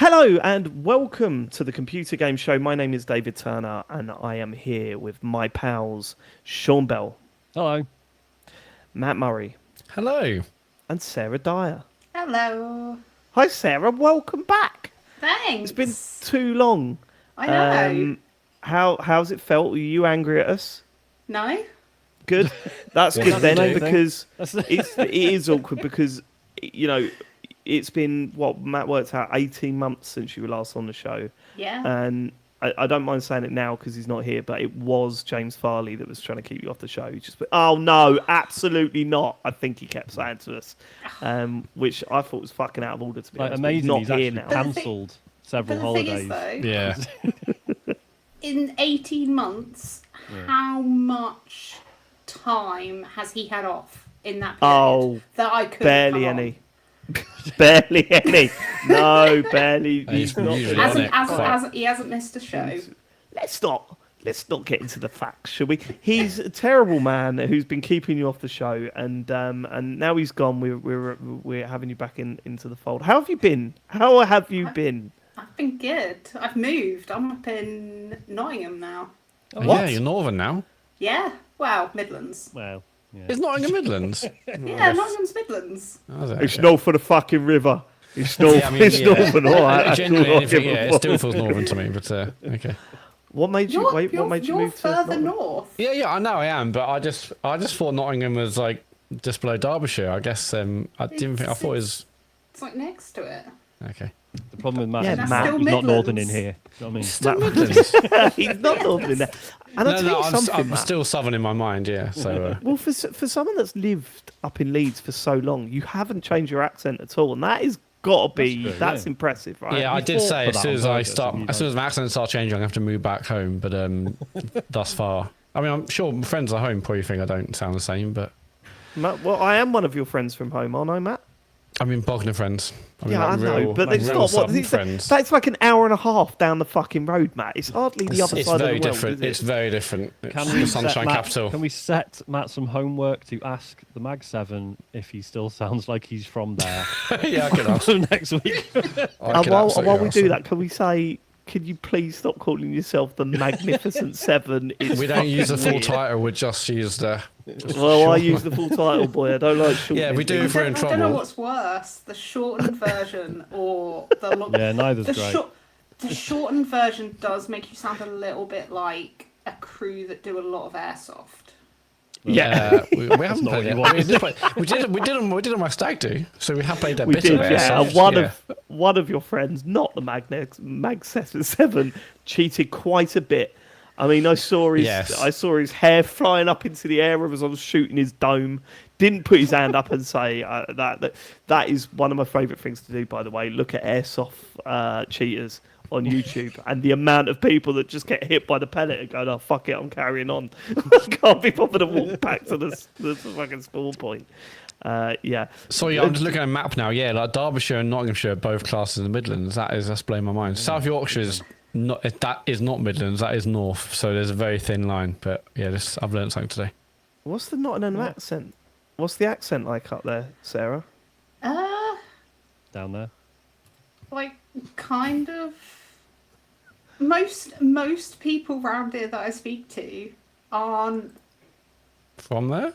Hello and welcome to the Computer Game Show. My name is David Turner and I am here with my pals Sean Bell. Hello. Matt Murray. Hello. And Sarah Dyer. Hello. Hi Sarah, welcome back. Thanks. It's been too long. I know. How's it felt? Were you angry at us? No? Good. That's good then amazing. because it is awkward because, you know, it's been, Matt worked out 18 months since you were last on the show. Yeah. And I don't mind saying it now because he's not here, but it was James Farley that was trying to keep you off the show. He just went, oh, no, absolutely not. I think he kept saying to us, which I thought was fucking out of order, to be honest. Amazing, he's not here now. Cancelled several holidays. Yeah. In 18 months, how much time has he had off in that period that I could barely any. Barely any. No, barely. He's not. usually He hasn't missed a show. Let's not get into the facts, shall we? He's a terrible man who's been keeping you off the show, and now he's gone. We're having you back into the fold. How have you been? I've been good. I've moved. I'm up in Nottingham now. Oh, yeah, you're northern now. Yeah. Well, Midlands. Well, yeah. It's Nottingham Midlands. Yeah, Nottingham's Midlands. It's north for the fucking river. It's north. It's northern. All right. Generally, anything, it still feels northern to me, but okay. What made you What made you move to further north? Yeah, I know I am, but I just thought Nottingham was like just below Derbyshire. I guess I didn't think. I thought it was. It's like next to it. Okay. The problem with Matt Yeah, is Matt, he's not Midlands. northern in here. You know what I mean? Still Midlands. He's not northern in there. And I'll tell you something, I'm Matt. still southern in my mind. Yeah. So. Well, for someone that's lived up in Leeds for so long, you haven't changed your accent at all, and that is got to be that's impressive, right? Yeah, I did fought say for as that soon on as purpose, my accent starts changing, I'm gonna have to move back home. But thus far, I mean, I'm sure my friends at home probably think I don't sound the same, but Matt, well, I am one of your friends from home, aren't I, Matt? I mean, Bogner friends. I mean, Yeah, I know, but it's real not southern what friends. that's like an hour and a half down the fucking road, Matt. It's hardly the other It's side of the very world. different. Is it? It's very different. It's Can the we Sunshine set Matt, Capital. Can we set Matt some homework to ask the Mag 7 if he still sounds like he's from there? Yeah, I can ask. Next week. While we do that, can we say, could you please stop calling yourself the Magnificent Seven? It's We don't use the full weird. title. We just use the. Well, I use the full title, boy. I don't like short. Yeah, we do if we're in I don't know trouble. what's worse, the shortened version or the long. Yeah, neither's great. The shortened version does make you sound a little bit like a crew that do a lot of airsoft. Yeah, we haven't not played what it. you We did on my stag do, so we have played that we bit did. of it. Yeah, ourselves, one of your friends, not the Mag 7, cheated quite a bit. I mean, I saw his hair flying up into the air as I was shooting his dome. Didn't put his hand up and say that is one of my favourite things to do. By the way, look at airsoft cheaters on YouTube and the amount of people that just get hit by the pellet and go, "Oh fuck it, I'm carrying on." I can't be bothered to walk back to the fucking spawn point. Yeah. So yeah, I'm just looking at a map now. Yeah, like Derbyshire and Nottinghamshire are both classes in the Midlands. That's blowing my mind. South Yorkshire is not. That is not Midlands. That is North. So there's a very thin line. But yeah, I've learned something today. What's the Nottingham accent? What's the accent like up there, Sarah? Down there. Like kind of. Most people round here that I speak to aren't. From there?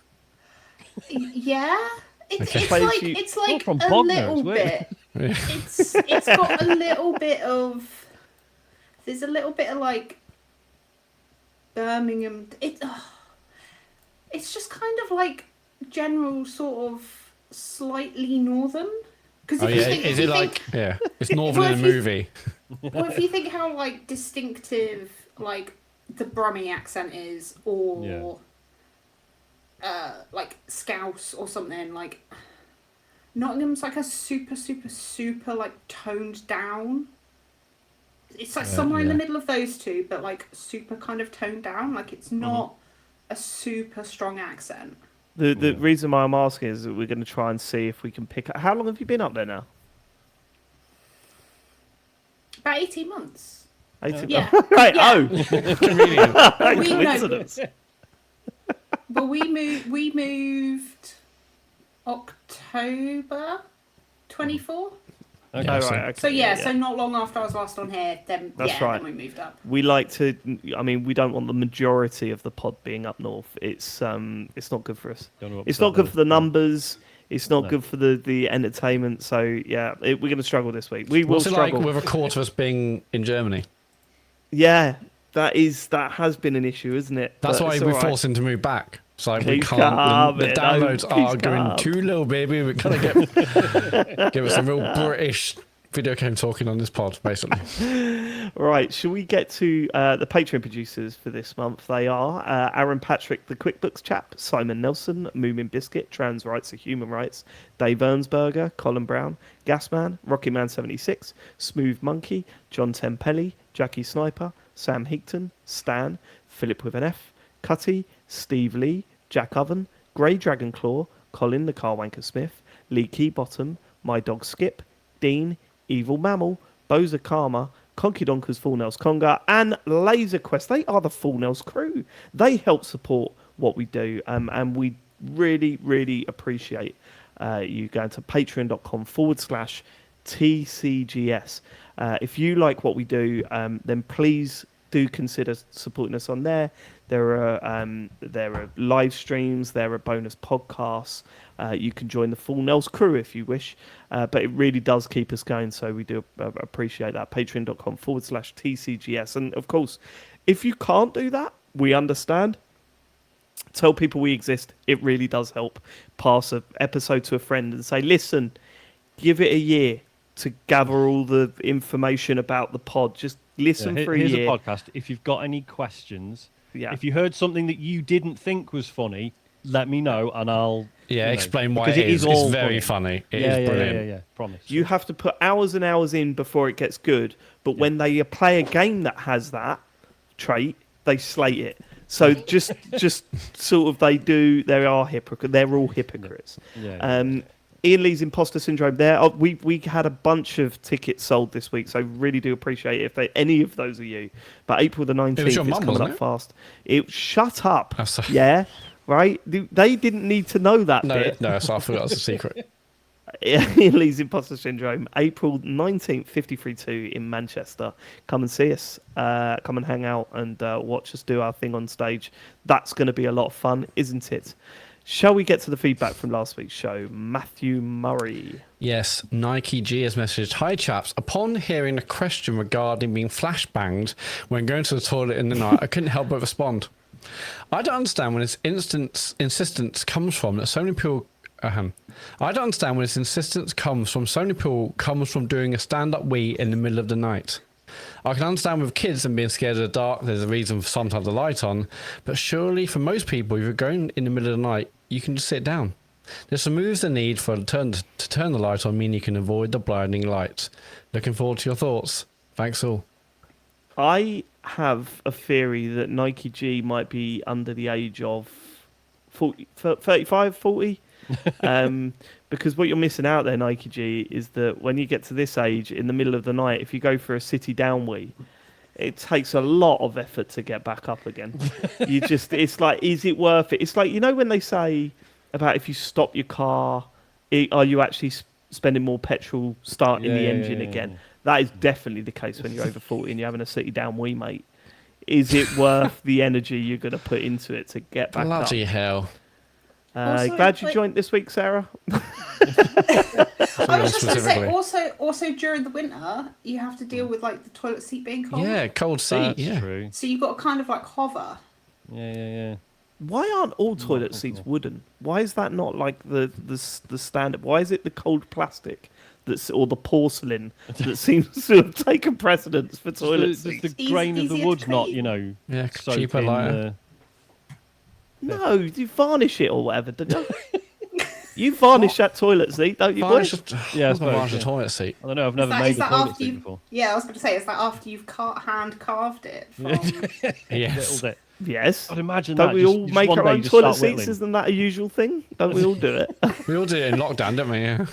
Yeah. It's You're like from a Bognor, little it's bit. It's got a little bit of. There's a little bit of like Birmingham. It's just kind of like general sort of slightly northern. Oh yeah, is it like it's northern in a movie? Well, if you think how like distinctive like the Brummie accent is, or like Scouse or something, like Nottingham's like a super like toned down. It's like somewhere in the middle of those two, but like super kind of toned down. Like it's not a super strong accent. The reason why I'm asking is that we're going to try and see if we can pick up. How long have you been up there now? About 18 months. 18 Yeah. Right. Yeah. Oh, Convenient. coincidence. But we moved October 24. Okay. Oh, right, okay, So so not long after I was last on here, then then we moved up. We like to. I mean, we don't want the majority of the pod being up north. It's not good for us. It's not good for the numbers. It's not good for the entertainment. So yeah, we're going to struggle this week. We will struggle. Like with a quarter of us being in Germany? Yeah, that has been an issue, isn't it? That's why we're forcing to move back. It's like we can't. The downloads are going too low, baby. We're gonna give us a real British video game talking on this pod, basically. Right, shall we get to the Patreon producers for this month? They are Aaron Patrick, the QuickBooks chap, Simon Nelson, Moomin Biscuit, Trans Rights and Human Rights, Dave Ernsberger, Colin Brown, Gasman, Rockyman76, Smooth Monkey, John Tempelli, Jackie Sniper, Sam Higton, Stan, Philip with an F, Cutty, Steve Lee, Jack Oven, Grey Dragonclaw, Colin the Carwanker Smith, Lee Keybottom, My Dog Skip, Dean, Evil Mammal, Boza Karma, Conky Donkers, Full Nails Conga, and Laser Quest. They are the Full Nails crew. They help support what we do, and we really, really appreciate you going to patreon.com/TCGS. If you like what we do, then please do consider supporting us on there. There are live streams, there are bonus podcasts. You can join the Full Nails crew if you wish, but it really does keep us going, so we do appreciate that. Patreon.com/TCGS. And of course, if you can't do that, we understand. Tell people we exist. It really does help. Pass an episode to a friend and say, listen, give it a year to gather all the information about the pod. Just listen for a year. Here's a podcast. If you've got any questions, if you heard something that you didn't think was funny, let me know and I'll explain why it is. It's very funny. It is brilliant. Yeah, promise. You have to put hours and hours in before it gets good, but when they play a game that has that trait, they slate it. So just sort of they are hypocrites. They're all hypocrites. Ian Lee's Imposter Syndrome there. We had a bunch of tickets sold this week, so really do appreciate it if any of those are you. But April the 19th is coming up fast. Shut up. Yeah, right? They didn't need to know that bit. No, so I forgot it's a secret. Ian Lee's Imposter Syndrome, April 19th, 53.2 in Manchester. Come and see us. Come and hang out and watch us do our thing on stage. That's going to be a lot of fun, isn't it? Shall we get to the feedback from last week's show? Matthew Murray. Yes, Nike G has messaged, "Hi chaps, upon hearing a question regarding being flashbanged when going to the toilet in the night, I couldn't help but respond. I don't understand when its insistence comes from that so many people... I don't understand when its insistence comes from so many people comes from doing a stand-up wee in the middle of the night. I can understand with kids and being scared of the dark, there's a reason for some to have the light on, but surely for most people, if you're going in the middle of the night, you can just sit down. This removes the need to turn the light on, meaning you can avoid the blinding lights. Looking forward to your thoughts. Thanks all." I have a theory that Nike G might be under the age of 35, 40. Because what you're missing out there, Nike G, is that when you get to this age, in the middle of the night, if you go for a city down wee, it takes a lot of effort to get back up again. It's like, is it worth it? It's like, you know, when they say about if you stop your car, are you actually spending more petrol starting the engine again? That is definitely the case when you're over 40 and you're having a city down wee, mate. Is it worth the energy you're going to put into it to get back up? Bloody hell. Glad you joined this week, Sarah. I was just going to say, also during the winter, you have to deal with like the toilet seat being cold. Yeah, cold seat. That's true. So you've got to kind of like hover. Yeah. Why aren't all toilet seats wooden? Why is that not like the standard? Why is it the cold plastic or the porcelain that seems to have taken precedence for toilet seats? The grain of the wood's not, cheaper, lighter. No, you varnish it or whatever, don't you? You varnish that toilet seat, don't you, boys? Varnish the toilet seat. I don't know, I've never made a toilet seat before. Yeah, I was going to say, is that after you've hand carved it? Yes. Yes. I'd imagine don't that. we all make our own toilet seats? Isn't that a usual thing? Don't we all do it? We all did it in lockdown, didn't we? Yeah.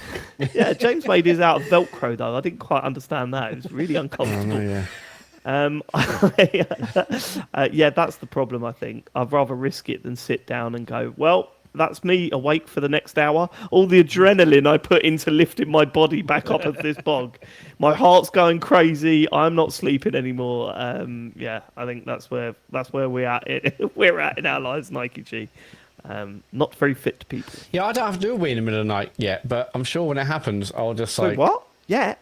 Yeah, James made his out of Velcro, though. I didn't quite understand that. It was really uncomfortable. Yeah, that's the problem, I think. I'd rather risk it than sit down and go, well, that's me awake for the next hour. All the adrenaline I put into lifting my body back up of this bog, my heart's going crazy. I'm not sleeping anymore. I think that's where we're at. We're at in our lives, Nike G. Not very fit people. Yeah, I don't have to do a wee in the middle of the night yet, but I'm sure when it happens, I'll just like. What? Yeah.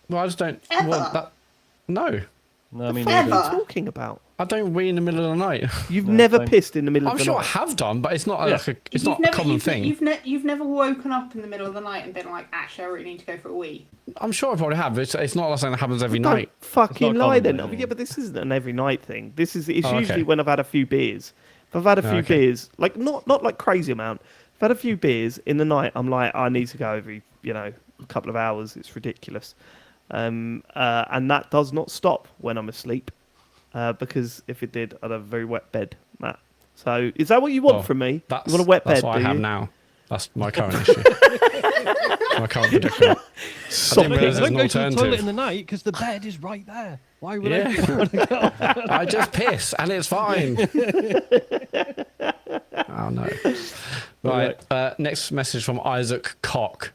Well, I just don't. Ever? No. No, I mean, What are you talking about? I don't wee in the middle of the night. You've never pissed in the middle of the night. I'm sure I have done, but it's not it's not a never, common thing. You've never woken up in the middle of the night and been like, actually, I really need to go for a wee. I'm sure I probably have. It's not something that happens every Don't night. fucking lie then. thing. Yeah, but this isn't an every night thing. It's okay. usually when I've had a few beers. If I've had a few beers, like not like crazy amount. If I've had a few beers in the night, I'm like, I need to go every a couple of hours. It's ridiculous. And that does not stop when I'm asleep. Because if it did, I'd have a very wet bed, Matt. So, is that what you want from me? You want a wet bed? That's what I have now. That's my current issue. My current predicament. Stop don't it. go to the toilet in the night because the bed is right there. Why would I want to go? I just piss and it's fine. Oh no. Right. Next message from Isaac Cock.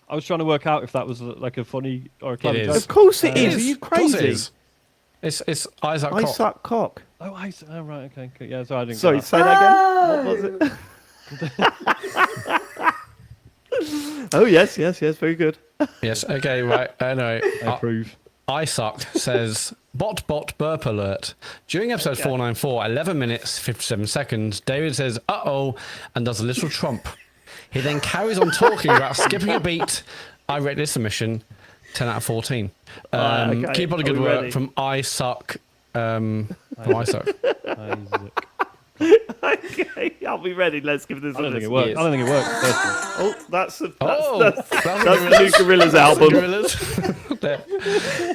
I was trying to work out if that was like a funny or a clever joke. Of course it is. Are you crazy? It's Isaac Cock. Isaac Cock. Oh, right, okay. Yeah, so I didn't. Sorry, say that again. What was it? Oh yes, very good. Yes. Okay. Right. Anyway, I approve. Isaac says, bot burp alert. During episode 494, 11 minutes, 57 seconds, David says, uh-oh, and does a little trump. He then carries on talking about skipping a beat. I rate this submission 10 out of 14. Keep on the good work from Isaac. Isaac. Okay, I'll be ready. Let's give this a listen. I don't think it works. Oh, that's the new Gorillaz album.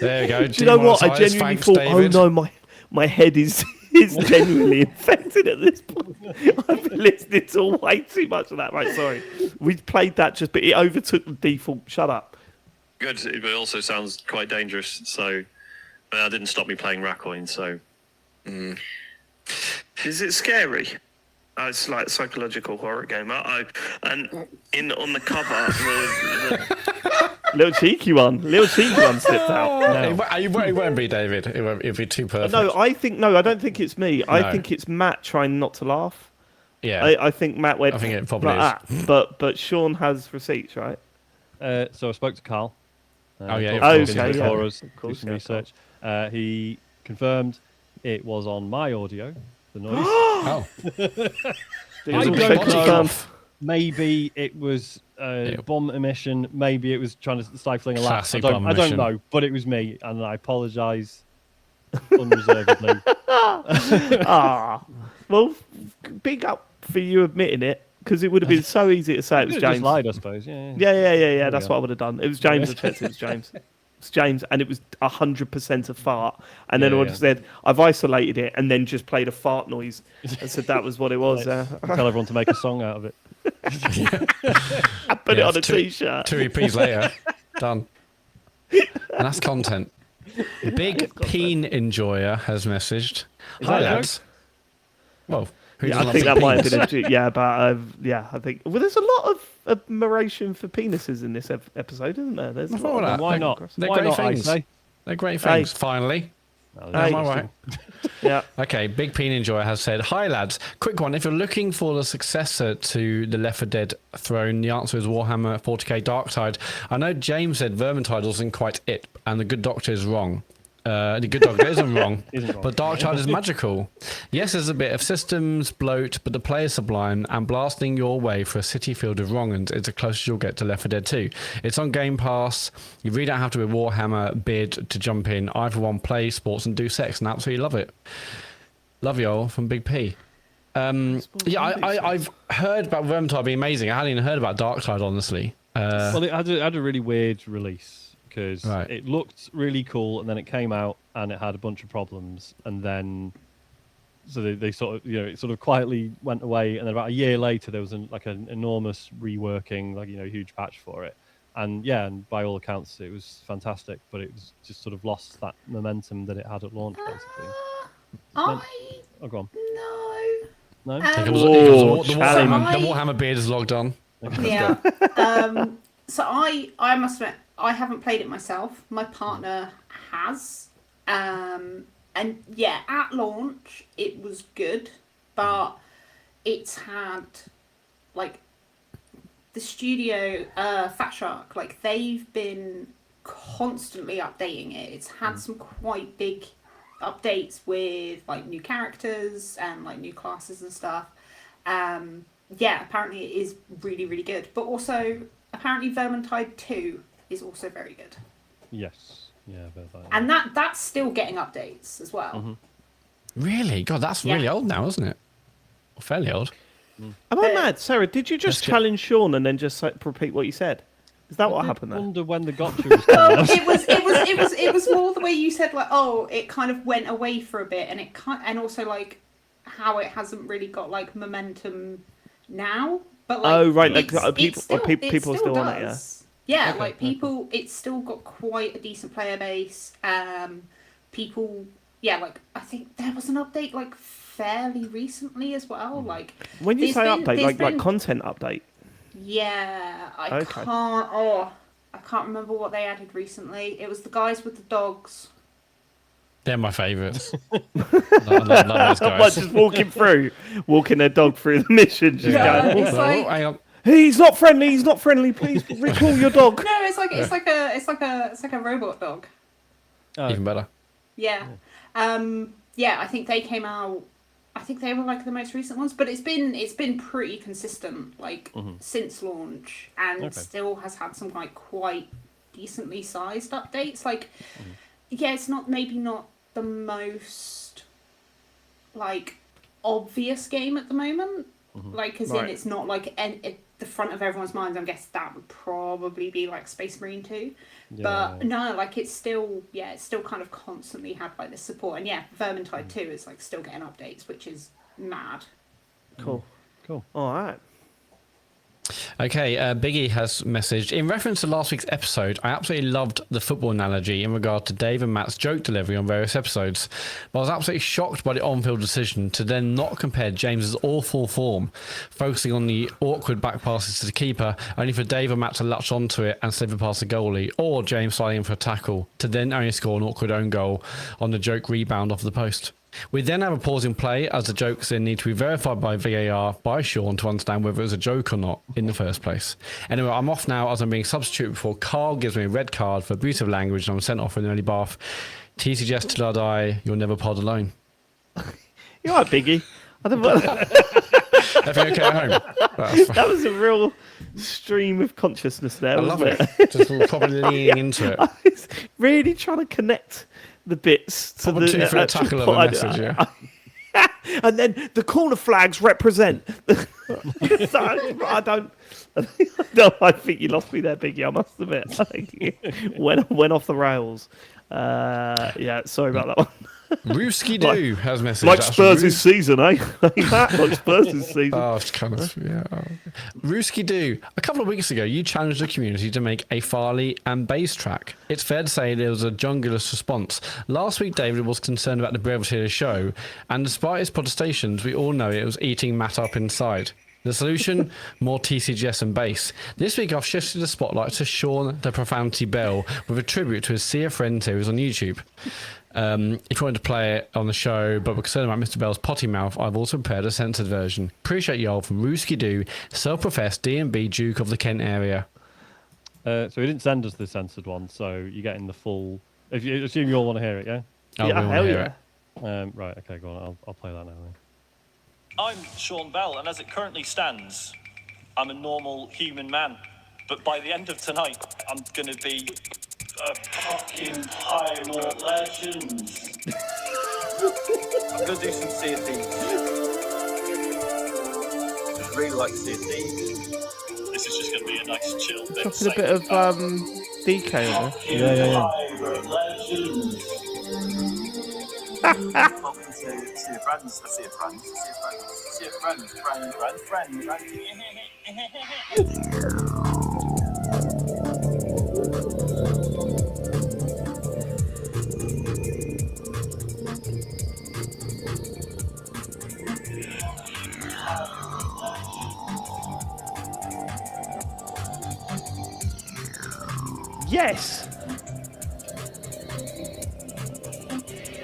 There we go. Do you know what? I genuinely thought, David. Oh no, my head is genuinely infected at this point. I've been listening to way too much of that. Right, sorry. We played that but it overtook the default. Shut up. Good, but it also sounds quite dangerous. So that didn't stop me playing Racoin. So. Is it scary? It's like a psychological horror game. On the cover, little cheeky one slipped out. No. It won't be David. It'll be too perfect. No, I don't think it's me. I think it's Matt trying not to laugh. Yeah, I think Matt went. I think it probably like is. But Sean has receipts, right? So I spoke to Carl. Okay, of course, research. He confirmed it was on my audio. The noise. Oh. I don't know. Maybe it was bomb emission. Maybe it was trying to stifling a laugh. I don't know, but it was me, and I apologise unreservedly. Well, big up for you admitting it, because it would have been so easy to say it was James. Just lied, I suppose. Yeah. That's what I would have done. It was James. I checked. It was James. It's James, and it was 100% a fart. And then I would have said, I've isolated it, and then just played a fart noise. I said that was what it was. Tell everyone to make a song out of it. I put it on a t-shirt. 2 EPs later, done. And that's content. Big Peen Enjoyer has messaged. Hi, lads. Well, I think that might have been I think. Well, there's a lot of admiration for penises in this episode, isn't there? There's why not? They're why great not, things. They're great things. Finally. Am I right? Yeah. Okay, Big Peen Enjoyer has said, hi lads, quick one. If you're looking for the successor to the Left 4 Dead throne, the answer is Warhammer 40k Darktide. I know James said Vermintide wasn't quite it, and the Good Doctor is wrong. The Good Doctor isn't wrong, but Darktide is magical. Yes, there's a bit of systems bloat, but the play is sublime, and blasting your way for a city filled with wrong-uns is the closest you'll get to Left 4 Dead 2. It's on Game Pass. You really don't have to be a Warhammer beard to jump in. I, for one, play sports and do sex, and absolutely love it. Love you all from Big P. I've heard about Vermintide being amazing. I hadn't even heard about Darktide, honestly. Well, it had a really weird release. Because it looked really cool, and then it came out and it had a bunch of problems, and then they sort of it sort of quietly went away, and then about a year later there was an enormous reworking, huge patch for it, and by all accounts it was fantastic, but it was just sort of lost that momentum that it had at launch, basically. Go on. No. No. The Warhammer beard is logged on. Yeah. So I must admit, I haven't played it myself. My partner has. And yeah, at launch it was good, but it's had like the studio Fat Shark, like they've been constantly updating it. It's had some quite big updates with like new characters and like new classes and stuff. Yeah, apparently it is really, really good. But also, apparently Vermintide 2 is also very good. Yes. Yeah, and that's still getting updates as well. Mm-hmm. Really? God, that's really old now, isn't it? Or fairly old. Am I mad? Sarah, did you just challenge Sean and then just repeat what you said? Is that what happened there? I wonder when the gotcha was coming out. It was more the way you said, like, oh, it kind of went away for a bit, and and also like how it hasn't really got like momentum now. But like, people are still on it, yeah. Yeah, like people, it's still got quite a decent player base. People, yeah, like I think there was an update like fairly recently as well. Like when you say update, like content update. Yeah, I can't remember what they added recently. It was the guys with the dogs. They're my favourites. I love those guys. Just walking their dog through the mission. Just going, it's like, hang on. He's not friendly. Please recall your dog. No, it's like a robot dog. Even better. Yeah. Yeah, I think they came out. I think they were like the most recent ones, but it's been pretty consistent like since launch, and still has had some like quite decently sized updates. Like, yeah, it's maybe not the most like obvious game at the moment. Like, as in, it's not like the front of everyone's minds. I guess that would probably be like Space Marine 2. Yeah. But no, like it's still kind of constantly had like this support. And yeah, Vermintide 2 is like still getting updates, which is mad. Cool. All right. Okay, Biggie has messaged, in reference to last week's episode, I absolutely loved the football analogy in regard to Dave and Matt's joke delivery on various episodes, but I was absolutely shocked by the on-field decision to then not compare James's awful form, focusing on the awkward back passes to the keeper, only for Dave and Matt to latch onto it and sliver past the goalie, or James sliding in for a tackle, to then only score an awkward own goal on the joke rebound off the post. We then have a pause in play as the jokes then need to be verified by VAR by Sean to understand whether it was a joke or not in the first place. Anyway, I'm off now as I'm being substituted before Carl gives me a red card for abusive language and I'm sent off in an early bath. TCGS till I die, you'll never pod alone. You're right, Biggie. Everything okay at home? That was a real stream of consciousness there, I wasn't love it? Just probably leaning into it. I was really trying to connect the bits to the for a tackle of a message, yeah. And then the corner flags represent. I don't. No, I think you lost me there, Biggie. I must admit. I think you went off the rails. Yeah, sorry about that one. Rooski Doo has messaged. Like Spurs' season, eh? Like Spurs' season. Oh, it's kind of, yeah. Rooski Doo, a couple of weeks ago, you challenged the community to make a Farley and bass track. It's fair to say there was a jungleless response. Last week, David was concerned about the brevity of the show, and despite his protestations, we all know it was eating Matt up inside. The solution? More TCGS and bass. This week I've shifted the spotlight to Sean the Profanity Bell with a tribute to his See a Friend series on YouTube. If you wanted to play it on the show but were concerned about Mr. Bell's potty mouth, I've also prepared a censored version. Appreciate y'all from Rooski Doo, self-professed D&B Duke of the Kent area. So he didn't send us the censored one, so you're getting the full... If you assume you all want to hear it, yeah? Yeah, hell yeah. Right, okay, go on. I'll play that now then. I'm Sean Bell, and as it currently stands, I'm a normal human man. But by the end of tonight, I'm gonna be a fucking pirate legend. I'm gonna do some Sea of Thieves. I really like Sea of Thieves. This is just gonna be a nice chill bit. Dropping a bit of DK on there. Yeah. Pirate legend. Welcome to See Your Friends. See Your Friends. See Your Friends. Yes.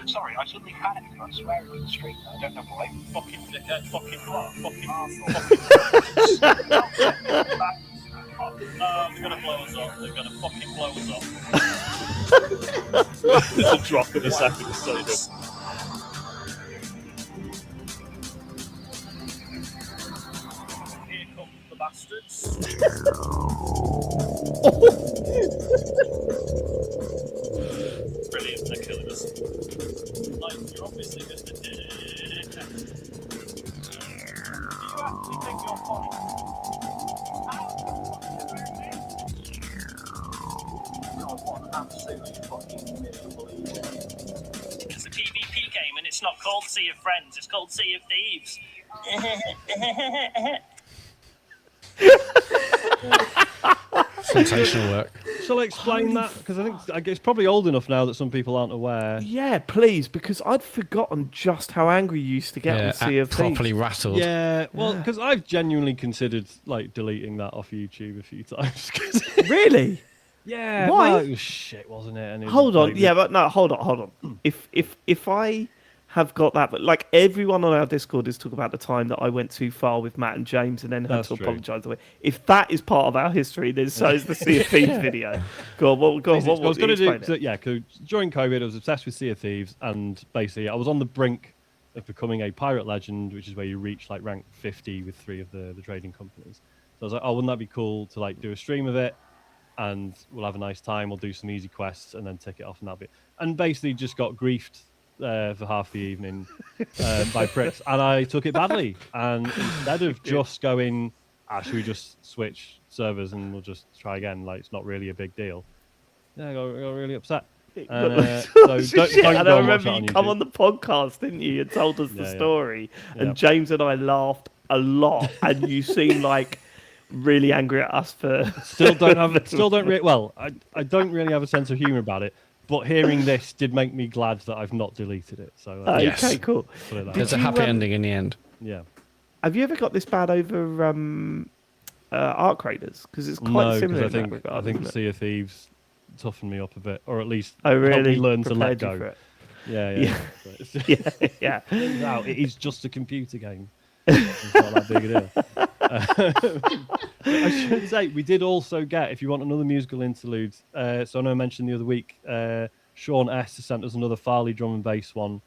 Sorry, I suddenly panicked and I swear into the street. I don't know why. Fucking dickhead, fucking what? Fucking arsehole. They're gonna blow us up. They're gonna fucking blow us up. There's a drop in a second. It's so good. Here come the bastards. Brilliant, they're killing us. Like, you're obviously just a dick. You actually think you're funny? God, what an absolutely fucking miserable idiot. It's a PvP game and it's not called Sea of Friends, it's called Sea of Thieves. Sensational work. Shall I explain that? Because I think it's probably old enough now that some people aren't aware. Yeah, please, because I'd forgotten just how angry you used to get on Sea of Thieves. Properly rattled. Yeah, well, because I've genuinely considered like deleting that off YouTube a few times. Really? Yeah. Why? Well, it was shit, wasn't it? And it Hold on. like, Yeah, but no, hold on. If I have got that, but like everyone on our Discord is talking about the time that I went too far with Matt and James and then had to apologise away. If that is part of our history, then so is the Sea of Thieves video. Go on, what I was going to do? Cause during COVID, I was obsessed with Sea of Thieves, and basically, I was on the brink of becoming a pirate legend, which is where you reach like rank 50 with 3 of the trading companies. So I was like, oh, wouldn't that be cool to like do a stream of it, and we'll have a nice time. We'll do some easy quests and then tick it off, and that'll be. And basically, just got griefed for half the evening by pricks, and I took it badly. And instead of just going, should we just switch servers and we'll just try again? Like, it's not really a big deal. Yeah, I got really upset. And I remember you come on the podcast, didn't you, and told us the story. And James and I laughed a lot, and you seemed like really angry at us for. I don't really have a sense of humour about it. But hearing this did make me glad that I've not deleted it. So okay, cool. There's a happy ending in the end. Yeah. Have you ever got this bad over Arc Raiders? Because it's quite similar. I think Sea of Thieves toughened me up a bit, or at least really helped me learn to let go. go. Yeah. Yeah. Turns out it is just a computer game. It's not that big a deal. I should say, we did also get, if you want another musical interlude, so I know I mentioned the other week, Sean S. sent us another Farley drum and bass one,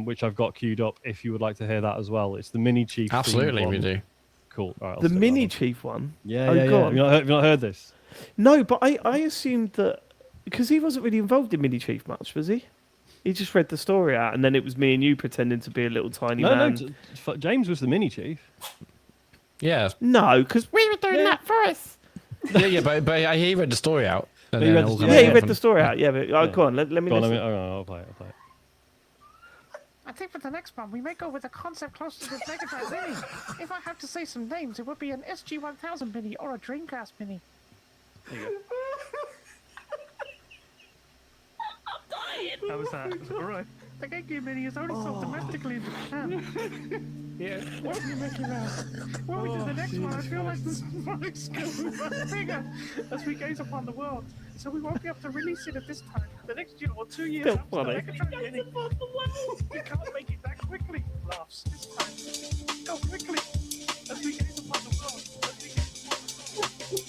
which I've got queued up if you would like to hear that as well. It's the Mini Chief. Absolutely, we do. Cool. All right, the Mini Chief one? Yeah. Have you not heard this? No, but I assumed that, because he wasn't really involved in Mini Chief much, was he? He just read the story out, and then it was me and you pretending to be a little tiny man. No, James was the Mini Chief. Yeah. No, because we were doing that first. Yeah, but he read the story out. He read the story out. Yeah, but go on, let me listen. I'll play it. I think for the next one, we may go with a concept close to the NatetheHate Mini. If I have to say some names, it would be an SG-1000 Mini or a Dreamcast Mini. There you go. How was that? Was it alright? The Genki Mini is only sold domestically in Japan. Yeah. Why do you make me laugh? When we do the next one, I feel like this product skill is much bigger as we gaze upon the world. So we won't be able to release it at this time. The next year or 2 years after the Megatron Mini. We can't make it that quickly. Laughs. This time. Go quickly as we gaze upon the world.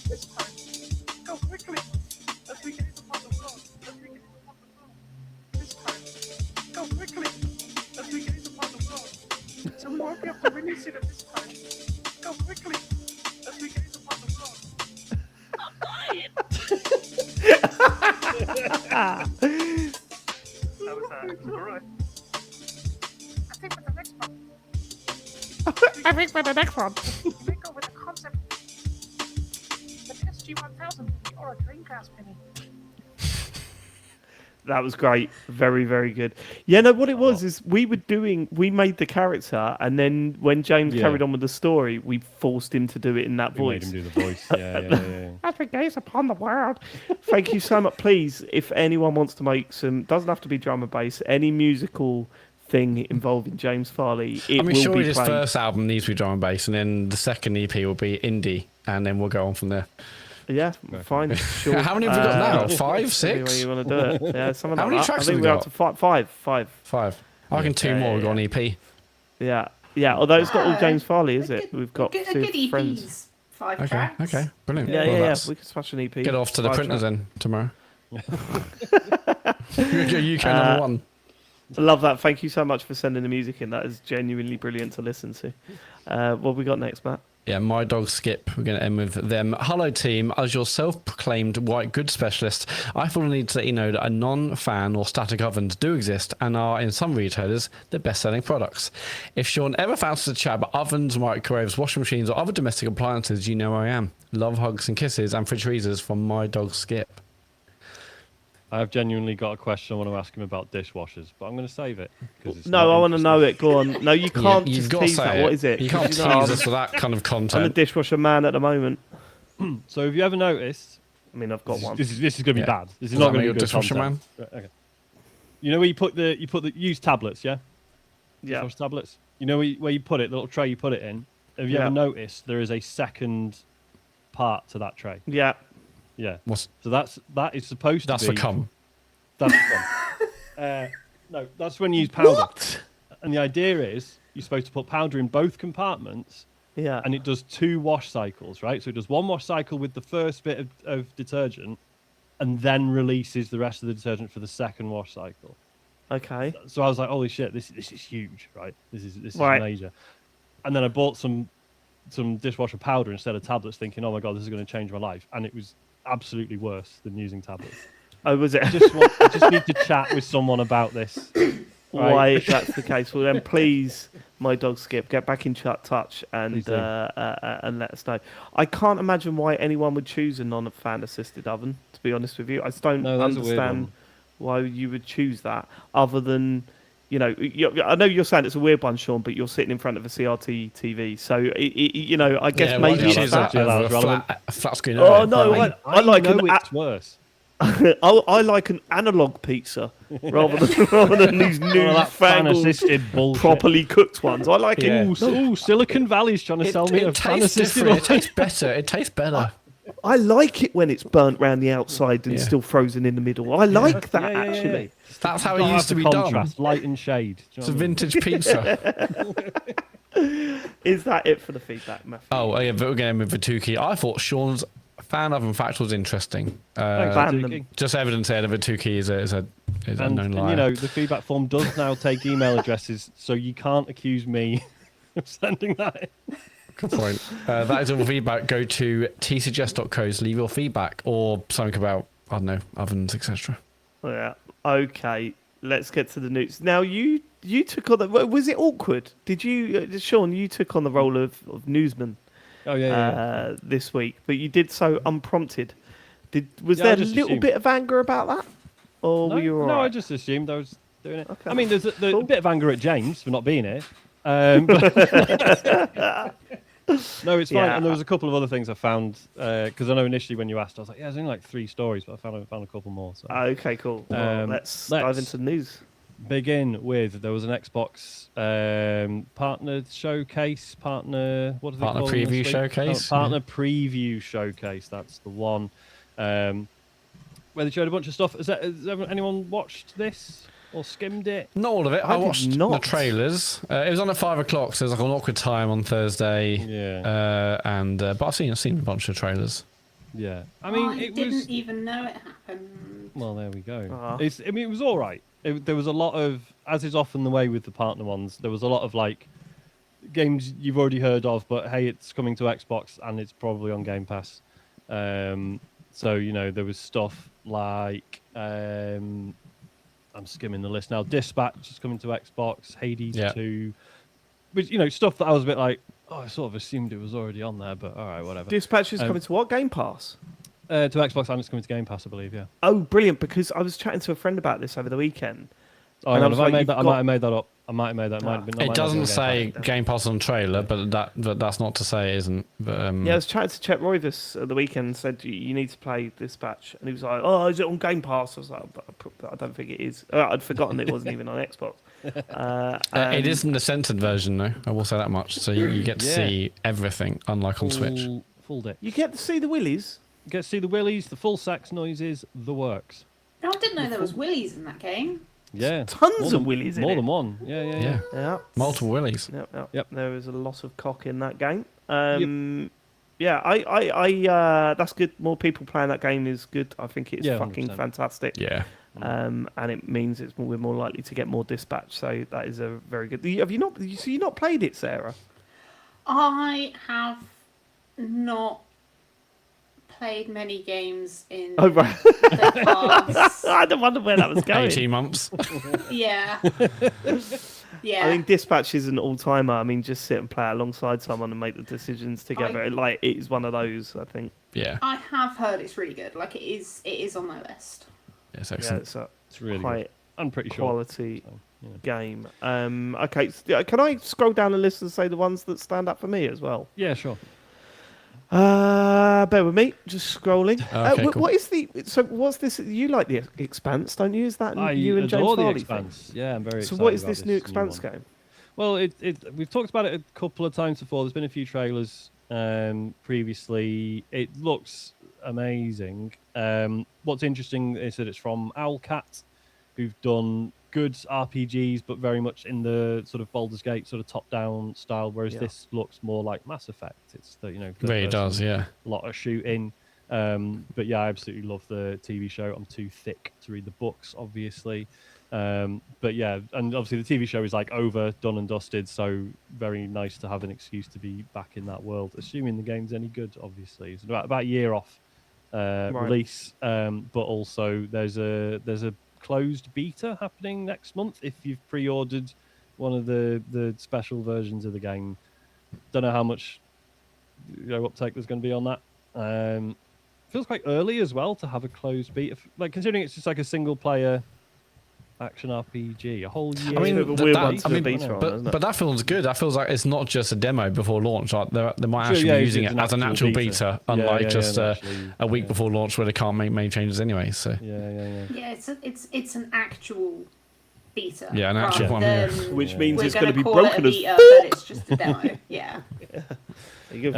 This time. Go quickly as we gaze upon the world. Go quickly as we gaze upon the world. So we won't be able to release it at this time. Go quickly as we gaze upon the world. I'm dying. How was that? Alright. I think for the next one. We may go with a concept. An SG-1000 Mini or a Dreamcast Mini. That was great. Very, very good. Yeah, no, what it was is we made the character, and then when James carried on with the story, we forced him to do it in that voice. Made him do the voice. Yeah. As we gaze upon the world. Thank you so much. Please, if anyone wants to make doesn't have to be drum and bass, any musical thing involving James Farley, I'm sure his first album needs to be drum and bass, and then the second EP will be indie, and then we'll go on from there. Yeah, fine. Sure. How many have we got now? 5, 6? Any way you want to do it? Yeah, something How like many that. tracks I think have we we're got? up to five. 5. I reckon 2 more. We've got an EP. Yeah. Although it's not all James Farley, is it? We've got a good EP's friends. 5 tracks. Okay, brilliant. Yeah. We could smash an EP. Get off to the 5 printers tracks. then tomorrow. UK number 1. I love that. Thank you so much for sending the music in. That is genuinely brilliant to listen to. What have we got next, Matt? Yeah, My Dog Skip. We're going to end with them. Hello, team. As your self-proclaimed white goods specialist, I feel the need to let you know that a non-fan or static ovens do exist and are, in some retailers, the best-selling products. If Sean ever fancies to chat about ovens, microwaves, washing machines, or other domestic appliances, you know where I am. Love, hugs, and kisses, and fridge freezers from My Dog Skip. I've genuinely got a question I want to ask him about dishwashers, but I'm going to save it. No, I want to know it. Go on. No, you can't You've just got to tease say that. it. What is it? You can't tease us for that kind of I'm a content. dishwasher man at the moment. So have you ever noticed? I mean, I've got one. This is going to be Yeah. bad. This is Does not that going to make be you a good dishwasher content. Right, okay. You know where you put the used tablets, yeah? Yeah. Dishwasher tablets. You know where you put it, the little tray you put it in. Have you Yeah. ever noticed there is a second part to that tray? Yeah. Yeah. What's, So that is supposed that's to for be. cum. That's fun. No, that's when you use powder. What? And the idea is you're supposed to put powder in both compartments, Yeah. and it does 2 wash cycles, right? So it does 1 wash cycle with the first bit of detergent, and then releases the rest of the detergent for the second wash cycle. Okay. So I was like, holy shit, this is huge, right? This is Right. major. And then I bought some dishwasher powder instead of tablets, thinking, oh my god, this is going to change my life, and it was absolutely worse than using tablets. Oh, was it? I just need to chat with someone about this. Why, if that's the case, well then please, My Dog Skip, get back in touch and let us know. I can't imagine why anyone would choose a non-fan assisted oven. To be honest with you, I just don't understand why you would choose that. Other than, I know you're saying it's a weird one, Sean, but you're sitting in front of a CRT TV, so I guess maybe choose that. a flat screen. Oh no, I like it's worse. I like an analog pizza rather than these new properly cooked ones. I like it. Ooh, Silicon Valley's trying to sell me a fan assisted. It tastes better. It tastes better. I like it when it's burnt round the outside and still frozen in the middle. I like that actually. That's how it used to be done. Light and shade. It's a vintage pizza. Is that it for the feedback, Matthew? Oh, yeah, but again with Vituki, I thought Sean's fan oven fact was interesting. Just evidence there that Vituki is a known liar. And the feedback form does now take email addresses, so you can't accuse me of sending that in. Good point. That is all feedback. Go to tsuggest.co to leave your feedback or something about, I don't know, ovens, etc. Yeah. Okay. Let's get to the news. Now, you took on the... Was it awkward? Did you... Sean, you took on the role of newsman this week, but you did so unprompted. Was there a little bit of anger about that? Or were you all right? No, I just assumed I was doing it. Okay. I mean, there's a bit of anger at James for not being here. No, it's fine. Yeah. And there was a couple of other things I found because I know initially when you asked, I was like, "Yeah, there's only like 3 stories," but I found a couple more. So. Okay, cool. Well, let's dive into the news. Begin with there was an Xbox partner showcase, what do they partner call preview them showcase? Partner preview showcase. That's the one. Where they showed a bunch of stuff. Has anyone watched this? Or skimmed it? Not all of it. I watched the trailers. It was on at 5 o'clock, so it was like an awkward time on Thursday. Yeah. But I've seen a bunch of trailers. Yeah. I mean, I didn't even know it happened. Well, there we go. Uh-huh. It was all right. There was a lot of, as is often the way with the partner ones, there was a lot of like games you've already heard of, but hey, it's coming to Xbox and it's probably on Game Pass. So there was stuff like. I'm skimming the list now. Dispatch is coming to Xbox. Hades 2. Which, stuff that I was a bit like, I sort of assumed it was already on there, but all right, whatever. Dispatch is coming to what? Game Pass? To Xbox and it's coming to Game Pass, I believe, yeah. Oh, brilliant, because I was chatting to a friend about this over the weekend. I might have made that up. I might have made that. It doesn't say Game Pass on trailer, but that's not to say it isn't. But, yeah, I was chatting to Chet Roivas at the weekend and said, you need to play Dispatch. And he was like, oh, is it on Game Pass? I was like, I don't think it is. I'd forgotten it wasn't even on Xbox. It isn't the censored version, though. I will say that much. So you get to see everything, unlike on Switch. Full depth. You get to see the willies? get to see the willies, the full sex noises, the works. No, I didn't know there was willies in that game. Yeah, Tons of willies in it. More than one. Yeah. Multiple willies. Yep. There is a lot of cock in that game. Yeah, I that's good. More people playing that game is good. I think it's fucking 100%. Fantastic. Yeah. And it means we're more likely to get more dispatch. So that is a very good. Have you not? So you not played it, Sarah? I have not played many games in Oh, right. the past. I don't wonder where that was going. 18 months. Yeah. Yeah. I mean, Dispatch is an all-timer. I mean, just sit and play alongside someone and make the decisions together. It is one of those, I think. Yeah. I have heard it's really good. Like, it is on my list. It's excellent. Yeah, it's really quite good. I'm pretty sure. Quality game. Okay, can I scroll down the list and say the ones that stand up for me as well? Yeah, sure. Bear with me, just scrolling. Okay, cool. What is what's this? You like the Expanse, don't you? Is that you and James adore the Farley Expanse. thing? Yeah, I'm very excited. So what is about this new Expanse game? Well, we've talked about it a couple of times before. There's been a few trailers previously. It looks amazing. What's interesting is that it's from Owlcat, who've done good RPGs, but very much in the sort of Baldur's Gate sort of top-down style, whereas this looks more like Mass Effect. It's It does, yeah. A lot of shooting. But yeah, I absolutely love the TV show. I'm too thick to read the books, obviously. But yeah, and obviously the TV show is like over, done and dusted, so very nice to have an excuse to be back in that world, assuming the game's any good, obviously. It's about a year off release, but also there's a closed beta happening next month if you've pre-ordered one of the special versions of the game. Don't know how much uptake there's going to be on that. Feels quite early as well to have a closed beta, like considering it's just like a single player action RPG, a whole year. I mean, but but that feels good. That feels like it's not just a demo before launch. Like they might actually be using it as an actual beta, unlike just a week before launch where they can't make main changes anyway. So yeah, it's an actual beta. Yeah, an actual one. Which means it's going to be broken as fuck. But it's just a demo. Yeah. You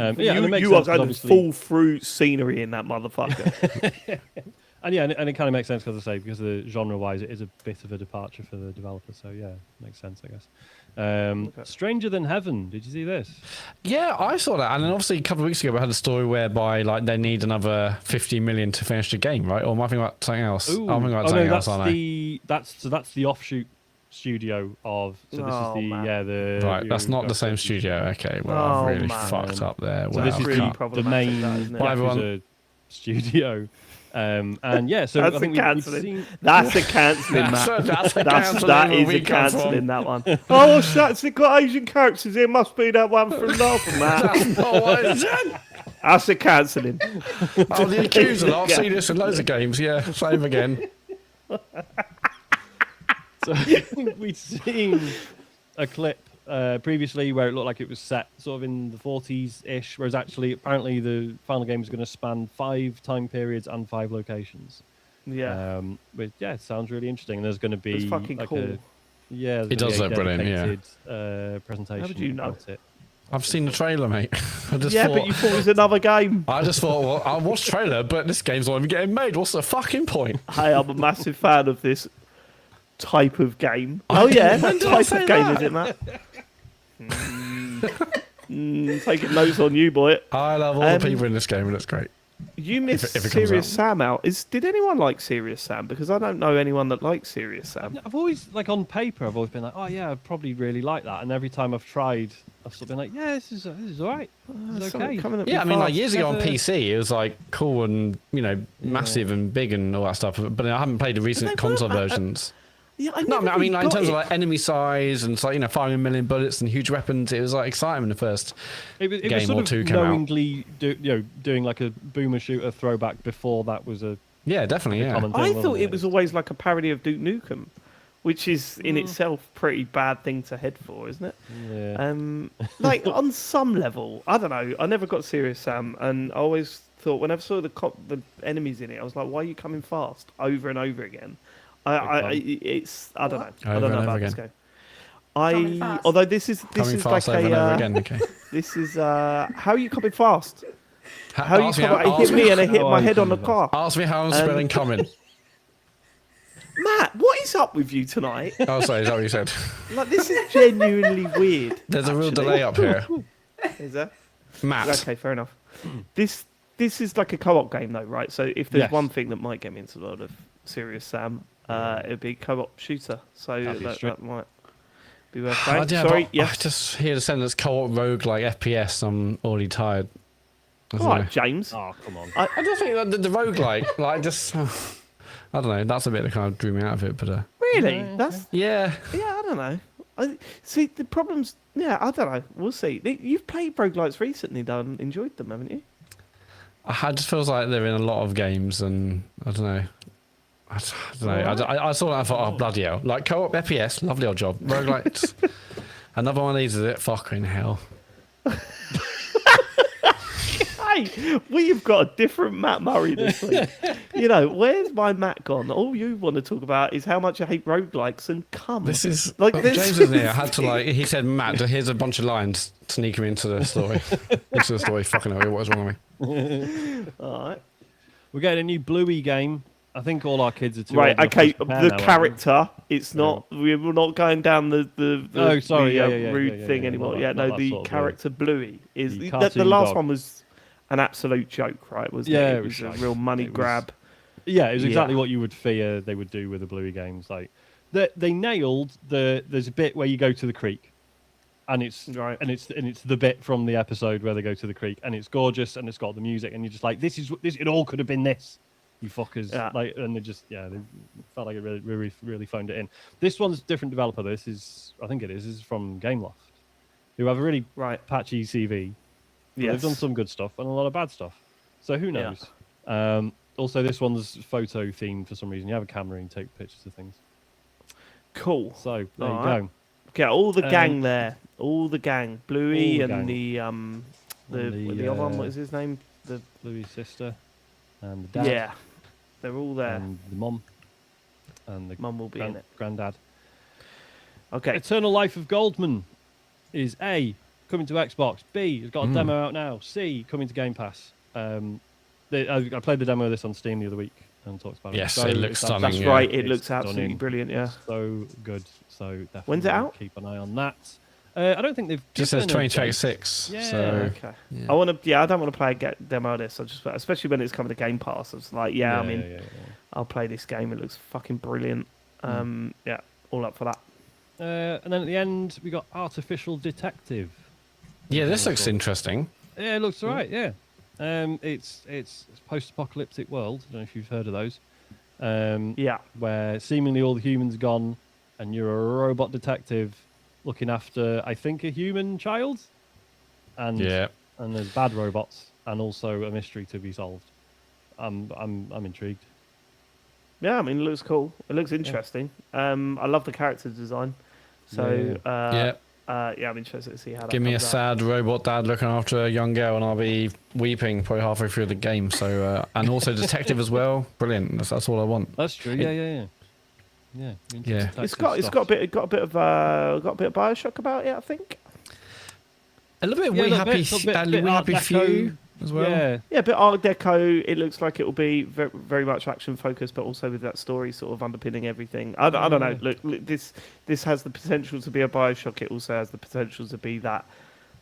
are kind of full fruit scenery in that motherfucker. And it kind of makes sense, because I say, because genre-wise, it is a bit of a departure for the developer. So yeah, makes sense, I guess. Stranger Than Heaven. Did you see this? Yeah, I saw that, and then obviously a couple of weeks ago we had a story whereby like they need another 50 million to finish the game, right? Or am I thinking about something else? Ooh. I'm thinking about something else, aren't I? That's the offshoot studio of. So this is the right. That's not the same studio. Okay, well I've really fucked up there. So this is the main Yakuza studio. And yeah, so that's I think that's a cancelling, Matt. That is a cancelling, that one. Oh, that's it, got Asian characters. It must be that one from North, Matt. That's not what it is. That's a cancelling. Oh, the Accuser. I've seen this in loads of games. Yeah, same again. So we'd seen a clip previously where it looked like it was set sort of in the 40s-ish, whereas actually apparently the final game is going to span 5 time periods and 5 locations. Yeah. But yeah, it sounds really interesting. And there's going to be it's fucking like cool. It does look brilliant, presentation. How did you know? About it. I've seen the trailer, mate. But you thought it was another game. I just thought, well, I watched the trailer, but this game's not even getting made. What's the fucking point? Hey, I'm a massive fan of this type of game. Oh yeah, that type of game, is it, Matt? Taking notes on you, boy. I love all the people in this game, and it's great. You missed Serious Sam out. Did anyone like Serious Sam? Because I don't know anyone that likes Serious Sam. I've always, like on paper, I've always been like, oh yeah, I'd probably really like that. And every time I've tried, I've sort of been like, yeah, this is all right. It's okay. Yeah, I mean, like years ago on PC, it was like cool and massive and big and all that stuff. But I haven't played the recent console versions. Yeah, I mean, like in terms of like enemy size and it's like firing a million bullets and huge weapons, it was like exciting when the first game sort or two of came out. Knowingly doing like a boomer shooter throwback before that was a definitely common thing, I thought it was always like a parody of Duke Nukem, which is in itself pretty bad thing to head for, isn't it? Yeah. Like on some level, I don't know. I never got Serious Sam, and I always thought whenever I saw the enemies in it, I was like, why are you coming fast over and over again? I don't know. I don't know about this game. Although this is like again, okay. This is how are you coming fast? How you come out? He hit me and I hit my head on the car. Ask me how I'm spelling coming. Matt, what is up with you tonight? Oh, sorry, is that what you said? Like, this is genuinely weird. There's a real delay up here. Is there? Matt. Okay, fair enough. This is like a co-op game, though, right? So if there's one thing that might get me into the world of Serious Sam, it'd be co-op shooter. So that might be worth playing. Sorry, yes. I just hear the sentence co-op rogue like FPS. I'm already tired. All right, James. Oh, come on. I just think that the roguelike, like, just... I don't know. That's a bit that kind of drew me out of it, but... Really? That's... Yeah. Yeah, I don't know. See, the problem's... Yeah, I don't know. We'll see. You've played roguelites recently, though, and enjoyed them, haven't you? It just feels like they're in a lot of games, and I don't know. I don't know. I saw that and I thought, oh, bloody hell. Like, co-op FPS, lovely old job. Roguelites, another one of these, is it? Fucking hell. Hey, we've got a different Matt Murray this week. You know, where's my Matt gone? All you want to talk about is how much I hate roguelikes and cum. This is... like James isn't here. I had to, like... He said, Matt, here's a bunch of lines. Sneak him into the story. Fucking hell, what is wrong with me? All right. We're getting a new Bluey game. I think all our kids are too right. old Okay, enough to prepare the now, character. It's not. We're not going down the rude thing anymore. Not Yeah, that no. The sort of character Bluey is the the cartoon last dog. one was an absolute joke, right? Wasn't Yeah, it? it was a like- real money it was- grab. Yeah, it was exactly what you would fear they would do with the Bluey games. Like they nailed there's a bit where you go to the creek, and it's Right. and it's the bit from the episode where they go to the creek, and it's gorgeous, and it's got the music, and you're just like, this. It all could have been this, you fuckers. Yeah. Like, and they felt like it really phoned it in. This one's a different developer. This is from Gameloft, who have a really patchy CV. But Yes. they've done some good stuff and a lot of bad stuff. So who knows? Also, this one's photo themed for some reason. You have a camera and take pictures of things. Cool. So there All you right. go. Get all the gang there. All the gang. Bluey all the and gang. the other one. What is his name? The Bluey's sister and the dad. yeah. They're all there. And the mum. And the Mum will be in it. Granddad. Okay. Eternal Life of Goldman is A, coming to Xbox. B, it's got a demo out now. C, coming to Game Pass. I played the demo of this on Steam the other week and talked about it. Yes, So it looks stunning. That's yeah. right. It It's looks absolutely stunning. brilliant. Yeah. So good. So definitely When's it out? keep an eye on that. I don't think they've Just says given a date. 2026. Yeah. So Okay. I want to. Yeah, I don't want to play a demo of this. I just, especially when it's coming to Game Pass. It's like, yeah, I mean, yeah. I'll play this game. It looks fucking brilliant. Yeah, all up for that. And then at the end, we got Artificial Detective. yeah, this looks interesting. Yeah, it looks alright. Yeah, it's post-apocalyptic world. I don't know if you've heard of those. Yeah. Where seemingly all the humans are gone, and you're a robot detective looking after, I think, a human child. And there's bad robots, and also a mystery to be solved. I'm intrigued. Yeah, I mean, it looks cool. It looks interesting. I love the character design. So I'm interested to see how that Give me a comes out. sad robot dad looking after a young girl, and I'll be weeping probably halfway through the game. So and also detective as well. Brilliant. That's all I want. That's true. Yeah. It's got a bit of Bioshock about it, I think. A little bit Yeah, We a Happy bit We Art Happy Deco. Few as well. Yeah. Yeah, a bit Art Deco. It looks like it will be very, very much action focused, but also with that story sort of underpinning everything. I don't know. Look, this has the potential to be a Bioshock. It also has the potential to be that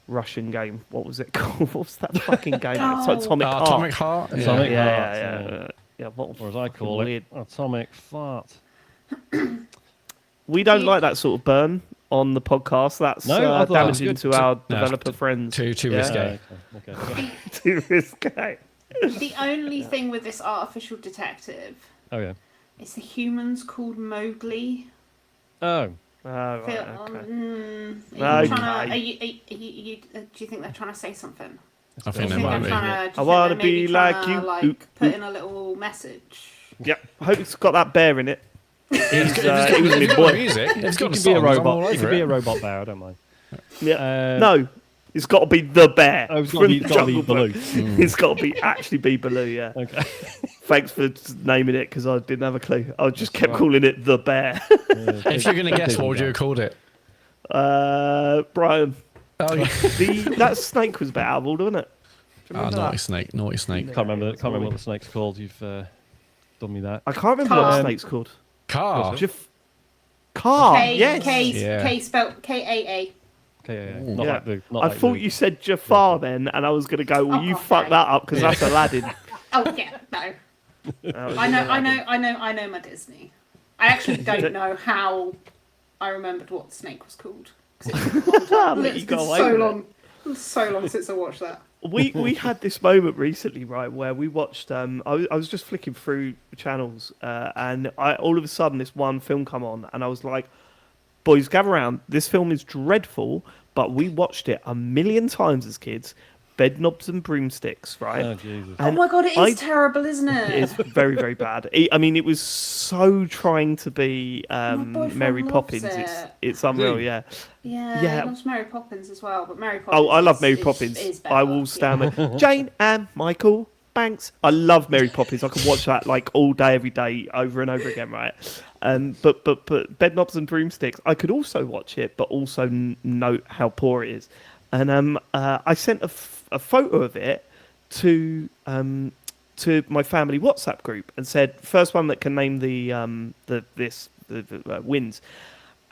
Russian game. What was it called? What was that fucking game? It's like Atomic Heart. Atomic Heart. Yeah. Atomic Heart, Yeah. What, Or as I call weird. it, Atomic Fart. We don't like that sort of burn on the podcast. That's No, I thought that was damaging good. to our No, developer friends. Too risque. Okay. Too risque. The only thing with this artificial detective Oh yeah. is the humans called Mowgli. Oh. Oh, right, okay. Do you think they're trying to say something? I Do you think think they might they're be. trying to? I wanna be like you. Put in a little message. Yep. I hope it's got that bear in it. It's He's got a boy. music. It's It got could the be a songs, I'm all robot. It over could be a robot bear. I don't mind. Yeah. No, it's got to be the bear. Oh, it's got from to the be Jungle Baloo. Book. It's got to be actually be Baloo. Yeah. Okay. Thanks for naming it because I didn't have a clue. I just kept calling it the bear. If you're going to guess, what would you have called it? Brian. Oh, yeah. That snake was a bit out of order, wasn't it? Naughty snake. Can't remember what the snake's called. You've done me that. I can't remember what the snake's called. Car. Car. K, Yes. K spelled K-A-A. Okay, I thought you said Jafar then, and I was going to go, well, you fucked that up because that's Aladdin. Oh yeah, no. I know my Disney. I actually don't know how I remembered what the snake was called. It's so long since I watched that. We had this moment recently, right, where we watched. I was just flicking through channels, and all of a sudden this one film come on, and I was like, "Boys, gather round! This film is dreadful, but we watched it a million times as kids." Bedknobs and Broomsticks, right? Oh, Jesus. Oh my god, it is terrible, isn't it? It is very, very bad. I mean, it was so trying to be Mary Poppins. It's unreal, yeah. Yeah, he loves Mary Poppins as well, but Mary Poppins. Oh, I love Mary Poppins. Is better, I will stand there. Jane and Michael Banks. I love Mary Poppins. I can watch that like all day, every day, over and over again, right? But Bedknobs and Broomsticks, I could also watch it, but also note how poor it is. And I sent a photo of it to my family WhatsApp group and said, first one that can name the wins.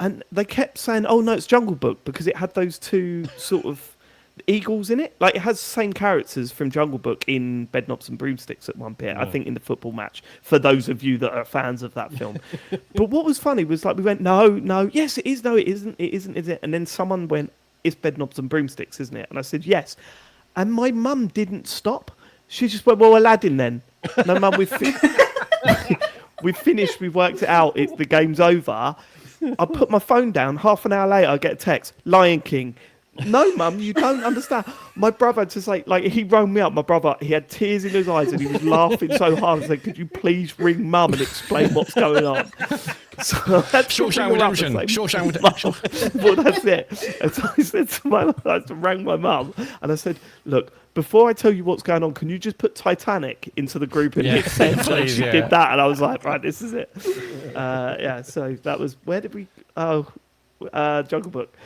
And they kept saying, oh no, it's Jungle Book, because it had those two sort of eagles in it. Like, it has the same characters from Jungle Book in Bedknobs and Broomsticks at one bit, I think, in the football match, for those of you that are fans of that film. But what was funny was, like, we went, no, yes it is, no it isn't, is it? And then someone went, it's Bedknobs and Broomsticks, isn't it? And I said, yes. And my mum didn't stop. She just went, well, Aladdin then. No, mum, we've finished, we've worked it out, the game's over. I put my phone down, half an hour later I get a text, Lion King. No, mum, you don't understand. My brother had to say, like, he rang me up, my brother, he had tears in his eyes and he was laughing so hard. I said, could you please ring mum and explain what's going on? So Shawshank Redemption. Well, that's it. And so I said to I rang my mum and I said, look, before I tell you what's going on, can you just put Titanic into the group and hit send? And she did that, and I was like, right, this is it. So that was, where did we, Jungle Book.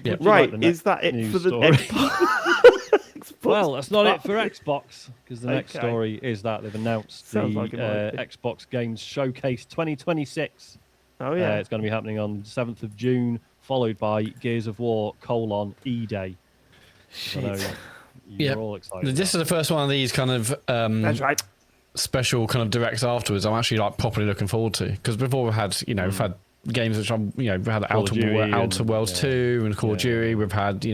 Yeah, right, like is that it for the Xbox? Well, that's not it for Xbox, because the next story is that they've announced the Xbox Games Showcase 2026. Oh yeah, it's going to be happening on 7th of June, followed by Gears of War : E-Day. Shit. You're all excited. This is the first one of these kind of that's right. special kind of directs afterwards. I'm actually like properly looking forward to, because before we've had we've had games which we had Outer Worlds 2 and Call of Duty. We've had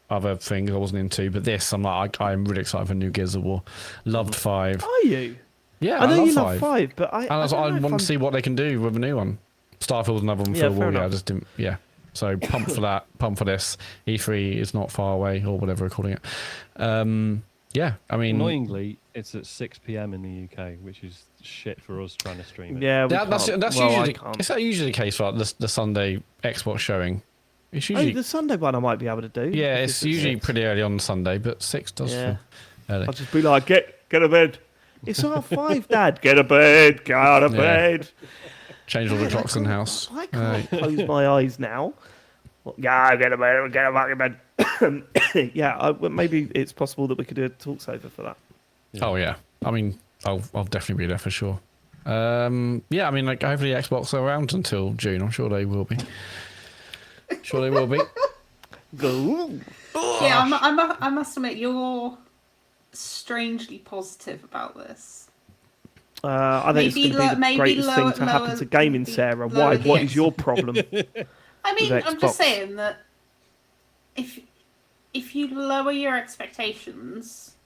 other things I wasn't into, but this I'm really excited for new Gears of War. Loved 5. Are you? Yeah, I know you love love 5, but I want to see what they can do with a new one. Starfield's another one for a while. I just didn't. Yeah. So pumped for that. Pumped for this. E3 is not far away, or whatever we're calling it. Yeah, I mean, annoyingly, it's at 6 p.m. in the UK, which is shit for us trying to stream it. Yeah, that's usually is that usually the case for the Sunday Xbox showing? It's usually the Sunday one I might be able to do. Yeah, it's usually pretty early on Sunday, but 6 does feel early. I'll just be like, get a bed. It's 5:30, Dad. Get a bed. Get out of bed. Change all the clocks in the house. I can't close my eyes now. Yeah, get a bed. Get a fucking bed. Maybe it's possible that we could do a talks over for that. Oh yeah, I mean, I'll definitely be there for sure. I mean, like, hopefully Xbox are around until June. I'm sure they will be. Go. Yeah, I must admit, you're strangely positive about this. I think it's going to be the greatest thing to happen to gaming, Sarah. Why? What is your problem? I mean, I'm just saying that if you lower your expectations,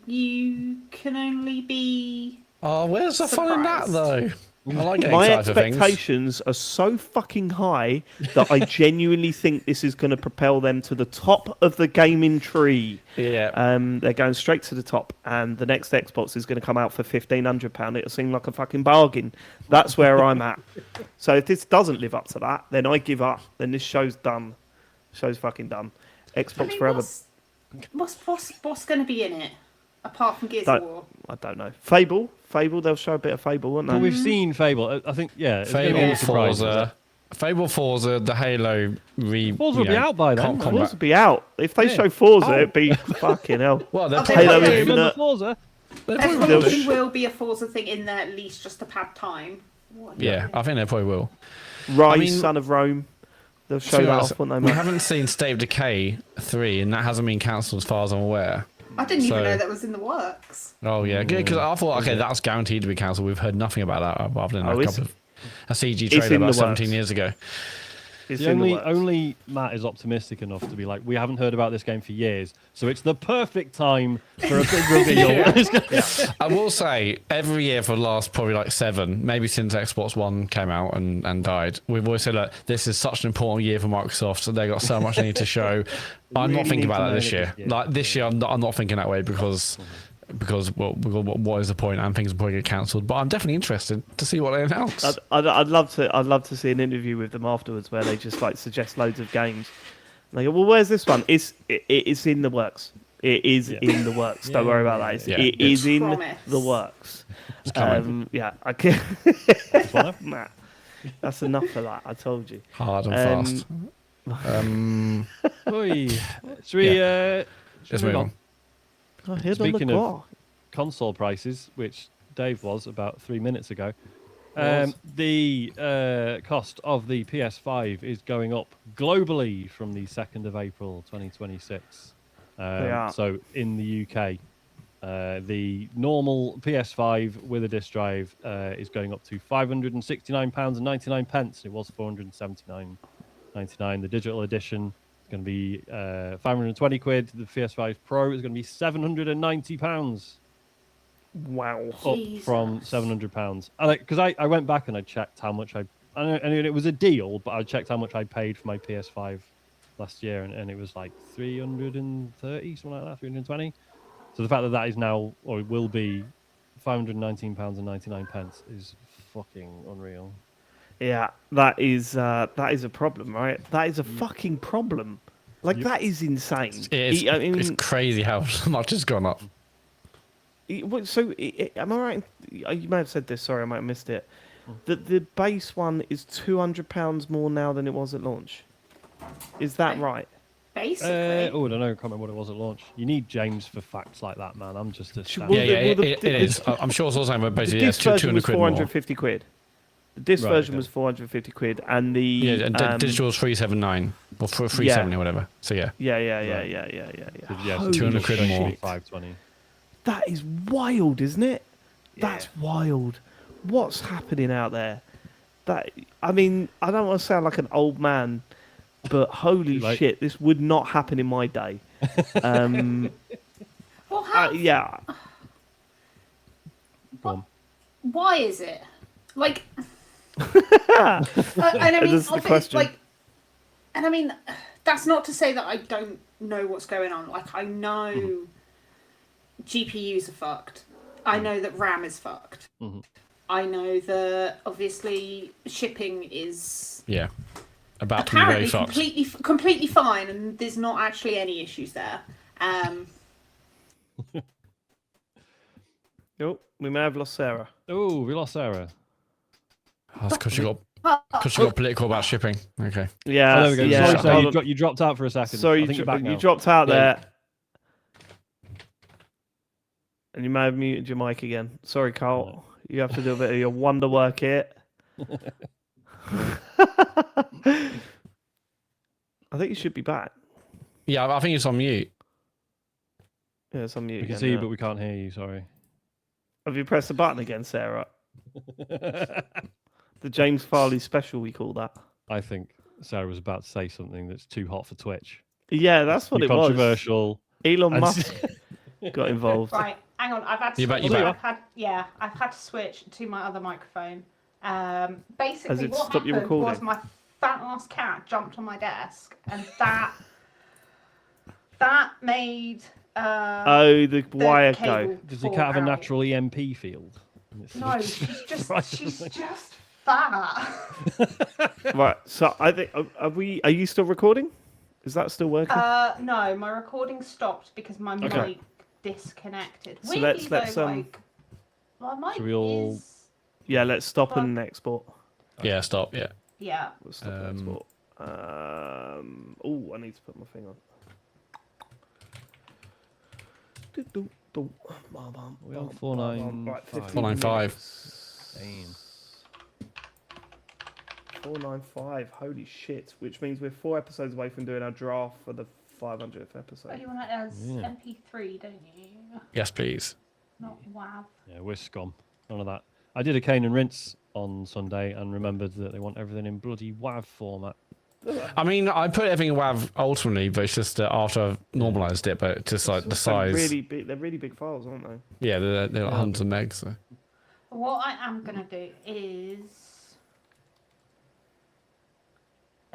you can only be. Oh, where's the fun in that though? I like getting My excited for things. expectations are so fucking high that I genuinely think this is going to propel them to the top of the gaming tree. Yeah. They're going straight to the top, and the next Xbox is going to come out for £1,500. It'll seem like a fucking bargain. That's where I'm at. So if this doesn't live up to that, then I give up. Then this show's done. Show's fucking done. Xbox forever. What's going to be in it apart from Gears of War? I don't know. Fable. They'll show a bit of Fable, won't they? Well, we've seen Fable. I think, Fable, Forza. Fable Forza, the Halo Forza will be out by then. Forza will be out. If they show Forza, it'd be fucking hell. Well, they're Halo probably Infinite. Forza. There probably will be a Forza thing in there at least just to pad time. Yeah, I think they probably will. Rise, Son of Rome. They'll show that off, won't they, We mate? haven't seen State of Decay 3, and that hasn't been cancelled as far as I'm aware. I didn't even know that was in the works. Oh, yeah. Because I thought, okay, that's guaranteed to be cancelled. We've heard nothing about that other than a CG trailer about 17 years ago. The only Matt is optimistic enough to be like, we haven't heard about this game for years, so it's the perfect time for a big reveal. I will say, every year for the last probably like 7, maybe since Xbox One came out and died, we've always said, like, this is such an important year for Microsoft, so they got so much they need to show. I'm not thinking about that this year. Like, this year, I'm not thinking that way because well, what is the point? And things will probably get cancelled. But I'm definitely interested to see what they announce. I'd love to see an interview with them afterwards where they just like suggest loads of games. And they go, well, where's this one? It's in the works. It is in the works. Don't worry about that. It is in the works. Yeah, I can. Matt, that's enough for that. I told you. Hard and fast. Should we? Just move on. Speaking of console prices, which Dave was about 3 minutes ago, the cost of the PS5 is going up globally from the 2nd of April 2026. So in the UK, the normal PS5 with a disc drive is going up to £569.99. It was £479.99. The digital edition is going to be 520 quid. The PS5 Pro is going to be £790. Wow. Up from £700. Because I went back and I checked how much and it was a deal, but I checked how much I paid for my PS5 last year, and it was like 330, something like that, 320. So the fact that that is now, or it will be, £519.99 is fucking unreal. Yeah, that is a problem, right? That is a fucking problem. Like, that is insane. It's crazy how much has gone up. So, am I right? You may have said this. Sorry, I might have missed it. The base one is £200 more now than it was at launch. Is that right? Basically. I don't know. I can't remember what it was at launch. You need James for facts like that, man. I'm just a it is. I'm sure it's also basically the disc version was 450 quid. The disc version was 450 quid, and the digital was 379 or 370 or whatever. So yeah. Yeah, 200 quid more. 520. That is wild, isn't it? That's wild. What's happening out there? I mean, I don't want to sound like an old man, but holy shit, this would not happen in my day. Yeah. Why is it? Like, and I mean, obviously, and I mean, that's not to say that I don't know what's going on. Like, I know GPUs are fucked. I know that RAM is fucked. I know that obviously shipping is about to be very fucked. completely fine, and there's not actually any issues there. Oh, we may have lost Sarah. Oh, we lost Sarah. That's because she got political about shipping. Okay. Yeah. There we go. Yeah. Sorry, you dropped out for a second. Sorry, I think you're back now. You dropped out there. And you may have muted your mic again. Sorry, Carl. You have to do a bit of your wonder work here. I think you should be back. Yeah, I think it's on mute. Yeah, it's on mute. We can see you, but we can't hear you. Sorry. Have you pressed the button again, Sarah? The James Farley special, we call that. I think Sarah was about to say something that's too hot for Twitch. Yeah, that's what it was. Controversial. Elon Musk got involved. Right, hang on. I've had to I've had to switch to my other microphone. Basically, what happened was my fat ass cat jumped on my desk, and that made the wire go. Does the cat have a natural EMP field? No, she's just fat. Right. So I think are you still recording? Is that still working? No, my recording stopped because my mic disconnected. So let's my mic Should we all... Yeah, let's stop and export. Yeah, stop. Yeah. Yeah. What's the transport? I need to put my thing on. We on 495. Right, 15 495. minutes. 495. Holy shit! Which means we're 4 episodes away from doing our draft for the 500th episode. Oh, you want it as MP3, don't you? Yes, please. Not WAV. Yeah, we're scum. None of that. I did a cane and rinse on Sunday and remembered that they want everything in bloody WAV format. I mean, I put everything in WAV ultimately, but it's just after I've normalized it, but just like the size. Really big, they're really big files, aren't they? Yeah, they're like hundreds of megs. So. What I am going to do is...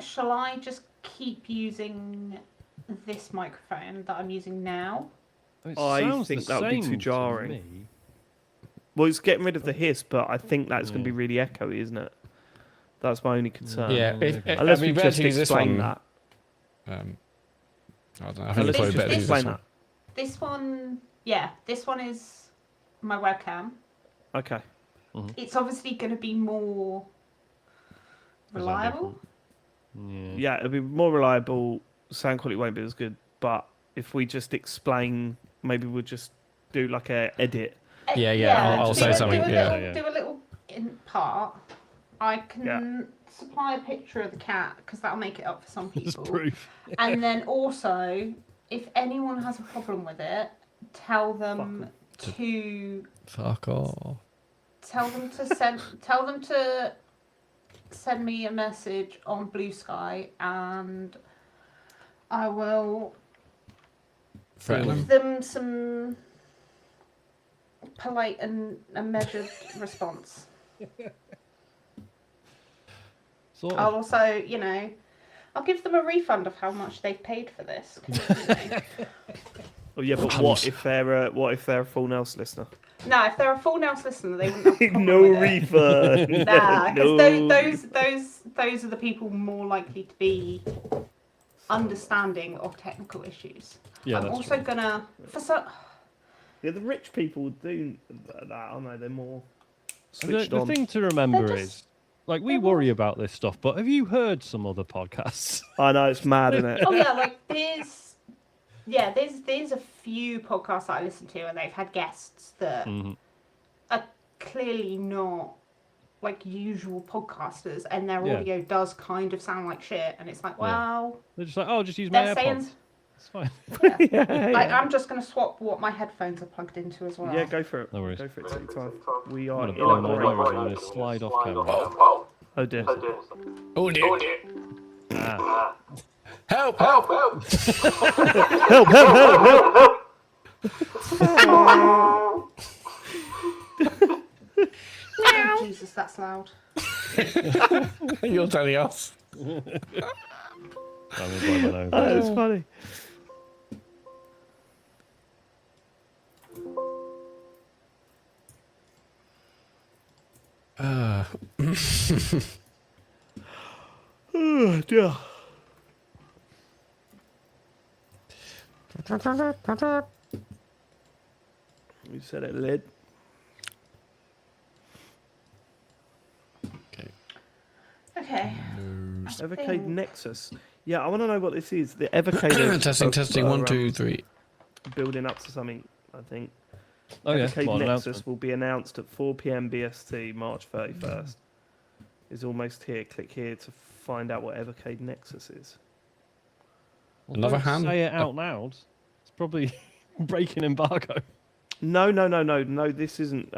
Shall I just keep using this microphone that I'm using now? I think that would be too jarring. Well, it's getting rid of the hiss, but I think that's going to be really echoey, isn't it? That's my only concern. Yeah, unless we just explain that. I don't know. I think it's probably better to use this one. This one, yeah, this one is my webcam. Okay. It's obviously going to be more reliable. Yeah, it'll be more reliable. Sound quality won't be as good, but if we just explain, maybe we'll just do like a edit. Yeah. I'll say something. Do a little part. I can supply a picture of the cat because that'll make it up for some people. Proof. And then also, if anyone has a problem with it, tell them to fuck off. Tell them to send me a message on Blue Sky, and I will give them some polite and measured response. I'll also, I'll give them a refund of how much they've paid for this. Oh yeah, but what if they're a full Nels listener? No, if they're a full Nels listener, they wouldn't have no refund. Nah, because those are the people more likely to be understanding of technical issues. Yeah, I'm also gonna Yeah, the rich people do that, aren't they? They're more switched on. The thing to remember is, like, we worry about this stuff, but have you heard some other podcasts? I know, it's mad, isn't it? Oh yeah, like there's a few podcasts that I listen to, and they've had guests that are clearly not like usual podcasters, and their audio does kind of sound like shit, and it's like, wow. They're just like, oh, just use my AirPods. It's fine. I'm just going to swap what my headphones are plugged into as well. Yeah, go for it. No worries. Go for it. Take your time. We are I'm going to slide off camera. Oh dear. Oh dear. Ah. Help! help! Help! Oh, Jesus, that's loud. You're telling us. It's funny. Oh dear. You said it, lid. Okay. Evercade Nexus. Yeah, I want to know what this is. The Evercade. testing. 1, 2, 3. Building up to something, I think. Oh yeah. Evercade Nexus will be announced at 4 p.m. BST, March 31st. Is almost here. Click here to find out what Evercade Nexus is. Well, another hand. Say it out loud. It's probably breaking embargo. No. This isn't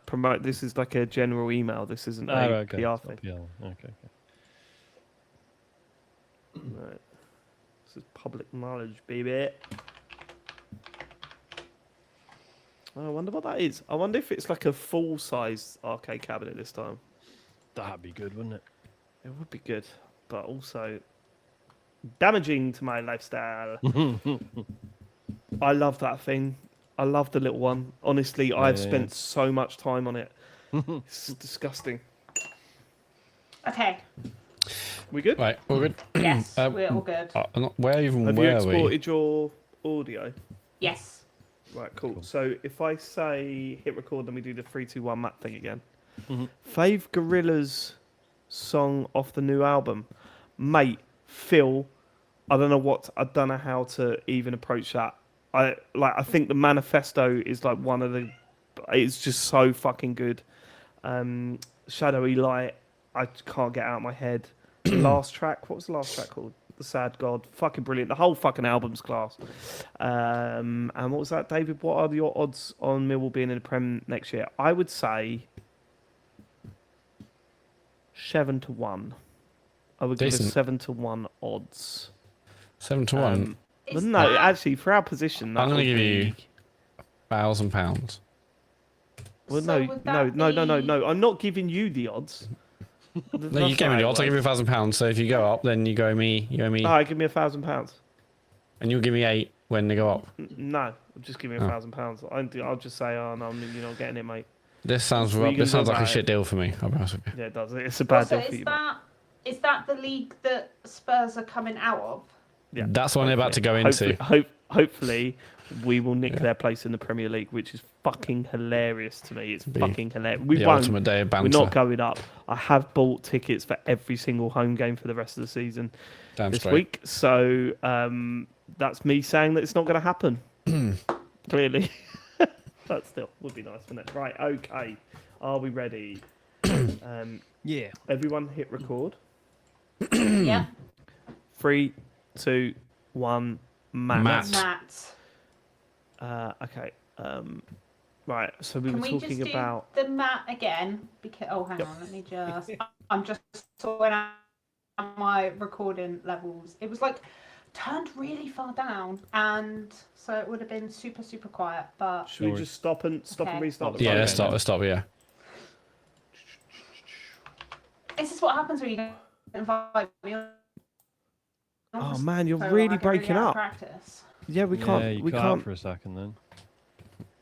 promote. This is like a general email. This isn't a PR thing. Okay. Right. This is public knowledge, baby. I wonder what that is. I wonder if it's like a full-size arcade cabinet this time. That'd be good, wouldn't it? It would be good, but also damaging to my lifestyle. I love that thing. I love the little one. Honestly, I've spent so much time on it. It's disgusting. Okay. We good? Right, we're good. Yes, we're all good. Where even Have were you we? exported your audio? Yes. Right, cool. So if I say hit record, then we do the 3, 2, 1 map thing again. Fave Gorilla's song off the new album, mate. Phil, I don't know how to even approach that. I think the manifesto is like one of the. It's just so fucking good. Shadowy Light, I can't get out of my head. The last track, what was the last track called? The Sad God, fucking brilliant. The whole fucking album's class. And what was that, David? What are your odds on Millwall being in the Prem next year? I would say 7-1. I would give it 7-1 odds. 7-1. No, actually, for our position, I'm going to give you £1,000. Well, So no. I'm not giving you the odds. No, you gave me the odds. I'll give you £1,000. So if you go up, then you owe me. Oh, give me £1,000. And you'll give me 8 when they go up. No, just give me £1,000. I'll just say, oh no, you're not getting it, mate. This sounds like a shit deal for me. I'll be honest with you. Yeah, it does. It's a bad deal for you. Is that the league that Spurs are coming out of? Yeah, that's what they're about to go into. Hopefully, we will nick their place in the Premier League, which is fucking hilarious to me. It's fucking hilarious. We won't. Ultimate day of banter. We're not going up. I have bought tickets for every single home game for the rest of the season this week. So that's me saying that it's not going to happen. Clearly. But still, would be nice, wouldn't it? Right, okay. Are we ready? Yeah. Everyone hit record. Yeah. 3, 2, 1, Matt. Okay. Right. So we were talking about the Matt again. Because hang on, let me just. I'm just sorting out my recording levels. It was like turned really far down, and so it would have been super super quiet. But should we just stop and restart? Yeah, let's stop. Yeah. This is what happens when you don't invite me on. Oh man, you're really breaking up. Practice. Yeah, we can't. Yeah, we can't for a second then.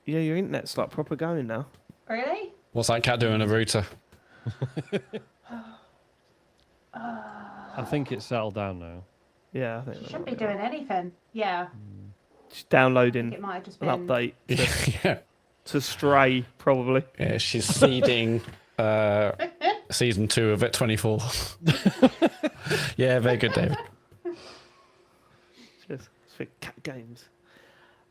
Yeah, your internet's like proper going now. Really? What's that cat doing in the router? I think it's settled down now. Yeah, I think. She shouldn't be doing anything. Yeah. She's downloading It might have just an been... update to Stray, probably. Yeah, she's seeding season 2 of It24. Yeah, very good, David. Just for cat games.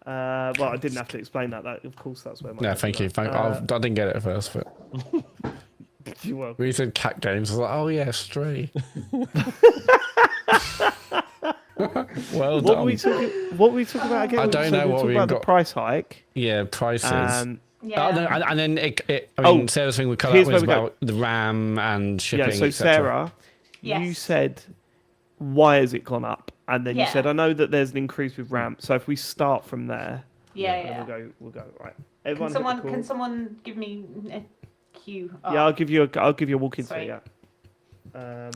Well, I didn't have to explain that. Of course, that's where my. Yeah, thank you. I didn't get it at first, but. You're welcome. We said cat games. I was like, oh yeah, Stray. Well done. What were we talking about again? I don't know what we got. The price hike. Yeah, prices. Yeah. And then Sarah's thing we cut out was about the RAM and shipping. Yeah, so Sarah, you said, why has it gone up? And then you said, I know that there's an increase with RAM. So if we start from there, we'll go right. Everyone Can someone give me a cue? Oh. Yeah, I'll give you a walk into it. Yeah.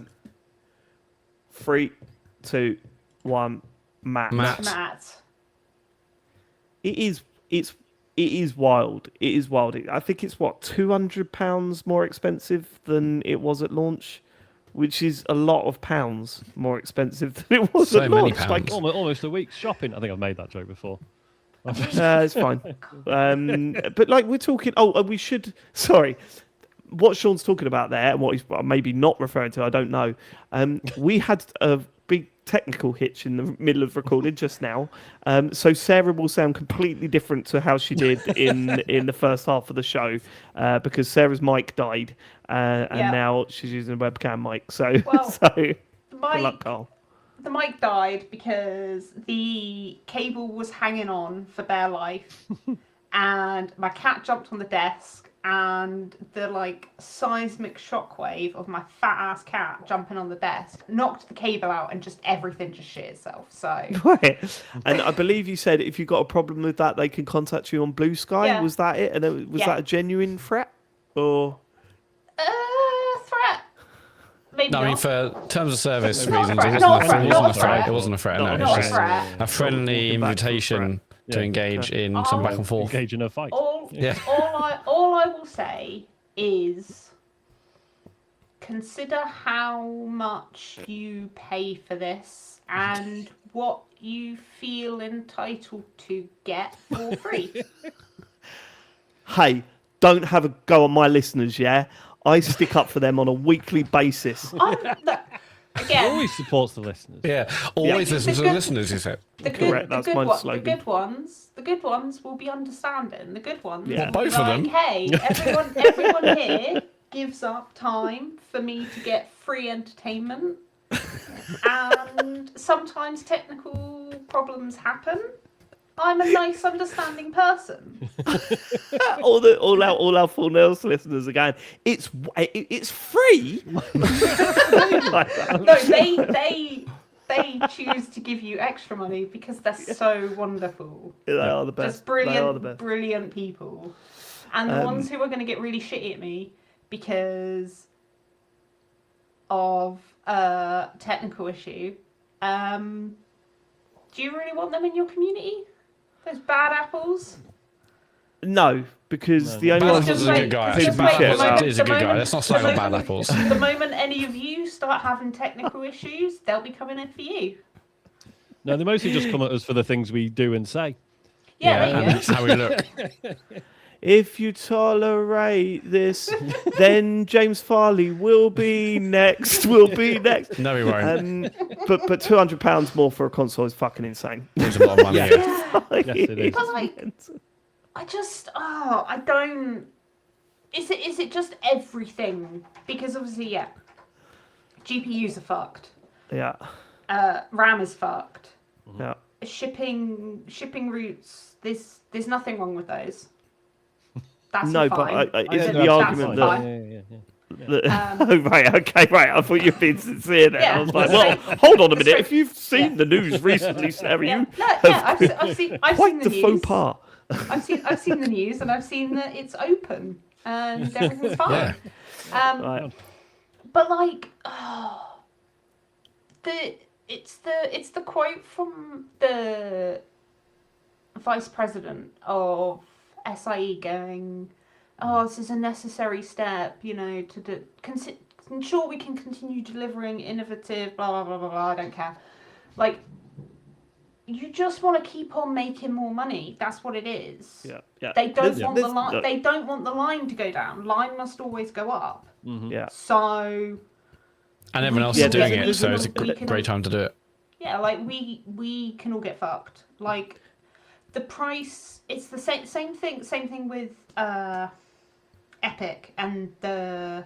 3, 2, 1, Matt. It is wild. It is wild. I think it's £200 more expensive than it was at launch, which is a lot of pounds more expensive than it was at launch. Like almost a week's shopping. I think I've made that joke before. It's fine. But like we're talking. We should. Sorry. What Sean's talking about there, and what he's maybe not referring to, I don't know. We had a big technical hitch in the middle of recording just now. So Sarah will sound completely different to how she did in the first half of the show because Sarah's mic died and now she's using a webcam mic. So good luck, Carl. The mic died because the cable was hanging on for bare life and my cat jumped on the desk and the seismic shockwave of my fat ass cat jumping on the desk knocked the cable out and just everything just shit itself. So right. And I believe you said if you've got a problem with that, they can contact you on Blue Sky. Yeah. Was that it? And was that a genuine threat or? Threat. Maybe no, not. I mean for terms of service reasons, it wasn't a threat. No, not a threat. A friendly invitation to engage in some back and forth. Engage in a fight. All I will say is consider how much you pay for this and what you feel entitled to get for free. Hey, don't have a go on my listeners, yeah? I stick up for them on a weekly basis. Again, always supports the listeners. Yeah, always listen to the listeners, you said. Correct, that's my slogan. The good ones will be understanding. The good ones Yeah. will Well, be both of them. Hey, everyone here gives up time for me to get free entertainment. And sometimes technical problems happen. I'm a nice, understanding person. all our Full Nails listeners are going, it's free. No, they choose to give you extra money because they're so wonderful. They are the best. Just brilliant, They are the best. brilliant people. And the ones who are going to get really shitty at me because of a technical issue, do you really want them in your community? Those bad apples? No, because the only Bad one Apples is a good guy. Just Actually, Bad wait, Apples is a good guy. Let's not slag on Bad Apples. The moment any of you start having technical issues, they'll be coming in for you. No, they mostly just come at us for the things we do and say. Yeah, and there you that's how we look. If you tolerate this, then James Farley will be next. No, he won't. But £200 more for a console is fucking insane. It's a lot of money. Yeah. Yeah. Yes, it is. But like, I don't. Is it just everything? Because obviously, yeah, GPUs are fucked. Yeah. RAM is fucked. Yeah. Shipping routes. There's nothing wrong with those. That's No, fine. but isn't no, the that's argument fine. that... Yeah. Oh, right, okay, right. I thought you were being sincere there. Yeah. I was like, well, hold on a minute. Straight- If you've seen yeah. the news recently, Sarah, Yeah. you No, have yeah, I've seen quite the the news. faux pas. I've seen the news and I've seen that it's open and everything's fine. Yeah. Right. But like, it's the quote from the vice president of SIE going, "Oh, this is a necessary step, you know, to ensure we can continue delivering innovative blah blah blah blah blah." I don't care. Like, you just want to keep on making more money. That's what it is. Yeah, yeah. They don't want the There's- line. They don't want the line to go down. Line must always go up. Yeah. So And everyone else Yeah, is doing there's- it, so it's a we can- great time to do it. yeah, like we can all get fucked. Like the price, it's the same thing. Same thing with Epic and the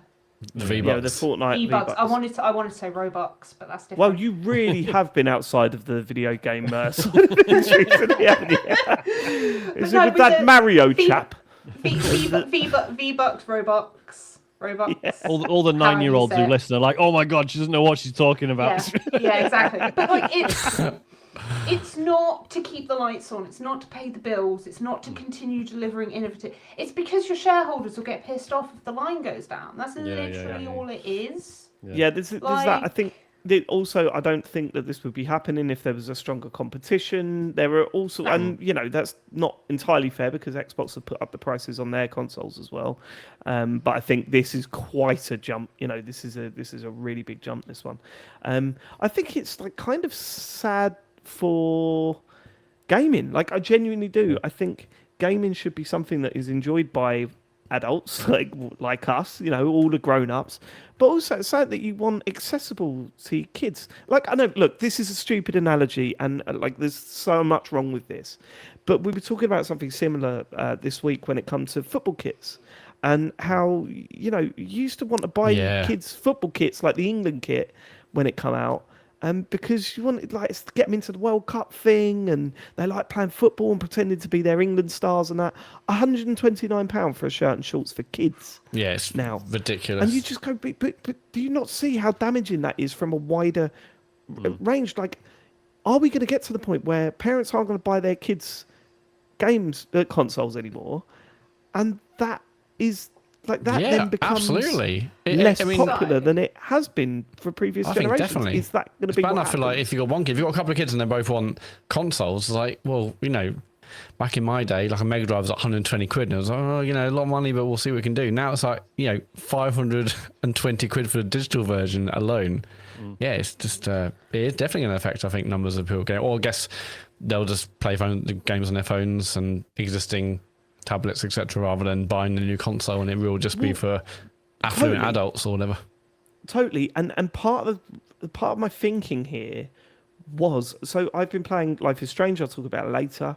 The V-Bucks. Yeah, the Fortnite V-Bucks. I wanted to say Robux, but that's different. Well, you really have been outside of the video game side of things recently, haven't you? Is it no, with with that the Mario V- chap? V-Bucks, Robux. Yeah. All the However you 9-year-olds say who it. listen are like, oh my god, she doesn't know what she's talking about. Yeah, exactly. But like, it's not to keep the lights on. It's not to pay the bills. It's not to continue delivering innovative. It's because your shareholders will get pissed off if the line goes down. That's literally all it is. Yeah, there's that. I think also, I don't think that this would be happening if there was a stronger competition. There are also, and you know, that's not entirely fair because Xbox have put up the prices on their consoles as well. But I think this is quite a jump. You know, this is a really big jump. This one, I think it's like kind of sad for gaming. Like, I genuinely do. I think gaming should be something that is enjoyed by adults like us, you know, all the grown-ups, but also it's something that you want accessible to kids. Like, I know, look, this is a stupid analogy and like there's so much wrong with this, but we were talking about something similar this week when it comes to football kits and how, you know, you used to want to buy kids football kits like the England kit when it come out. Because you wanted to get them into the World Cup thing, and they like playing football and pretending to be their England stars and that. £129 for a shirt and shorts for kids. Yeah, it's now ridiculous. And you just go, but do you not see how damaging that is from a wider range? Like, are we going to get to the point where parents aren't going to buy their kids games consoles anymore, and that is like that then becomes absolutely less popular than it has been for previous generations? Definitely. Is that going to be bad what enough for like if you've got one kid, if you've got a couple of kids and they both want consoles, it's like, well, you know, back in my day, like a Mega Drive was like 120 quid, and it was like, oh, you know, a lot of money, but we'll see what we can do. Now it's like, you know, 520 quid for the digital version alone. Yeah, it's just it is definitely going to affect, I think, numbers of people getting. Or I guess they'll just play the games on their phones and existing tablets, etc., rather than buying a new console, and it will just be for affluent adults or whatever. Totally, and part of my thinking here was, so I've been playing Life is Strange. I'll talk about it later.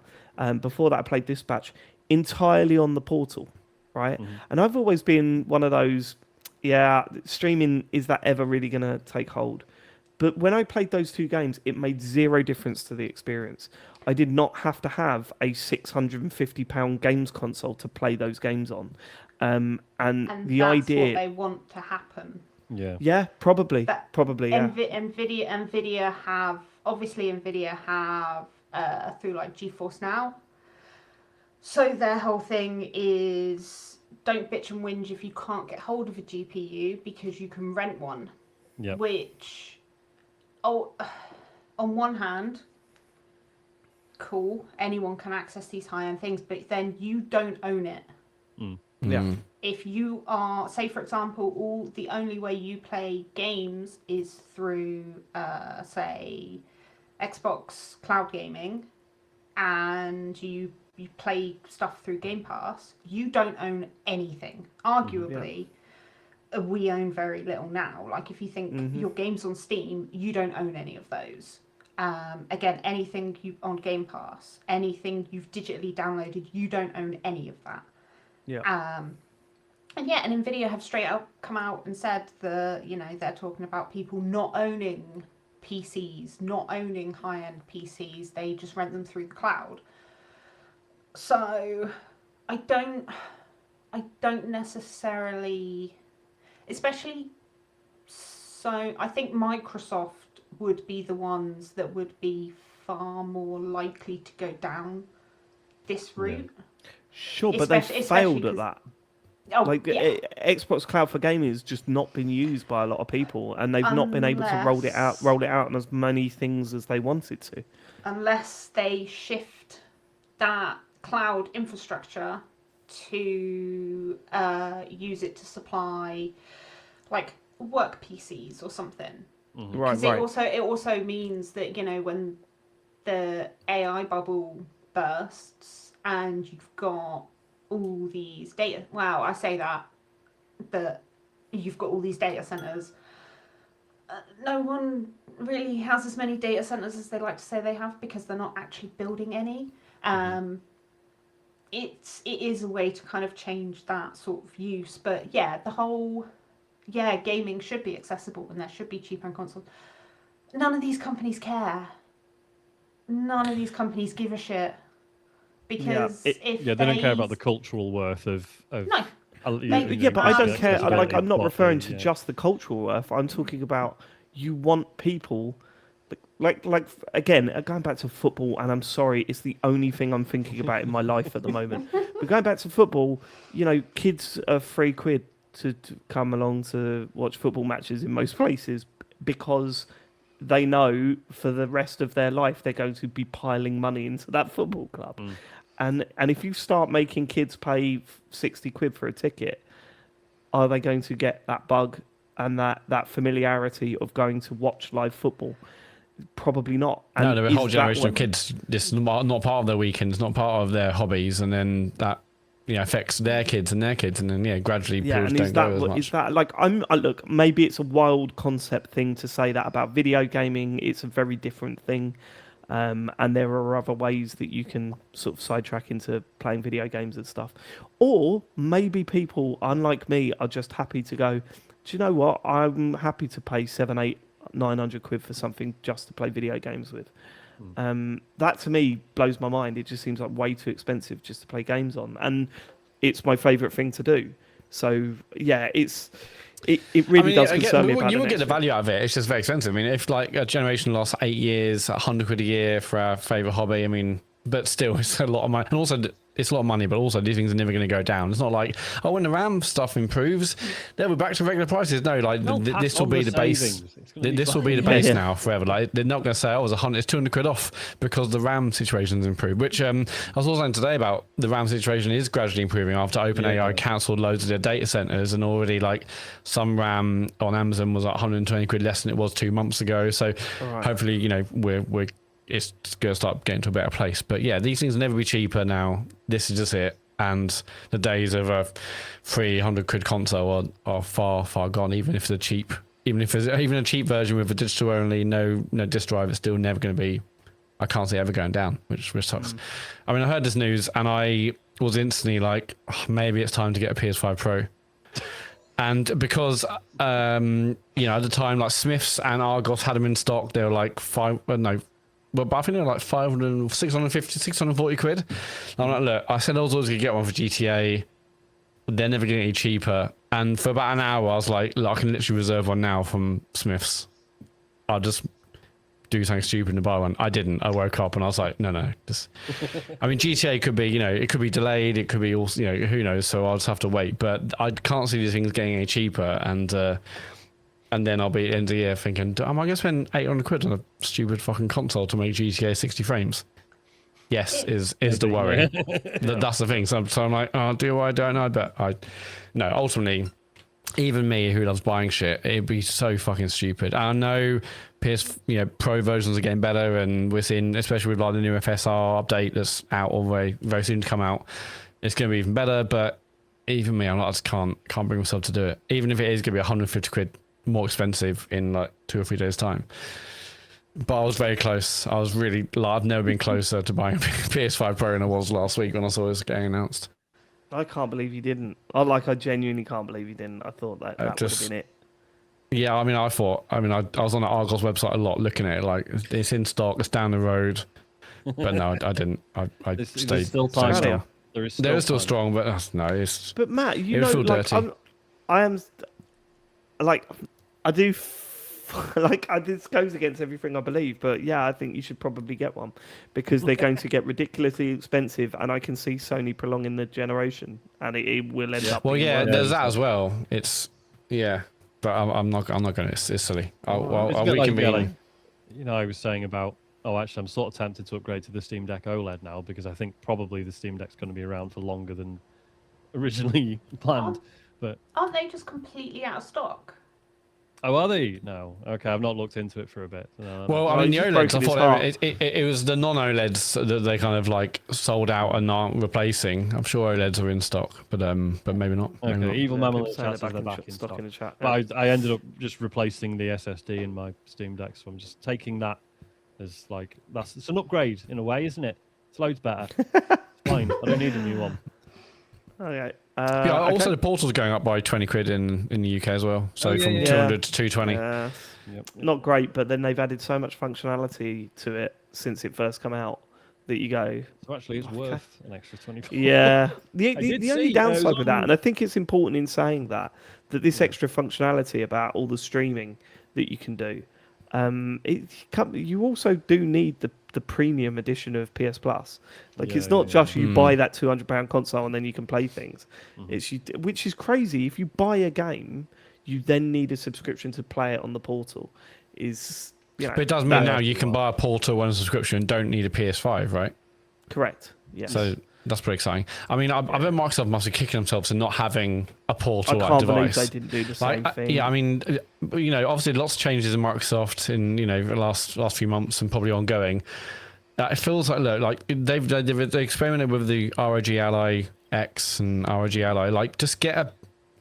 Before that, I played Dispatch entirely on the Portal, right? Mm-hmm. And I've always been one of those, streaming, is that ever really going to take hold? But when I played those two games, it made zero difference to the experience. I did not have to have a £650 games console to play those games on. And the that's idea, what they want to happen. Yeah, probably. Nvidia have through like GeForce Now. So their whole thing is don't bitch and whinge if you can't get hold of a GPU because you can rent one. Yeah. Which, on one hand, cool, anyone can access these high-end things, but then you don't own it. Yeah. If you are, say for example, the only way you play games is through, say, Xbox Cloud Gaming, and you play stuff through Game Pass, you don't own anything. Arguably, we own very little now. Like if you think your games on Steam, you don't own any of those. Again, anything you on Game Pass, anything you've digitally downloaded, you don't own any of that. Yeah. And Nvidia have straight up come out and said they're talking about people not owning PCs, not owning high-end PCs. They just rent them through the cloud. So I don't necessarily, especially. So I think Microsoft would be the ones that would be far more likely to go down this route. Sure, but they failed at that. Xbox Cloud for Gaming has just not been used by a lot of people, and they've not been able to roll it out on as many things as they wanted to. Unless they shift that cloud infrastructure to use it to supply, like, work PCs or something. Mm-hmm. Right. It also means that when the AI bubble bursts and you've got all these data. Wow, I say that you've got all these data centers. No one really has as many data centers as they like to say they have because they're not actually building any. It is a way to kind of change that sort of use, but gaming should be accessible and there should be cheap-end consoles. None of these companies care. None of these companies give a shit. Because they don't care about the cultural worth of no. But I don't care. I'm not referring to just the cultural worth. I'm talking about you want people, like again, going back to football. And I'm sorry, it's the only thing I'm thinking about in my life at the moment. But going back to football, kids are £3 to come along to watch football matches in most places because they know for the rest of their life they're going to be piling money into that football club. And if you start making kids pay £60 for a ticket, are they going to get that bug and that familiarity of going to watch live football? Probably not. And no, a whole generation of kids, this is not part of their weekends, not part of their hobbies, and then that affects their kids, and then gradually pools don't go as much. Is that like look? Maybe it's a wild concept thing to say that about video gaming. It's a very different thing. And there are other ways that you can sort of sidetrack into playing video games and stuff. Or maybe people, unlike me, are just happy to go, do you know what? I'm happy to pay 700, 800, 900 quid for something just to play video games with. That to me blows my mind. It just seems like way too expensive just to play games on. And it's my favourite thing to do. So, it really does concern me about you will get the value out of it. It's just very expensive. I mean, if like a generation lost 8 years, 100 quid a year for our favourite hobby, I mean, but still, it's a lot of money. And also, it's a lot of money, but also these things are never going to go down. It's not like, when the RAM stuff improves, then we're back to regular prices. No, this will be the base. This will be the base now forever. Like, they're not going to say, it's 200 quid off because the RAM situation's improved. Which I was also saying today about the RAM situation is gradually improving after OpenAI cancelled loads of their data centers, and already like some RAM on Amazon was like 120 quid less than it was 2 months ago. So hopefully, it's going to start getting to a better place. But these things will never be cheaper now. This is just it. and the days of a 300 quid console are far, far gone. Even if there's even a cheap version with a digital only, no disk drive, it's still never going to be. I can't see ever going down, which sucks. I mean, I heard this news and I was instantly like, oh, maybe it's time to get a PS5 Pro. And because, at the time, like Smiths and Argos had them in stock, they were like but I think they were like 500, 650, 640 quid. And I'm like, look, I said I was always going to get one for GTA. They're never getting any cheaper. And for about an hour, I was like, look, I can literally reserve one now from Smiths. I'll just do something stupid and buy one. I didn't. I woke up and I was like, no. Just, I mean, GTA could be, it could be delayed. It could be also, who knows? So I'll just have to wait. But I can't see these things getting any cheaper. And then I'll be at the end of the year thinking, am I going to spend 800 quid on a stupid fucking console to make GTA 60 frames? Yes, is the worry. That's the thing. So I'm like, oh, do I? Don't know. But no, ultimately, even me who loves buying shit, it'd be so fucking stupid. And I know Pro versions are getting better, and we're seeing, especially with like the new FSR update that's out or very, very soon to come out, it's going to be even better. But even me, I just can't bring myself to do it. Even if it is going to be 150 quid more expensive in like 2 or 3 days' time. But I was very close. I was really, I've never been closer to buying a PS5 Pro than I was last week when I saw it was getting announced. I can't believe you didn't. I genuinely can't believe you didn't. I thought that would have been it. Yeah, I mean, I was on the Argos website a lot looking at it, like, it's in stock, it's down the road. But no, I didn't. I stayed. There's still time. Strong. There is still strong, but no, it's... But Matt, I am... Like, I do... this goes against everything I believe, but yeah, I think you should probably get one because they're going to get ridiculously expensive, and I can see Sony prolonging the generation, and it will end up. Well, yeah, there's that as well. It's but I'm not going to. It's silly. I'll reconvene. I was saying about. Actually, I'm sort of tempted to upgrade to the Steam Deck OLED now because I think probably the Steam Deck's going to be around for longer than originally planned. But aren't they just completely out of stock? Oh, are they? No. Okay, I've not looked into it for a bit. No, well, I mean, the OLEDs, I thought it was the non-OLEDs that they kind of like sold out and aren't replacing. I'm sure OLEDs are in stock, but maybe not. Okay, maybe not. Evil Mammal chances they're back in stock. In the chat, but I ended up just replacing the SSD in my Steam Deck, so I'm just taking that as like, it's an upgrade in a way, isn't it? It's loads better. It's fine. I don't need a new one. Okay. Also, the Portal's going up by 20 quid in the UK as well. So from 200 to 220. Yep. Not great, but then they've added so much functionality to it since it first come out that you go. So actually, it's worth an extra 20. Yeah. The only downside with that, and I think it's important in saying that this extra functionality about all the streaming that you can do, you also do need the premium edition of PS Plus. Like, it's not just you buy that £200 console and then you can play things. It's which is crazy. If you buy a game, you then need a subscription to play it on the Portal. But it does mean now you can buy a Portal and a subscription and don't need a PS5, right? Correct. Yes. So that's pretty exciting. I mean, I bet Microsoft must be kicking themselves for not having a Portal I can't device. believe they didn't do the same thing. Yeah, I mean, obviously lots of changes in Microsoft in the last few months and probably ongoing. It feels like they've experimented with the ROG Ally X and ROG Ally. Like, just get a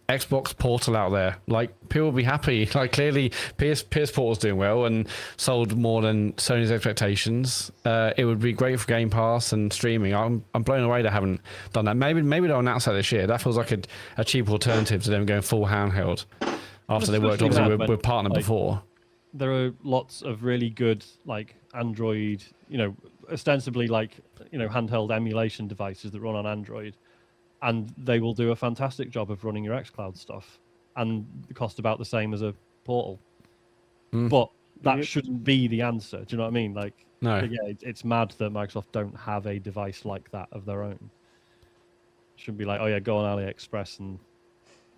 Xbox Portal out there. Like, people will be happy. Like, clearly PS Portal's doing well and sold more than Sony's expectations. It would be great for Game Pass and streaming. I'm blown away they haven't done that. Maybe they'll announce that this year. That feels like a cheap alternative to them going full handheld after they worked obviously with partner before. There are lots of really good like Android, ostensibly like handheld emulation devices that run on Android. And they will do a fantastic job of running your xCloud stuff, and the cost about the same as a Portal. But that shouldn't be the answer. Do you know what I mean? Like, no. Yeah, it's mad that Microsoft don't have a device like that of their own. It shouldn't be like, go on AliExpress and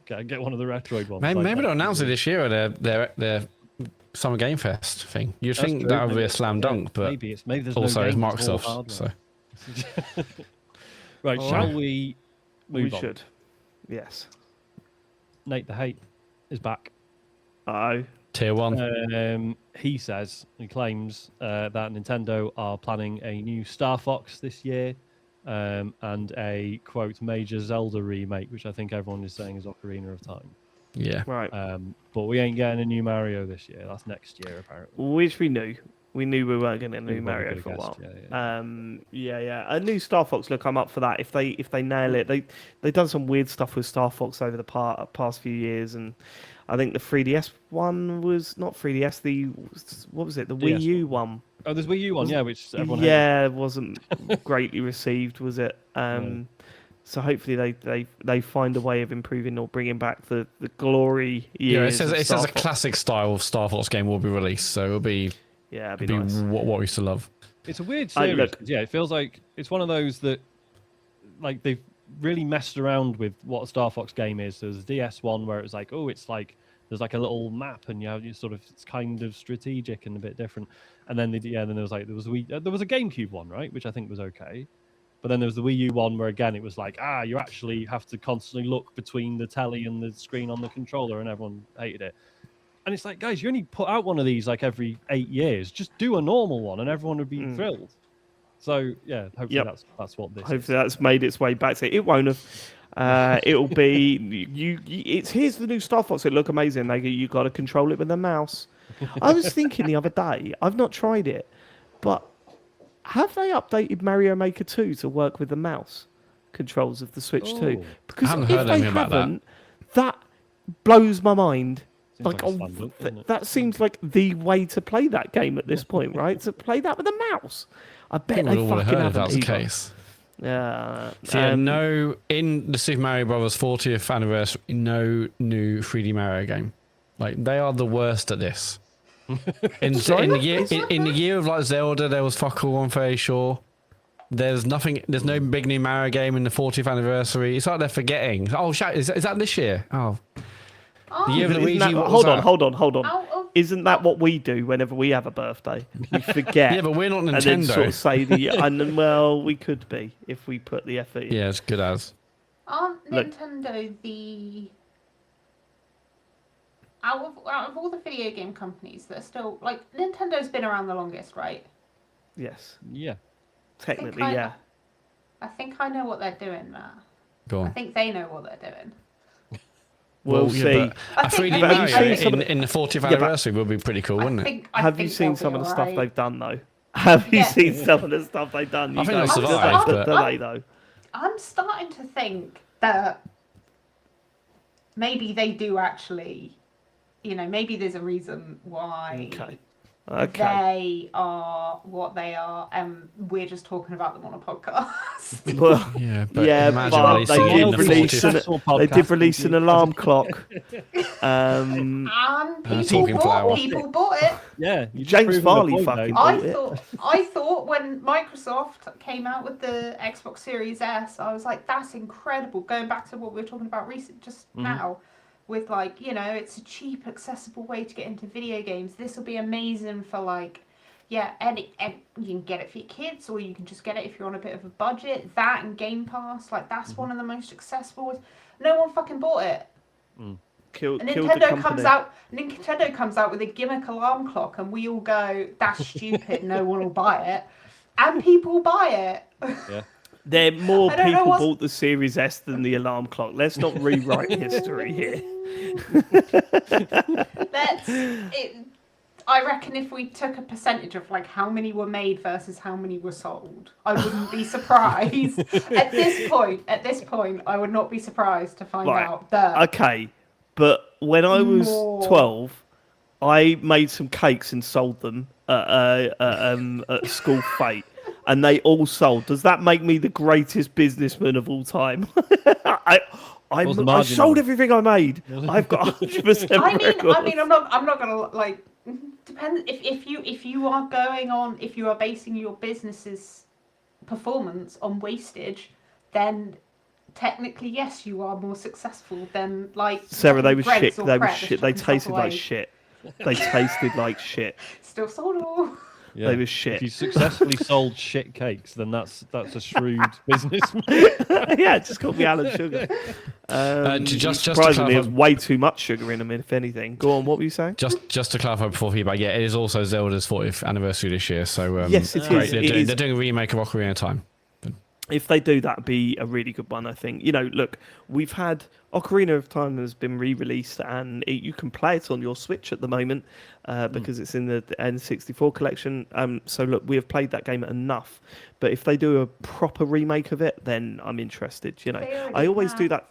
get one of the Retroid ones. Maybe they'll announce it this year at their Summer Game Fest thing. You'd think that would be a slam dunk, but maybe there's also it's no Microsoft. So. Right, shall we? We should. Yes. NatetheHate is back. Tier 1. He claims that Nintendo are planning a new Star Fox this year, and a quote major Zelda remake, which I think everyone is saying is Ocarina of Time. Yeah. Right. But we ain't getting a new Mario this year. That's next year apparently. Which we knew. We knew we weren't getting a new Mario for a while. Yeah. A new Star Fox. Look, I'm up for that. If they nail it, they've done some weird stuff with Star Fox over the past few years, and I think the 3DS one was not 3DS. What was it? The Wii U one. Oh, there's Wii U one, yeah, which everyone hated. Wasn't greatly received, was it? So hopefully they find a way of improving or bringing back the glory years. Yeah, it says a classic style of Star Fox game will be released, so it'll be it'd be nice. what we used to love. It's a weird series. Yeah, it feels like it's one of those that like they've really messed around with what a Star Fox game is. There's a DS one where it was like, it's like there's like a little map and you sort of it's kind of strategic and a bit different. And then there was like there was a GameCube one, right, which I think was okay. But then there was the Wii U one where again it was like, you actually have to constantly look between the telly and the screen on the controller, and everyone hated it. And it's like, guys, you only put out one of these like every 8 years. Just do a normal one, and everyone would be thrilled. So yeah, hopefully that's what this. Hopefully that's made its way back to it. It won't have. It'll be here's the new Star Fox. It look amazing. You got to control it with a mouse. I was thinking the other day. I've not tried it, but have they updated Mario Maker 2 to work with the mouse controls of the Switch 2? Because if they haven't, that blows my mind. That seems like the way to play that game at this point, right? To play that with a mouse. I bet they fucking haven't. That's the case. Yeah. No, in the Super Mario Brothers 40th anniversary, no new 3D Mario game. Like they are the worst at this. In the year of like Zelda, there was fuck all, I'm very sure. There's nothing. There's no big new Mario game in the 40th anniversary. It's like they're forgetting. Oh, shit! Is that this year? Oh. The year of Luigi. Hold on. Isn't that what we do whenever we have a birthday? We forget. Yeah, but we're not Nintendo. And then sort of say well, we could be if we put the effort in. Yeah, it's good as. Aren't Nintendo the out of all the video game companies that are still like Nintendo's been around the longest, right? Yes. Yeah. Technically, yeah. I think I know what they're doing, Matt. Go on. I think they know what they're doing. We'll see. A 3D Mario in the 40th anniversary would be pretty cool, wouldn't it? Have you seen some of the stuff they've done, though? Have you seen some of the stuff they've done? I think they'll survive. Though? I'm starting to think that maybe they do actually, maybe there's a reason why they are what they are, and we're just talking about them on a podcast. Well, but they did release an alarm clock. And people bought it. Yeah, James Farley fucking bought it. I thought when Microsoft came out with the Xbox Series S, I was like, that's incredible. Going back to what we were talking about now. With it's a cheap, accessible way to get into video games. This will be amazing for and you can get it for your kids, or you can just get it if you're on a bit of a budget. That and Game Pass, that's one of the most accessible ones. No one fucking bought it. Nintendo comes out with a gimmick alarm clock, and we all go, "That's stupid. No one will buy it," and people buy it. Yeah. More people bought the Series S than the alarm clock. Let's not rewrite history here. I reckon if we took a percentage of how many were made versus how many were sold, I wouldn't be surprised. At this point, I would not be surprised to find out that. Okay, but when I was 12, I made some cakes and sold them at school fete. And they all sold. Does that make me the greatest businessman of all time? I sold everything I made. I've got 100% records. I mean, I'm not gonna depend if you are basing your business's performance on wastage, then technically yes, you are more successful than Sarah. They were shit. They were shit. They tasted like shit. They tasted like shit. Still sold them all. Yeah. They were shit. If you successfully sold shit cakes, then that's a shrewd business. Yeah, it just called me Alan Sugar. Just surprisingly, there's way too much sugar in them, if anything. Go on, what were you saying? Just to clarify before feedback, it is also Zelda's 40th anniversary this year, so yes, it is. They're doing a remake of Ocarina of Time. if they do, that'd be a really good one, I think. Look, we've had Ocarina of Time has been re-released, and you can play it on your Switch at the moment because it's in the N64 collection. So look, we have played that game enough. But if they do a proper remake of it, then I'm interested. I always do that.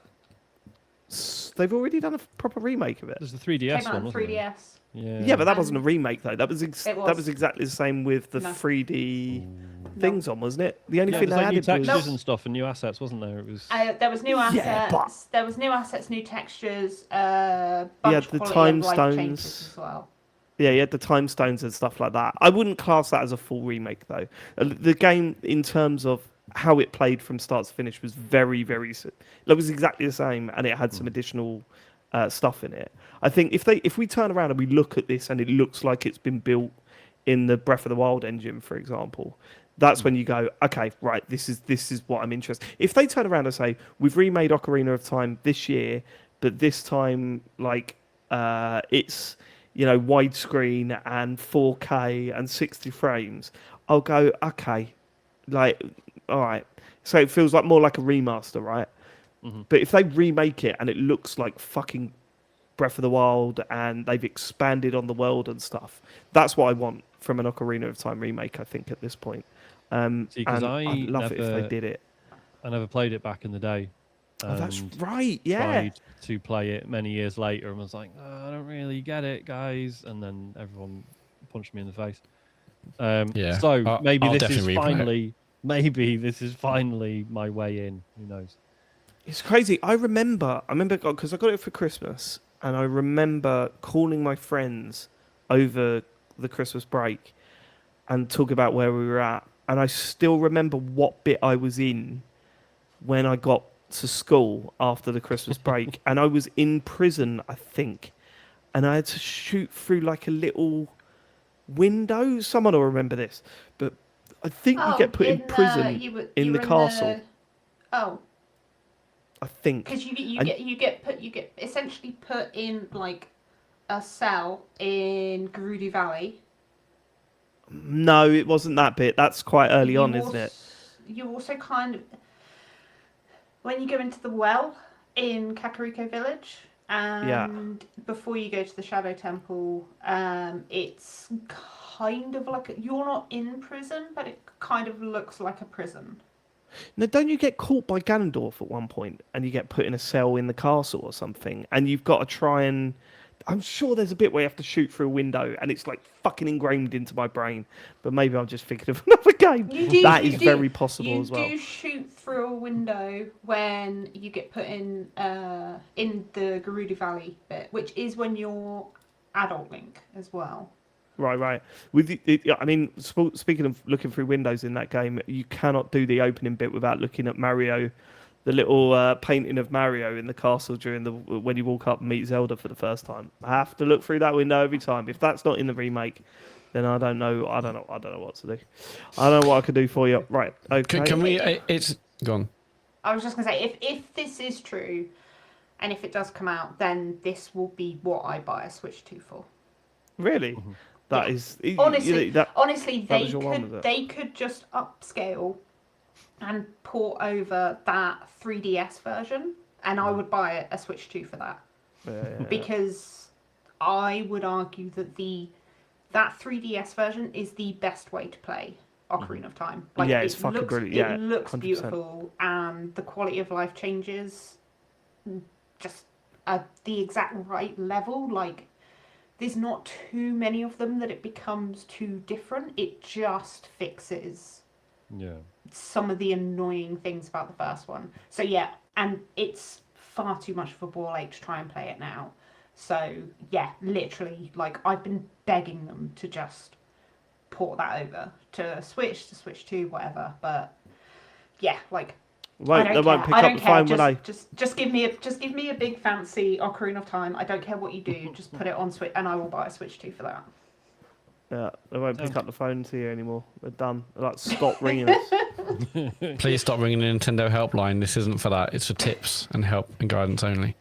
They've already done a proper remake of it. There's the 3DS one, wasn't 3DS. Yeah, but that wasn't a remake though. That was exactly the same with the 3D things on, wasn't it? The only thing they added new textures was and stuff and new assets, wasn't there? It was. There was new assets. but... There was new assets, new textures. the time stones as well. Yeah, you had the time stones and stuff like that. I wouldn't class that as a full remake though. The game, in terms of how it played from start to finish, was very, very. It was exactly the same, and it had some additional stuff in it. I think if we turn around and we look at this and it looks like it's been built in the Breath of the Wild engine, for example, that's when you go, okay, right, this is what I'm interested. If they turn around and say, we've remade Ocarina of Time this year, but this time it's widescreen and 4K and 60 frames, I'll go, okay, all right. So it feels more like a remaster, right? Mm-hmm. But if they remake it and it looks like fucking Breath of the Wild and they've expanded on the world and stuff, that's what I want from an Ocarina of Time remake, I think, at this point. Because I'd love it if they did it. I never played it back in the day. Oh, that's right, yeah. Tried to play it many years later and was like, I don't really get it, guys. And then everyone punched me in the face. So maybe this is finally my way in. Who knows? It's crazy. I remember because I got it for Christmas, and I remember calling my friends over the Christmas break and talking about where we were at. And I still remember what bit I was in when I got to school after the Christmas break. And I was in prison, I think. And I had to shoot through a little window. Someone will remember this. But I think you get put in prison in the castle. I think because you get essentially put in a cell in Gerudo Valley. No, it wasn't that bit. That's quite early on, isn't it? You also kind of, when you go into the well in Kakariko Village, and before you go to the Shadow Temple, it's kind of you're not in prison, but it kind of looks like a prison. Now, don't you get caught by Ganondorf at one point and you get put in a cell in the castle or something, and you've got to try and... I'm sure there's a bit where you have to shoot through a window, and it's fucking ingrained into my brain, but maybe I'm just thinking of another game. That is very possible as well. You do shoot through a window when you get put in the Gerudo Valley bit, which is when you're adult Link as well. Right. Speaking of looking through windows in that game, you cannot do the opening bit without looking at Mario, the little painting of Mario in the castle when you walk up and meet Zelda for the first time. I have to look through that window every time. If that's not in the remake, then I don't know what to do. I don't know what I can do for you. Right. Okay. Can we? It's gone. I was just gonna say, if this is true, and if it does come out, then this will be what I buy a Switch 2 for. Really? Mm-hmm. That is honestly, they could just upscale and port over that 3DS version, and I would buy a Switch 2 for that. Because I would argue that that 3DS version is the best way to play Ocarina of Time. It's fucking brilliant. Yeah, it looks 100%. beautiful, and the quality of life changes just at the exact right level. There's not too many of them that it becomes too different. It just fixes some of the annoying things about the first one. So yeah, and it's far too much of a ball ache to try and play it now. So yeah, literally, I've been begging them to just port that over to Switch 2, whatever. But yeah, they won't pick up the phone, will they? Just give me a big fancy Ocarina of Time. I don't care what you do. Just put it on Switch, and I will buy a Switch 2 for that. Yeah, they won't pick up the phone to you anymore. They're done. Stop ringing us. Please stop ringing the Nintendo helpline. This isn't for that. It's for tips and help and guidance only.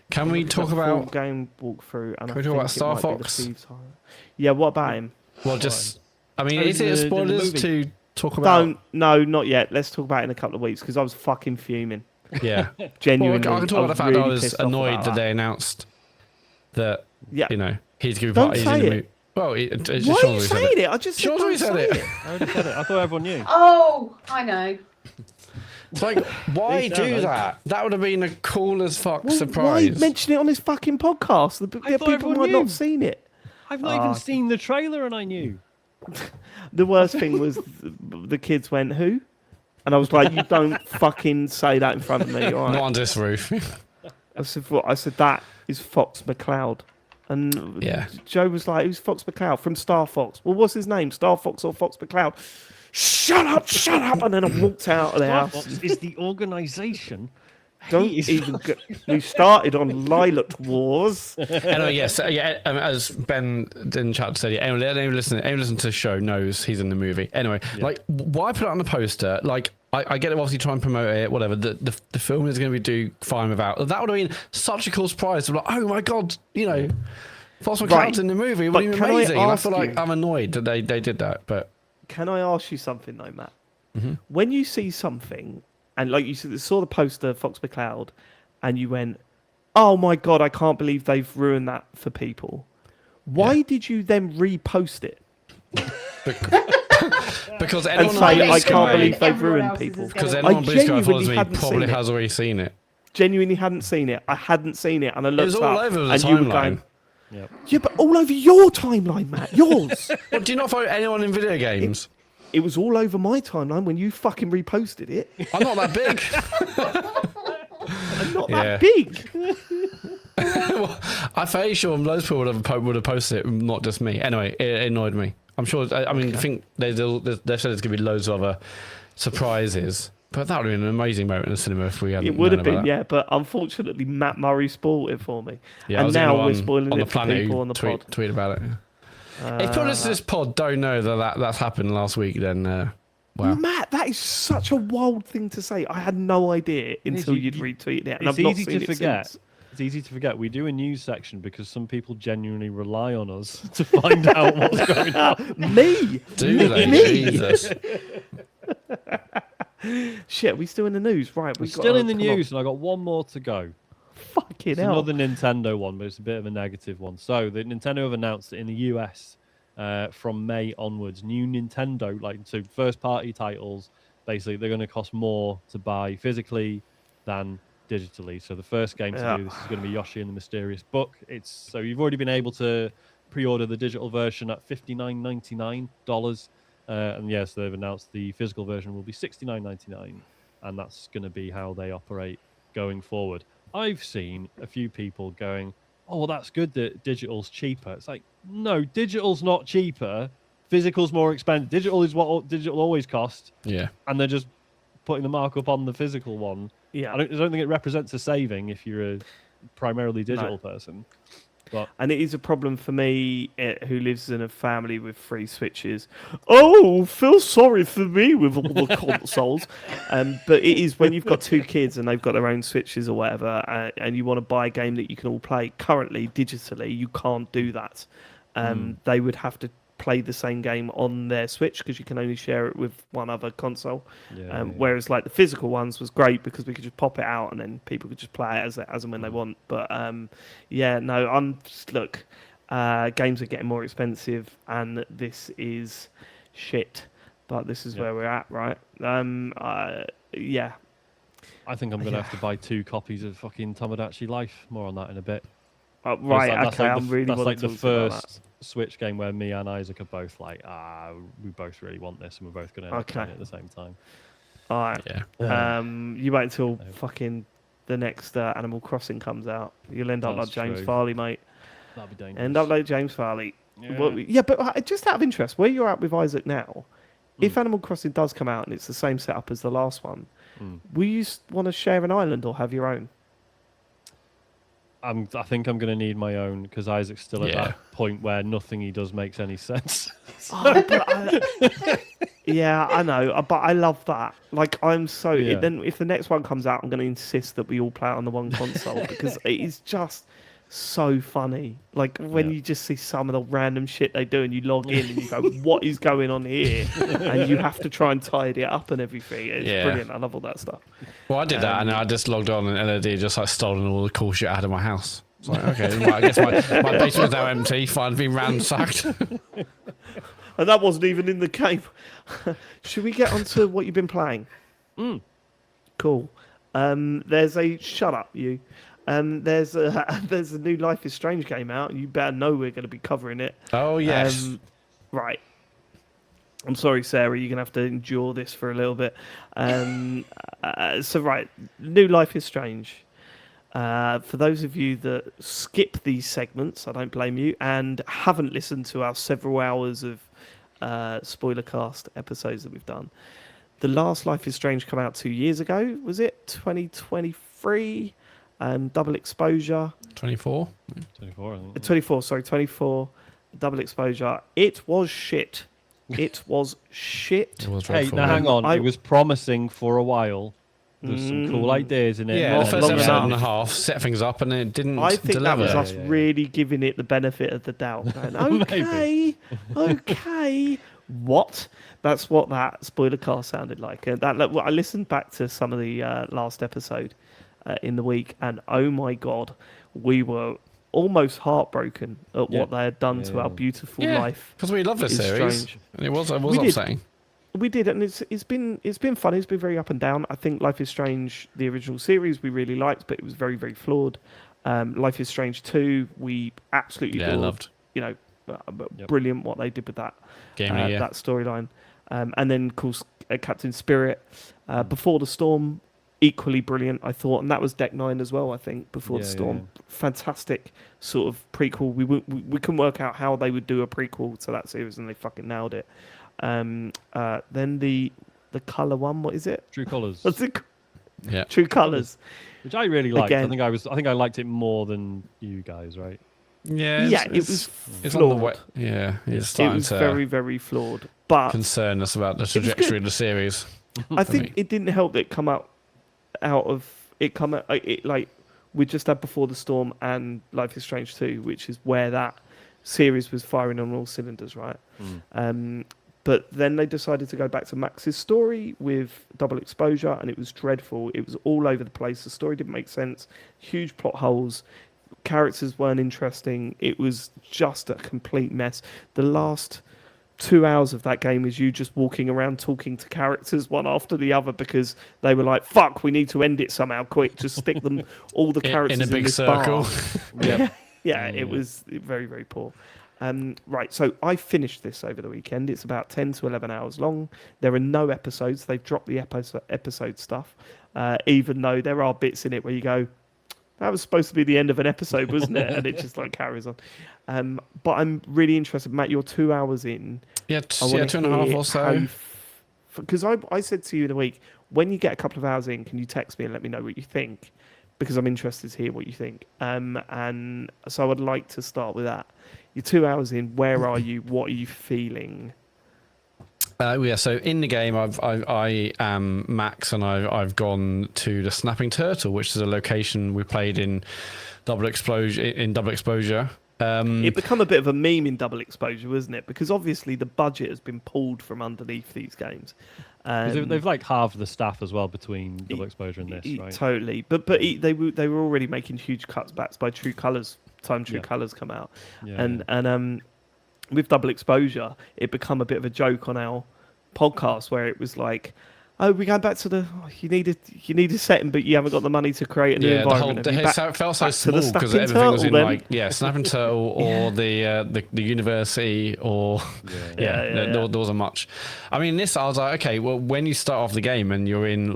Can we talk about game walkthrough? Can we talk about Star Fox? Yeah, what about him? Well, is it spoilers to talk about? No, not yet. Let's talk about it in a couple of weeks because I was fucking fuming. Yeah. Genuinely. Well, I can talk about the fact that I was pissed off annoyed about that they announced that, Yeah. you know, he's going to be Don't part. He's say in the it. movie. Well, it's Why Sean are you who said saying it. it? I just said Sean don't who said say it. it. I already said it. I thought everyone knew. Oh, I know. It's like, why Please don't, do though. that? That would have been a cool as fuck Well, surprise. why mention it on his fucking podcast? The I thought people everyone might knew. not have seen it. I've not even seen the trailer and I knew. The worst thing was the kids went, who? And I was like, you don't fucking say that in front of me, all right? Not on this roof. I said, what? I said, that is Fox McCloud. And Yeah. Joe was like, who's Fox McCloud? From Star Fox. Well, what's his name? Star Fox or Fox McCloud? Shut up. And then I walked out of the house. Starbucks is the organisation. Don't He is- even get... We started on Lilac Wars. Anyway, yes, as Ben in chat said, yeah, anyone listening to the show knows he's in the movie. Anyway, like, why put it on the poster? Like, I get it, obviously try and promote it, whatever. The film is going to do fine without. That would have been such a cool surprise. Like, oh my god, you know, Fox McCloud's in the movie. It would have been can I amazing. I ask feel like you- I'm annoyed that they did that, but Can I ask you something though, Matt? When you see something, and like you saw the poster Fox McCloud, and you went, "Oh my god, I can't believe they've ruined that for people." Why did you then repost it because and anyone say, on Blue "I Sky- can't believe they've Everyone ruined else's people"? is because gonna- anyone on Blue Sky follows genuinely me hadn't probably seen it. has already seen it. Genuinely hadn't seen it. I hadn't seen it, and I looked was all up, over the and you were timeline. going, Yep. "Yeah, but all over your timeline, Matt. Yours." What, do you not follow anyone in video games? It was all over my timeline when you fucking reposted it. I'm not that big. I'm not Yeah. that big. I'm fairly sure loads of people would have posted it, not just me. Anyway, it annoyed me. I'm sure. I mean, I think they said there's going to be loads of other surprises, but that would have been an amazing moment in the cinema if we hadn't. It would known have been, about that. yeah, but unfortunately, Matt Murray spoiled it for me. Yeah, I and was the now only we're one spoiling on it the for planet people who on the pod. tweet about it. If people listening to this pod don't know that's happened last week, then wow. Matt, that is such a wild thing to say. I had no idea until you'd retweeted it, and It's I've not easy seen to it forget. since. It's easy to forget. We do a news section because some people genuinely rely on us to find out what's going on. Me? Do they? Me? Jesus. Shit, we still in the news? Right, We're we've got still in the come on. news, and I got one more to go. Fucking It's hell. another Nintendo one, but it's a bit of a negative one. So the Nintendo have announced that in the US, from May onwards, new Nintendo, so first-party titles, basically they're going to cost more to buy physically than digitally. So the first game to do this is going to be Yoshi and the Mysterious Book. So you've already been able to pre-order the digital version at $59.99. And yes, they've announced the physical version will be $69.99, and that's going to be how they operate going forward. I've seen a few people going, "Oh, well, that's good that digital's cheaper." It's like, no, digital's not cheaper. Physical's more expensive. Digital is what digital always cost, Yeah. and they're just putting the markup on the physical one. Yeah. I don't think it represents a saving if you're a primarily digital person. But And it is a problem for me, who lives in a family with 3 Switches. Oh, feel sorry for me with all the consoles. But it is when you've got 2 kids and they've got their own Switches or whatever, and you want to buy a game that you can all play currently digitally, you can't do that. They would have to play the same game on their Switch because you can only share it with one other console. Whereas like the physical ones was great because we could just pop it out and then people could just play it as and when they want. But look, games are getting more expensive and this is shit. But this is where we're at, right? Yeah. I think I'm going to have to buy 2 copies of fucking Tomodachi Life. More on that in a bit. Right, That's okay, I'm really that's wanting like to the talk about that. first Switch game where me and Isaac are both like, we both really want this, and we're both going to play it at the same time. All right. Yeah. You wait until fucking the next Animal Crossing comes out. You'll end up That's like James true. Farley, mate. That'd be dangerous. End up like James Farley. Yeah. But just out of interest, where you're at with Isaac now, if Animal Crossing does come out and it's the same setup as the last one, will you want to share an island or have your own? I think I'm going to need my own because Isaac's still at that point where nothing he does makes any sense. Yeah, I know, but I love that. Like, I'm so... Then if the next one comes out, I'm going to insist that we all play it on the one console because it is just... so funny. Like when you just see some of the random shit they do, and you log in and you go, "What is going on here?" and you have to try and tidy it up and everything. It's brilliant. I love all that stuff. Well, I did that, and I just logged on, and LED just like stolen all the cool shit out of my house. It's like, okay, I guess my basement's now empty. Fine, been ransacked. And that wasn't even in the game. Should we get on to what you've been playing? Cool. There's a shut up, you. There's a new Life is Strange game out. You better know we're going to be covering it. Oh yes. Right. I'm sorry, Sarah. You're going to have to endure this for a little bit. So right, new Life is Strange. For those of you that skip these segments, I don't blame you, and haven't listened to our several hours of spoiler cast episodes that we've done. The last Life is Strange came out 2 years ago. Was it 2023? Double exposure. 24. 24. I think. 24. Sorry, 24. Double exposure. It was shit. It was shit. It was hey, now hang on. It was promising for a while. There's some cool ideas in it. Yeah, the first episode and a half set things up, and it didn't. I think deliver. that was us really giving it the benefit of the doubt. Going, okay, what? That's what that spoiler cast sounded like. I listened back to some of the last episode in the week, and oh my god, we were almost heartbroken at what they had done to our beautiful life. Because we love this series, strange. and it was upsetting. We did, and it's been fun. It's been very up and down. I think Life is Strange, the original series, we really liked, but it was very, very flawed. Life is Strange 2, we absolutely loved. You know, brilliant what they did with that that storyline. And then, of course, Captain Spirit, Before the Storm, equally brilliant, I thought, and that was Deck 9 as well. I think Before the Storm, fantastic sort of prequel. We couldn't work out how they would do a prequel to that series, and they fucking nailed it. Then the color one, what is it? True Colors. What's it? Yeah. True Colors, which I really liked. Again, I think I liked it more than you guys, right? Yeah, it was it's flawed. On the way. Yeah, it's it was very, very flawed. But concern us about the trajectory of the series. I think it didn't help that it like we just had Before the Storm and Life is Strange 2, which is where that series was firing on all cylinders, right? But then they decided to go back to Max's story with Double Exposure, and it was dreadful. It was all over the place. The story didn't make sense. Huge plot holes. Characters weren't interesting. It was just a complete mess. The last 2 hours of that game is you just walking around talking to characters one after the other because they were like, fuck, we need to end it somehow quick. Just stick them, all the characters in a big circle. Yeah, it was very, very poor. Right, so I finished this over the weekend. It's about 10 to 11 hours long. There are no episodes. They've dropped the episode stuff, even though there are bits in it where you go, that was supposed to be the end of an episode, wasn't it? And it just like carries on. But I'm really interested. Matt, you're 2 hours in. Yeah, 2.5 or so. Because I said to you in the week, when you get a couple of hours in, can you text me and let me know what you think? Because I'm interested to hear what you think. And so I would like to start with that. You're 2 hours in. Where are you? What are you feeling? So in the game, I am Max, and I've gone to the Snapping Turtle, which is a location we played in Double Exposure. It become a bit of a meme in Double Exposure, wasn't it? Because obviously the budget has been pulled from underneath these games. They've like halved the staff as well between Double Exposure and this, right? Totally, but they were already making huge cutbacks by True Colors. True Colors come out, and with Double Exposure, it become a bit of a joke on our podcast where it was like, oh, we're going back to you need a setting, but you haven't got the money to create a new environment. It felt so small because everything was in then. Snapping Turtle or the university or there wasn't much. I mean, this I was like, okay, well, when you start off the game and you're in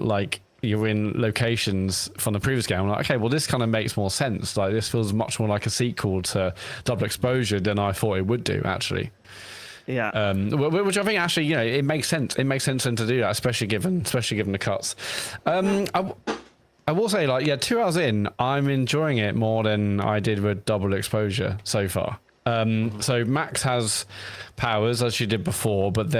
locations from the previous game, I'm like, okay, well, this kind of makes more sense. Like, this feels much more like a sequel to Double Exposure than I thought it would do, actually. Yeah. Which I think actually, it makes sense. It makes sense to do that, especially given the cuts. I will say, 2 hours in, I'm enjoying it more than I did with Double Exposure so far. So Max has powers as she did before, but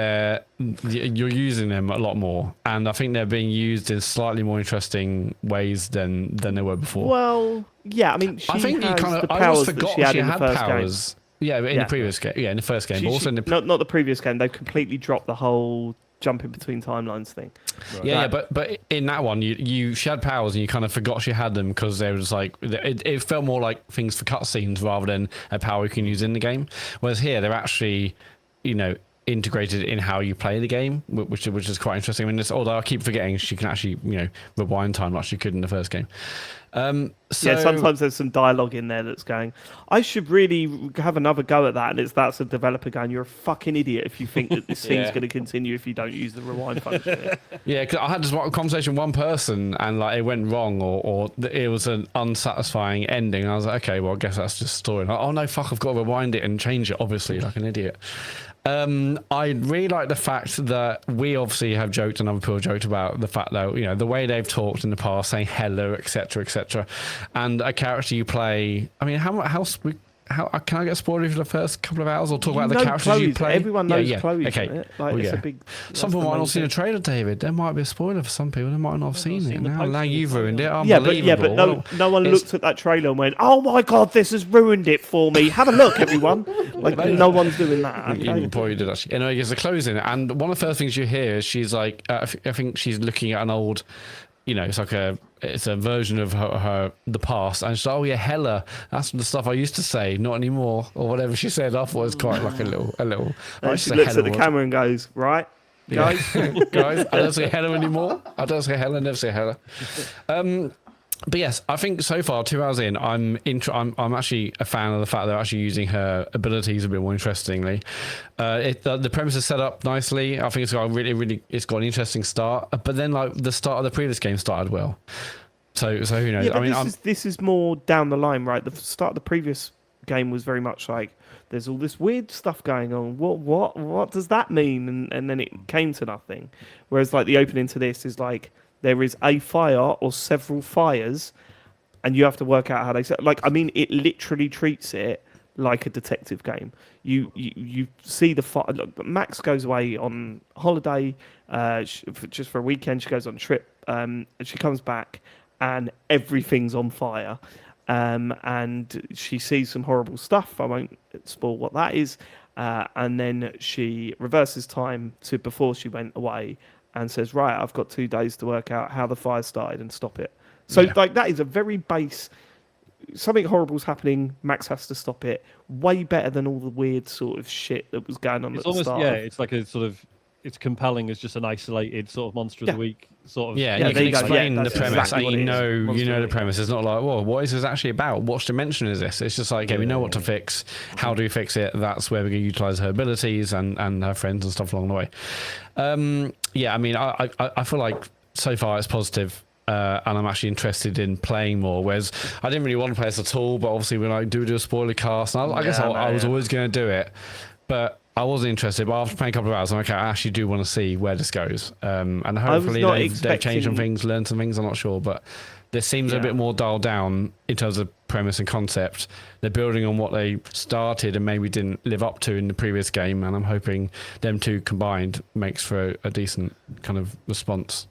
you're using them a lot more, and I think they're being used in slightly more interesting ways than they were before. Well, yeah, I mean, I think has I the almost powers forgot that she had in the had first powers. game. Yeah, in the previous game. Yeah, in the first game, but also in the not the previous game. They've completely dropped the whole jumping between timelines thing. Right. Yeah, but in that one, she had powers and you kind of forgot she had them because they was like it felt more like things for cutscenes rather than a power you can use in the game. Whereas here, they're actually, integrated in how you play the game, which is quite interesting. I mean, although I keep forgetting she can actually rewind time like she could in the first game. Sometimes there's some dialogue in there that's going, I should really have another go at that, and that's a developer going, you're a fucking idiot if you think that this scene's going to continue if you don't use the rewind function. Yeah, because I had this conversation with one person and like it went wrong or it was an unsatisfying ending. And I was like, okay, well, I guess that's just story. Like, oh no, fuck, I've got to rewind it and change it, obviously, like an idiot. I really like the fact that we obviously have joked and other people joked about the fact that the way they've talked in the past, saying hello, etc., and a character you play. I mean, how can I get spoiled for the first couple of hours or talk about the characters you play? Everyone knows Chloe. Okay, it's a big. Some people might not have seen a trailer, David. There might be a spoiler for some people. They might not have seen it. Now you've ruined it. But no one looked at that trailer and went, "Oh my god, this has ruined it for me." Have a look, everyone. No one's doing that. Okay? You probably did actually. Anyway, there's a Chloe's in it, and one of the first things you hear is she's like, I think she's looking at an old. It's a version of the past, and she's like, oh yeah, hella, that's the stuff I used to say, not anymore, or whatever she said. I thought it was quite like a little. She looks at the camera and goes, right, guys, guys, I don't say hella anymore. I don't say hella, never say hella. But yes, I think so far, 2 hours in, I'm actually a fan of the fact they're actually using her abilities a bit more interestingly. The premise is set up nicely. I think it's got it's got an interesting start. But then, like the start of the previous game started well. So who knows? Yeah, I mean, this is more down the line, right? The start of the previous game was very much like there's all this weird stuff going on. What does that mean? And then it came to nothing. Whereas like the opening to this is like. There is a fire or several fires, and you have to work out how they. It literally treats it like a detective game. You see the fire. Max goes away on holiday, just for a weekend. She goes on a trip, and she comes back, and everything's on fire, and she sees some horrible stuff. I won't spoil what that is, and then she reverses time to before she went away. And says, right, I've got 2 days to work out how the fire started and stop it. So, that is a very base... Something horrible's happening, Max has to stop it. Way better than all the weird sort of shit that was going on at the start. Yeah, it's like a sort of... It's compelling as just an isolated sort of Monster of the Week sort of... Yeah, you can explain the premise, exactly and you know the premise. It's not like, well, what is this actually about? What dimension is this? It's just like, okay, we know what to fix. How do we fix it? That's where we're going to utilise her abilities and her friends and stuff along the way. I mean, I feel like so far it's positive. And I'm actually interested in playing more. Whereas I didn't really want to play this at all, but obviously when I do a spoiler cast, and I guess I was always going to do it, but I wasn't interested. But after playing a couple of hours, I'm like, okay, I actually do want to see where this goes. And hopefully they've changed some things, learned some things. I'm not sure, but this seems a bit more dialed down in terms of premise and concept. They're building on what they started and maybe didn't live up to in the previous game, and I'm hoping them two combined makes for a decent kind of response.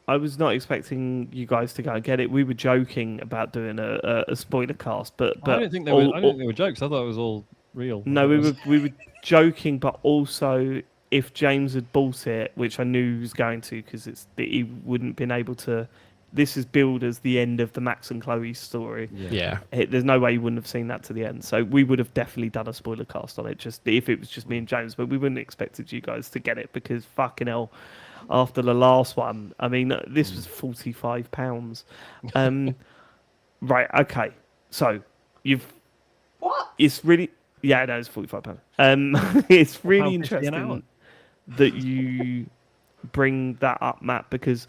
I was not expecting you guys to go and get it. We were joking about doing a spoiler cast, but I don't think they were jokes. I thought it was all real. No, we were joking, but also if James had bought it, which I knew he was going to, because he wouldn't been able to. This is billed as the end of the Max and Chloe story. Yeah. There's no way you wouldn't have seen that to the end. So we would have definitely done a spoiler cast on it, just if it was just me and James. But we wouldn't have expected you guys to get it because fucking hell, after the last one, I mean, this was £45. Right, okay. So What? It's really no, it's £45. It's really interesting that you bring that up, Matt, because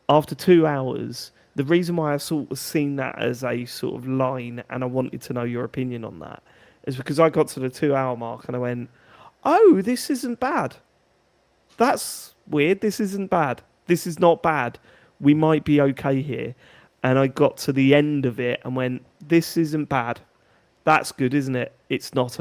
after 2 hours, the reason why I sort of seen that as a sort of line and I wanted to know your opinion on that is because I got to the 2 hour mark and I went, oh, this isn't bad. That's weird. This isn't bad. This is not bad. We might be okay here. And I got to the end of it and went, this isn't bad. That's good, isn't it? It's not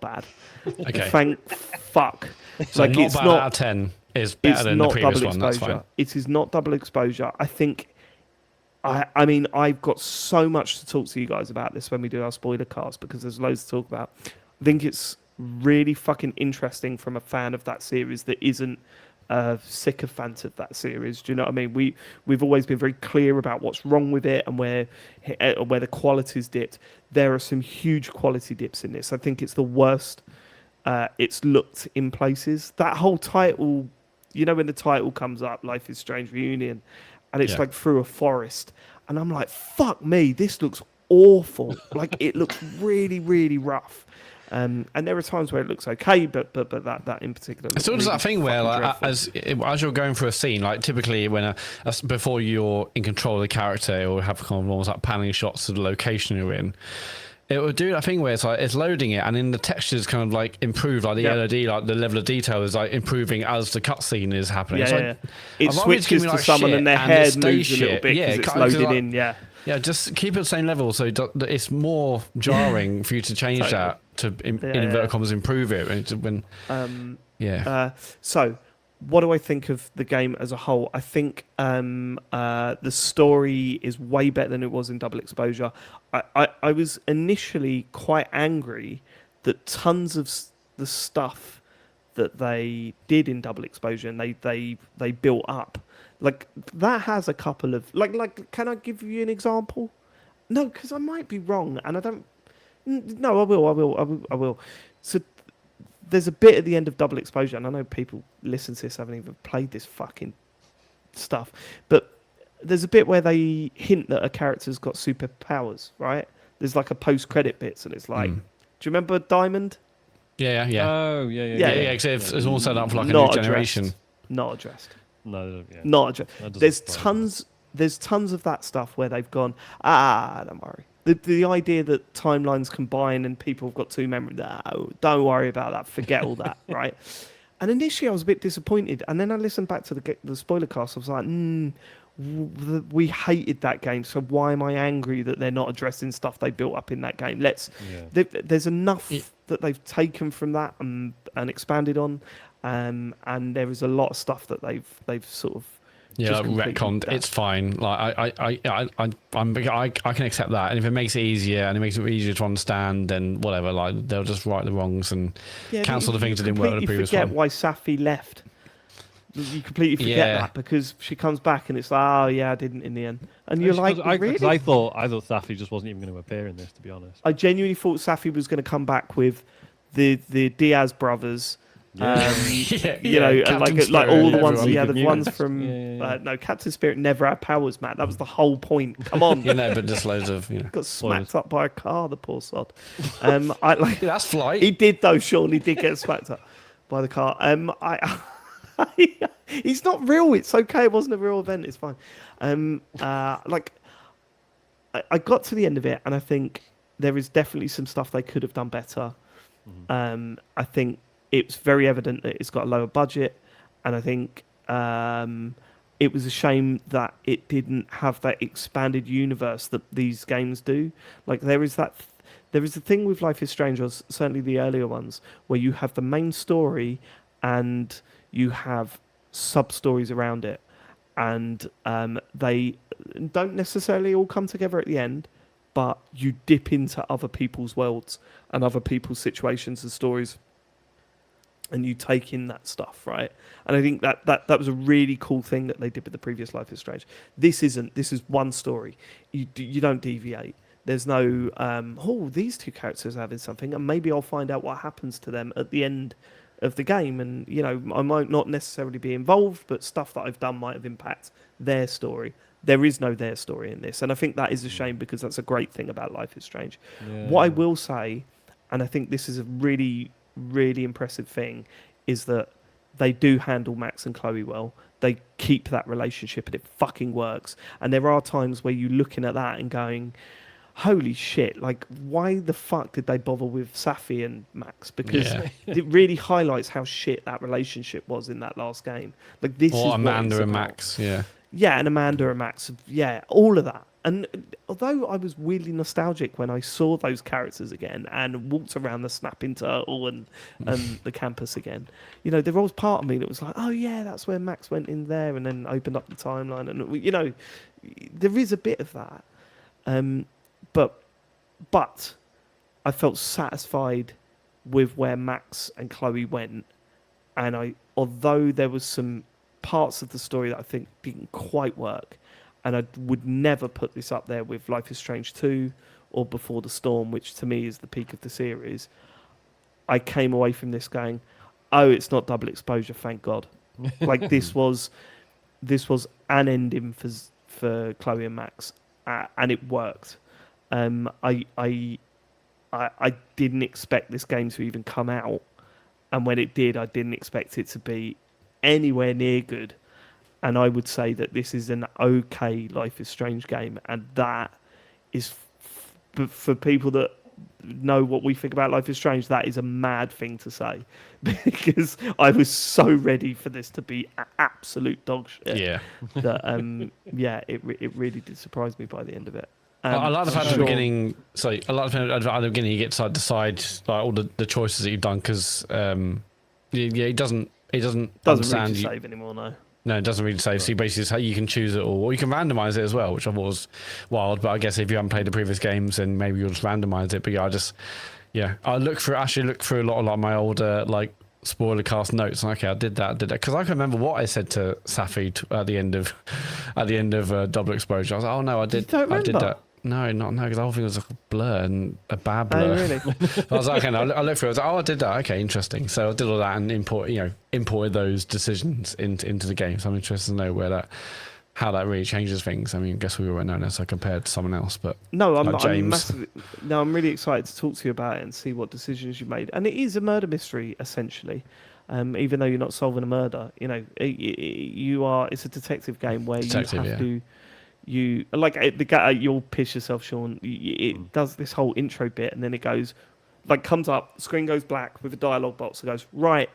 bad. Okay. Thank fuck. So Like not it's bad not out of 10 is better than the previous one. That's fine. It is not double exposure. I think. I mean, I've got so much to talk to you guys about this when we do our spoiler cast because there's loads to talk about. I think it's really fucking interesting from a fan of that series that isn't a sycophant of that series. Do you know what I mean? We've always been very clear about what's wrong with it and where the quality's dipped. There are some huge quality dips in this. I think it's the worst it's looked in places. That whole title, you know, when the title comes up, Life is Strange Reunion, and it's like through a forest, and I'm like, fuck me, this looks awful. Like it looks really, really rough. And there are times where it looks okay, but that in particular. It's always that thing where, like, as you're going through a scene, like typically when before you're in control of the character or have kind of almost like panning shots of the location you're in, it would do that thing where it's like it's loading it, and then the textures kind of like improve, like the LED, like the level of detail is like improving as the cutscene is happening. It switches to someone and their hair moves a little bit because it's loaded in. Yeah, just keep it the same level so it's more jarring for you to change that to in inverted commas improve it. So, what do I think of the game as a whole? I think the story is way better than it was in Double Exposure. I was initially quite angry that tons of the stuff that they did in Double Exposure and they built up, like that has a couple of like can I give you an example? No, because I might be wrong and I don't. No, I will. So there's a bit at the end of Double Exposure, and I know people listen to this haven't even played this fucking stuff, but there's a bit where they hint that a character's got superpowers, right? There's like a post-credit bits, and it's like, do you remember Diamond? Yeah. Oh, yeah. It's all set up for like a new generation. Not addressed. No, not addressed. There's tons of that stuff where they've gone, don't worry. The idea that timelines combine and people have got two memories, don't worry about that. Forget all that, right? And initially I was a bit disappointed. And then I listened back to the spoiler cast. I was like, we hated that game. So why am I angry that they're not addressing stuff they built up in that game? There's enough that they've taken from that and expanded on. And there is a lot of stuff that they've sort of retconned. It's fine. Like I can accept that, and if it makes it easier and it makes it easier to understand, then whatever. Like they'll just right the wrongs and cancel the things that didn't work in the previous one. You forget why Safi left. You completely forget that because she comes back and it's like, I didn't in the end. And you're like, really? I thought Safi just wasn't even going to appear in this, to be honest. I genuinely thought Safi was going to come back with the Diaz brothers. You know, and like all the ones, the ones from no, Captain Spirit never had powers, Matt. That was the whole point. Come on, but just loads of got smacked up by a car. The poor sod. That's Flight. He did though. Sean, he did get smacked up by the car. He's not real. It's okay. It wasn't a real event. It's fine. I got to the end of it, and I think there is definitely some stuff they could have done better. I think it's very evident that it's got a lower budget, and I think it was a shame that it didn't have that expanded universe that these games do. Like there is a thing with Life is Strange, or certainly the earlier ones, where you have the main story and you have sub-stories around it, and they don't necessarily all come together at the end, but you dip into other people's worlds and other people's situations and stories, and you take in that stuff, right? And I think that was a really cool thing that they did with the previous Life is Strange. This isn't. This is one story. You don't deviate. There's no, these two characters are having something, and maybe I'll find out what happens to them at the end of the game. And, you know, I might not necessarily be involved, but stuff that I've done might have impacted their story. There is no their story in this. And I think that is a shame because that's a great thing about Life is Strange. Yeah. What I will say, and I think this is a really, really impressive thing, is that they do handle Max and Chloe well. They keep that relationship and it fucking works. And there are times where you're looking at that and going, holy shit, like why the fuck did they bother with Safi and Max? Because it really highlights how shit that relationship was in that last game. Like this is Amanda and Max, and Amanda and Max, all of that. And although I was weirdly nostalgic when I saw those characters again and walked around the snapping turtle and the campus again, there was part of me that was like, oh yeah, that's where Max went in there and then opened up the timeline, and there is a bit of that, but I felt satisfied with where Max and Chloe went, and although there was some parts of the story that I think didn't quite work, and I would never put this up there with Life is Strange 2 or Before the Storm, which to me is the peak of the series, I came away from this going, oh, it's not double exposure, thank God. Like this was an ending for Chloe and Max, and it worked. I didn't expect this game to even come out, and when it did, I didn't expect it to be anywhere near good. And I would say that this is an okay Life is Strange game, and that is for people that know what we think about Life is Strange, that is a mad thing to say, because I was so ready for this to be absolute dog shit. Yeah. That it really did surprise me by the end of it. I like the fact at the beginning. Sorry, I like the fact at the beginning you get to decide like all the choices that you've done, because it doesn't really save anymore. No, it doesn't really save. So you basically you can choose it all, or you can randomize it as well, which I thought was wild. But I guess if you haven't played the previous games, then maybe you'll just randomize it. But I look through a lot of like my older like spoiler cast notes. And, okay, I did that, because I can remember what I said to Safi at the end of Double Exposure. I was like, oh no, I did that. No, because the whole thing was like a blur and a bad blur. Oh, really? I was like, okay, no, I looked through it. I was like, oh, I did that. Okay, interesting. So I did all that and imported those decisions into the game. So I'm interested to know how that really changes things. I mean, I guess we won't know unless I compared to someone else. But no, I'm James. I'm really excited to talk to you about it and see what decisions you made. And it is a murder mystery essentially. Even though you're not solving a murder, it's a detective game where you have to. You'll piss yourself, Sean. It does this whole intro bit, and then it goes, comes up, screen goes black with a dialogue box. It goes, right,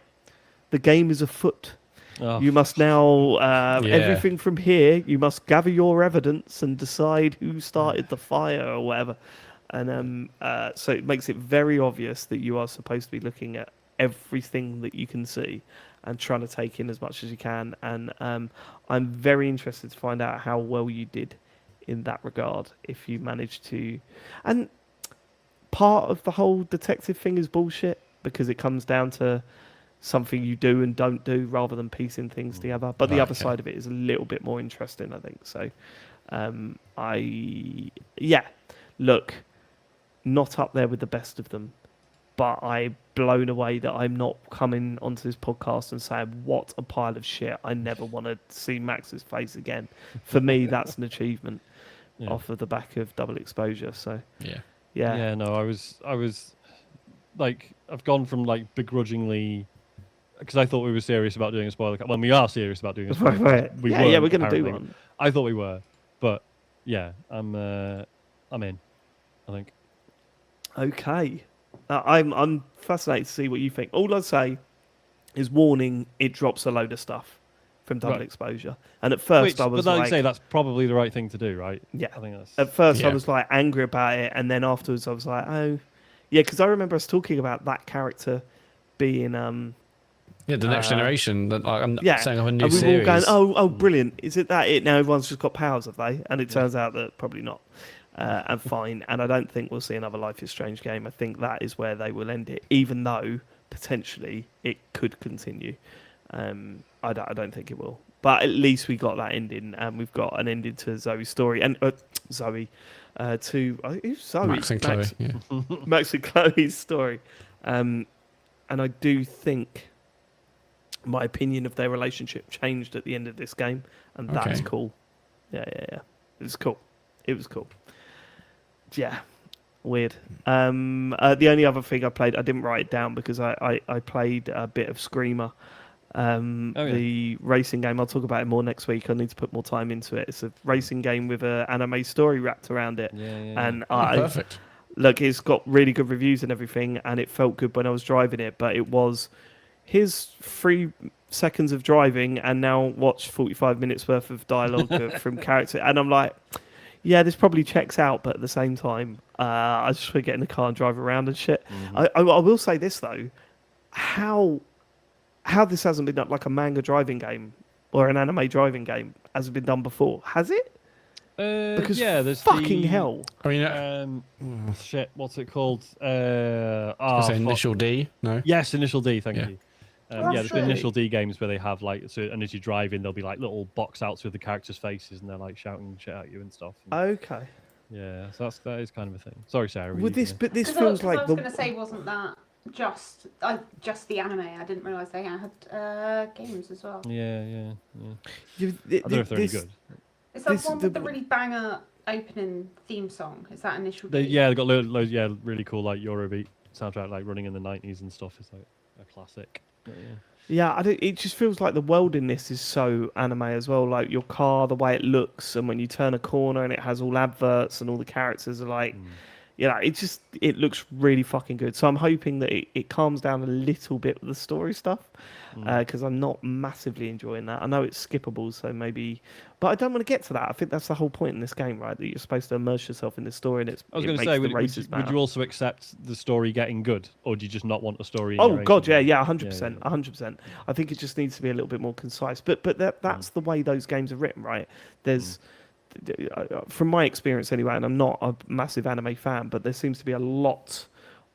the game is afoot. Oh. You must now everything from here. You must gather your evidence and decide who started the fire or whatever. And so it makes it very obvious that you are supposed to be looking at everything that you can see and trying to take in as much as you can. And I'm very interested to find out how well you did in that regard, if you managed to. And part of the whole detective thing is bullshit, because it comes down to something you do and don't do rather than piecing things together. But the other side of it is a little bit more interesting, I think. So look, not up there with the best of them, but I'm blown away that I'm not coming onto this podcast and saying, what a pile of shit, I never want to see Max's face again. For me, that's an achievement off of the back of Double Exposure. So yeah. No, I was like, I've gone from like begrudgingly, because I thought we were serious about doing a spoiler. Well, we are serious about doing a spoiler. Right. We're going to do one. I thought we were, but yeah, I'm in, I think. Okay. I'm fascinated to see what you think. All I'd say is, warning, it drops a load of stuff from Double Exposure. And at first I was like... But like say, that's probably the right thing to do, right? Yeah. I think that's... At first I was like angry about it, and then afterwards I was like, oh... Yeah, because I remember us talking about that character being... the next generation. That I'm saying of a new and we series. were all going, oh, brilliant. Is it that it? Now everyone's just got powers, have they? And it turns out that probably not. And fine, and I don't think we'll see another Life is Strange game. I think that is where they will end it, even though potentially it could continue. I don't think it will, but at least we got that ending, and we've got an ending to Zoe's story, and Zoe to Zoe, Max and Chloe, Max and Chloe's story, and I do think my opinion of their relationship changed at the end of this game, and that's cool. Yeah, it's cool. It was cool. Yeah, weird. The only other thing I played, I didn't write it down because I played a bit of Screamer, the racing game. I'll talk about it more next week. I need to put more time into it. It's a racing game with an anime story wrapped around it. And perfect. Look, it's got really good reviews and everything, and it felt good when I was driving it, but it was, here's 3 seconds of driving and now watch 45 minutes worth of dialogue from character. And I'm like... yeah, this probably checks out, but at the same time, I just want to get in the car and drive around and shit. Mm-hmm. I will say this though, how this hasn't been done like a manga driving game or an anime driving game has been done before, has it? Because yeah, there's fucking hell. I mean, shit, what's it called? Initial D. No. Yes, Initial D. Thank Yeah. you. There's been Initial D games where they have like, so, and as you drive in, there'll be like little box outs with the characters' faces, and they're like shouting shit at you and stuff. Okay. Yeah, so that is kind of a thing. Sorry, Sarah. But this feels like I was going to say, wasn't that just the anime? I didn't realise they had games as well. Yeah. I don't know if they're any good. Is that one with the really banger opening theme song? Is that Initial D? They've got loads, really cool like Eurobeat soundtrack, like running in the 90s and stuff. It's like a classic. Yeah, it just feels like the world in this is so anime as well. Like your car, the way it looks, and when you turn a corner and it has all adverts and all the characters are like, it looks really fucking good. So I'm hoping that it calms down a little bit with the story stuff, because I'm not massively enjoying that. I know it's skippable, so maybe, but I don't want to get to that. I think that's the whole point in this game, right? That you're supposed to immerse yourself in the story, and I was going to say, would you also accept the story getting good, or do you just not want a story? Oh god, yeah, 100%, 100%. I think it just needs to be a little bit more concise. But that's the way those games are written, right? There's from my experience anyway, and I'm not a massive anime fan, but there seems to be a lot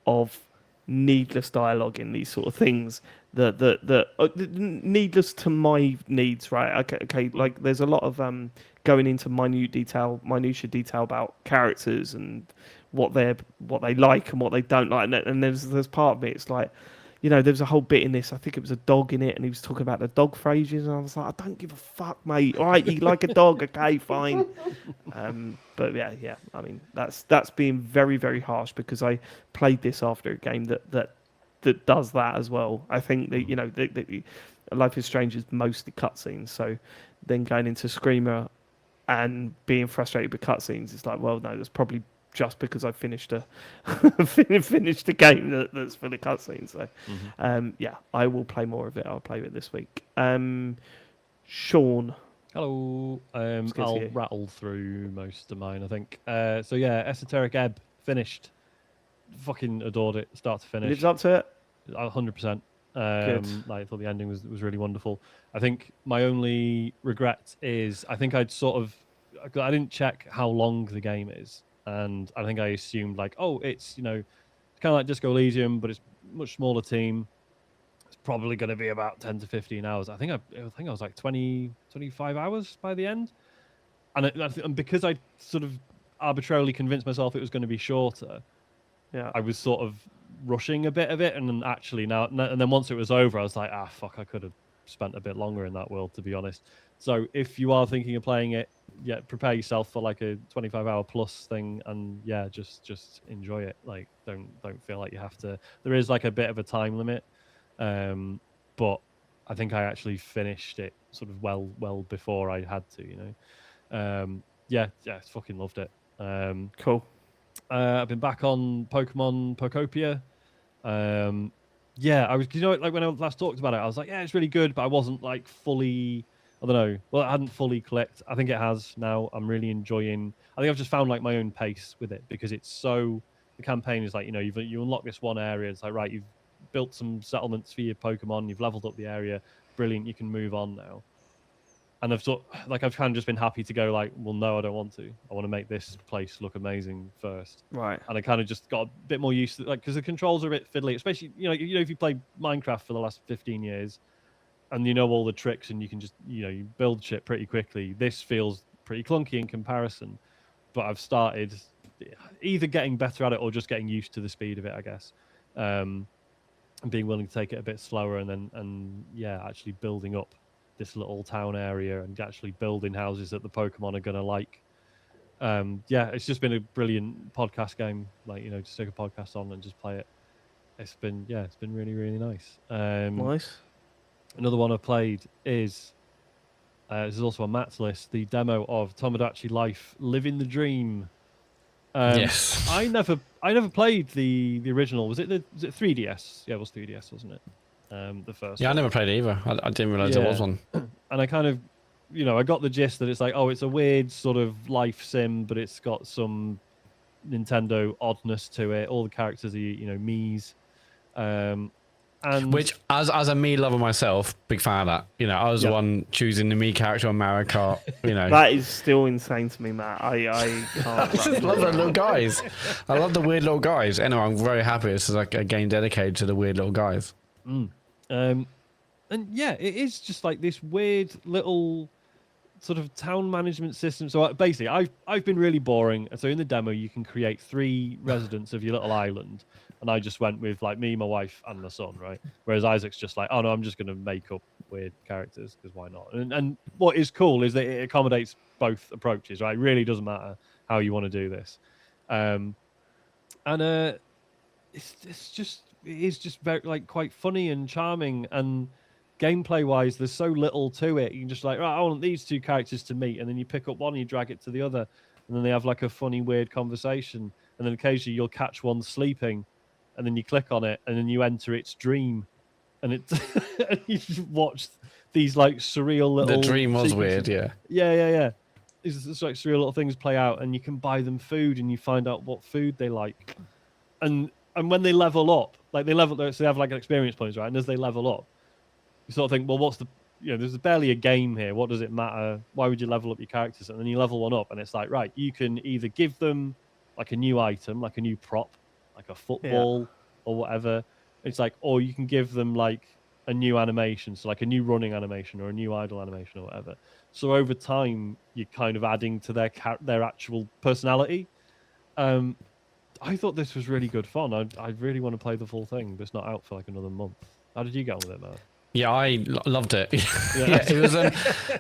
of needless dialogue in these sort of things that needless to my needs, right? Okay, like there's a lot of going into minutia detail about characters and what they like and what they don't like, and there's part of it, it's like, there was a whole bit in this, I think it was a dog in it, and he was talking about the dog phrases, and I was like, I don't give a fuck, mate. All right, you like a dog, okay, fine. But yeah, I mean, that's being very, very harsh, because I played this after a game that does that as well. I think that, Life is Strange is mostly cutscenes, so then going into Screamer and being frustrated with cutscenes, it's like, well, no, that's probably just because I finished a game that's full of cutscenes. So, yeah, I will play more of it. I'll play it this week. Sean. Hello. I'll rattle through most of mine, I think. So yeah, Esoteric Ebb finished. Fucking adored it, start to finish. Lives up to it. 100%. Good. I thought the ending was really wonderful. I think my only regret is I think I didn't check how long the game is. And I think I assumed like, oh, it's it's kind of like Disco Elysium, but it's a much smaller team. It's probably going to be about 10 to 15 hours. I think I was like 20, 25 hours by the end. And because I sort of arbitrarily convinced myself it was going to be shorter, I was sort of rushing a bit of it. And then actually and then once it was over, I was like, fuck, I could have spent a bit longer in that world, to be honest. So if you are thinking of playing it, prepare yourself for like a 25-hour plus thing, and just enjoy it. Like don't feel like you have to. There is like a bit of a time limit, but I think I actually finished it sort of well before I had to. Fucking loved it. Cool. I've been back on Pokemon Pokopia. I was, like when I last talked about it, I was like, yeah, it's really good, but I wasn't like fully. I don't know. Well, it hadn't fully clicked. I think it has now. I'm really enjoying. I think I've just found like my own pace with it, because it's so. The campaign is like, you unlock this one area. It's like, right, you've built some settlements for your Pokemon. You've leveled up the area. Brilliant. You can move on now. And I've kind of just been happy to go like, well, no, I don't want to. I want to make this place look amazing first. Right. And I kind of just got a bit more used to because the controls are a bit fiddly, especially if you play Minecraft for the last 15 years. And you know all the tricks, and you can just you build shit pretty quickly. This feels pretty clunky in comparison, but I've started either getting better at it or just getting used to the speed of it, I guess, and being willing to take it a bit slower, and actually building up this little town area and actually building houses that the Pokemon are gonna like. It's just been a brilliant podcast game. Like just take a podcast on and just play it. It's been really really nice. Nice. Another one I've played is this is also on Matt's list, the demo of Tomodachi Life, Living the Dream. Yes. I never played the original. Was it 3DS? Yeah, it was 3DS, wasn't it? The first. Yeah, one. I never played it either. I didn't realize there was one. And I kind of I got the gist that it's like, oh, it's a weird sort of life sim, but it's got some Nintendo oddness to it. All the characters are, Mii's. And which, as a Mii lover myself, big fan of that. I was the one choosing the Mii character on Mario Kart. That is still insane to me, Matt. I can't. I just love the little guys. I love the weird little guys. Anyway, I'm very happy. This is like a game dedicated to the weird little guys. And yeah, it is just like this weird little sort of town management system. So basically, I've been really boring. So in the demo, you can create 3 residents of your little island. And I just went with like me, my wife, and my son, right? Whereas Isaac's just like, oh no, I'm just going to make up weird characters because why not? And what is cool is that it accommodates both approaches, right? It really doesn't matter how you want to do this. It's just very like quite funny and charming, and gameplay wise, there's so little to it. You can just like, right, I want these 2 characters to meet, and then you pick up one and you drag it to the other, and then they have like a funny, weird conversation, and then occasionally you'll catch one sleeping. And then you click on it, and then you enter its dream, and you just watch these like surreal little. The dream was sequences. weird, yeah. Yeah. These like surreal little things play out, and you can buy them food, and you find out what food they like, and when they level up, like so they have like an experience points, right? And as they level up, you sort of think, well, what's the, there's barely a game here. What does it matter? Why would you level up your characters? And then you level one up, and it's like, right, you can either give them like a new item, like a new prop, like a football or whatever. It's like, or you can give them like a new animation, so like a new running animation or a new idle animation or whatever. So over time, you're kind of adding to their actual personality. I thought this was really good fun. I really want to play the full thing, but it's not out for like another month. How did you get on with it, Matt? Yeah, I loved it. Yeah, it was.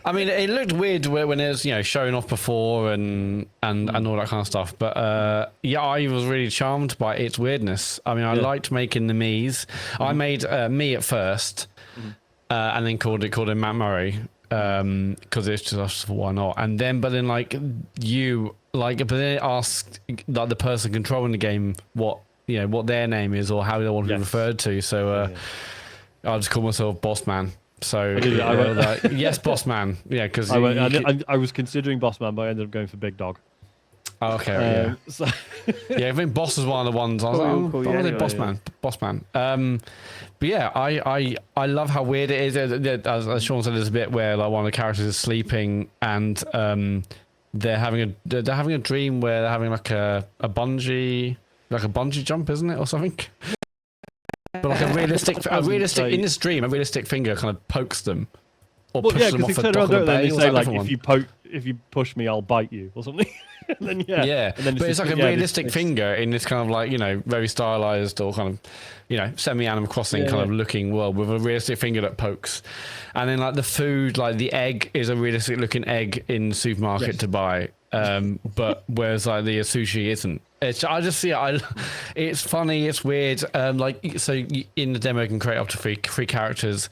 I mean, it looked weird when it was, showing off before and all that kind of stuff. But yeah, I was really charmed by its weirdness. I mean, I liked making the Mii's. I made me at first, and then called him Matt Murray because it's just why not. And then, but then but then it asked like the person controlling the game what their name is or how they want to be referred to. So. I just call myself Boss Man. So yes, Boss Man. Yeah, because I was considering Boss Man, but I ended up going for Big Dog. Oh, okay, So yeah, I think Boss was one of the ones. I was like, Boss Man, Boss Man. But yeah, I love how weird it is. As Sean said, there's a bit where like one of the characters is sleeping and they're having a dream where they're having like a bungee jump, isn't it, or something? But like a realistic in this dream, a realistic finger kind of pokes them, or pushes them off a dock of a bay. They say like, if you push me, I'll bite you, or something. And then and then but it's like a realistic finger in this kind of like very stylized or kind of semi-Animal Crossing kind of looking world with a realistic finger that pokes, and then like the food, like the egg is a realistic looking egg in the supermarket to buy. But whereas like the sushi isn't. It's funny, it's weird. So in the demo you can create up to three characters.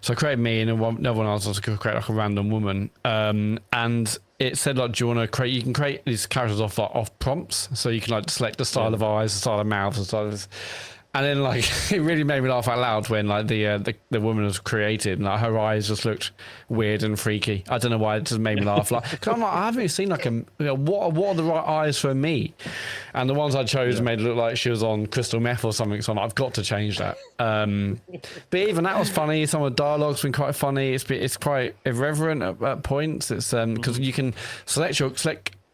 So I created me, and then no one else was to create like a random woman. And it said like, do you want to create? You can create these characters off prompts. So you can like select the style of eyes, the style of mouth, the style of. And then like it really made me laugh out loud when like the woman was created and like her eyes just looked weird and freaky. I don't know why, it just made me laugh. Like, cause I'm like, I haven't seen like what are the right eyes for me? And the ones I chose made it look like she was on crystal meth or something. So I'm like, I've got to change that. But even that was funny. Some of the dialogue's been quite funny. It's quite irreverent at points. It's because you can select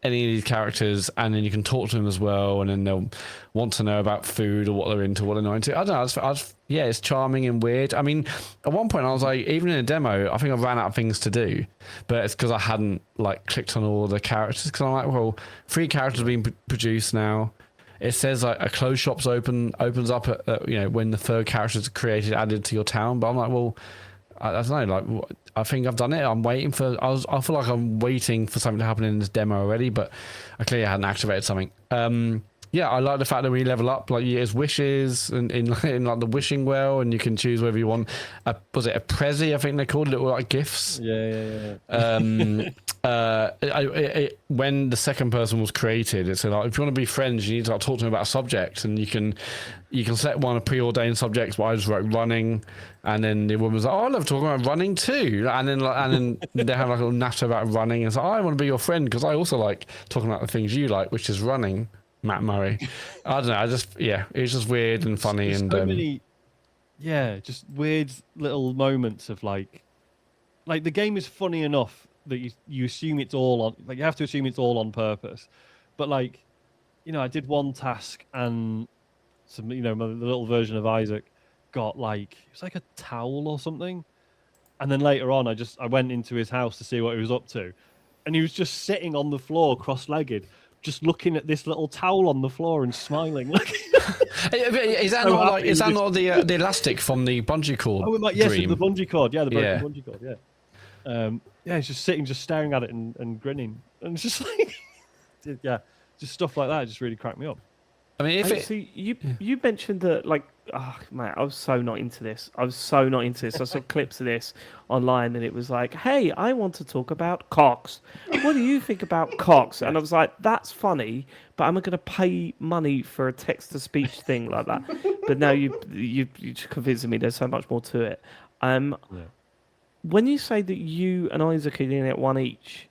any of these characters, and then you can talk to them as well, and then they'll want to know about food or what they're into, what they're not into. I don't know. Yeah, it's charming and weird. I mean, at one point I was like, even in a demo, I think I ran out of things to do, but it's because I hadn't like clicked on all the characters. Because I'm like, well, 3 characters are being produced now. It says like a clothes shop's opens up at when the 3rd character is created, added to your town. But I'm like, well, I don't know, like I think I've done it. I'm waiting for. I feel like I'm waiting for something to happen in this demo already, but I clearly hadn't activated something. Yeah, I like the fact that when you level up, like there's wishes and in like the wishing well, and you can choose whether you want was it a Prezi? I think they called it, little like gifts. Yeah. when the second person was created, it said, like, if you want to be friends, you need to, like, talk to them about a subject, and you can select one of preordained subjects. But I just wrote running, and then the woman was like, "Oh, I love talking about running too." And then they have like a little natter about running, and it's like, "I want to be your friend because I also like talking about the things you like, which is running." Matt Murray. I don't know. It's just weird and funny. There's and so many, just weird little moments of like the game is funny enough that you assume it's all on, like, you have to assume it's all on purpose. But like, I did one task and some, the little version of Isaac got like, it was like a towel or something. And then later on, I went into his house to see what he was up to. And he was just sitting on the floor, cross-legged, just looking at this little towel on the floor and smiling. Is that not the elastic from the bungee cord? Oh, yes, the bungee cord. Yeah, the bungee cord. Yeah. He's just sitting, just staring at it and grinning, and it's just like, just stuff like that just really cracked me up. I mean, you mentioned that, like, oh man, I was so not into this. I saw clips of this online, and it was like, "Hey, I want to talk about cocks. What do you think about cocks?" And I was like, "That's funny, but I'm not going to pay money for a text-to-speech thing like that." But now you convincing me there's so much more to it. When you say that you and Isaac are in it one each,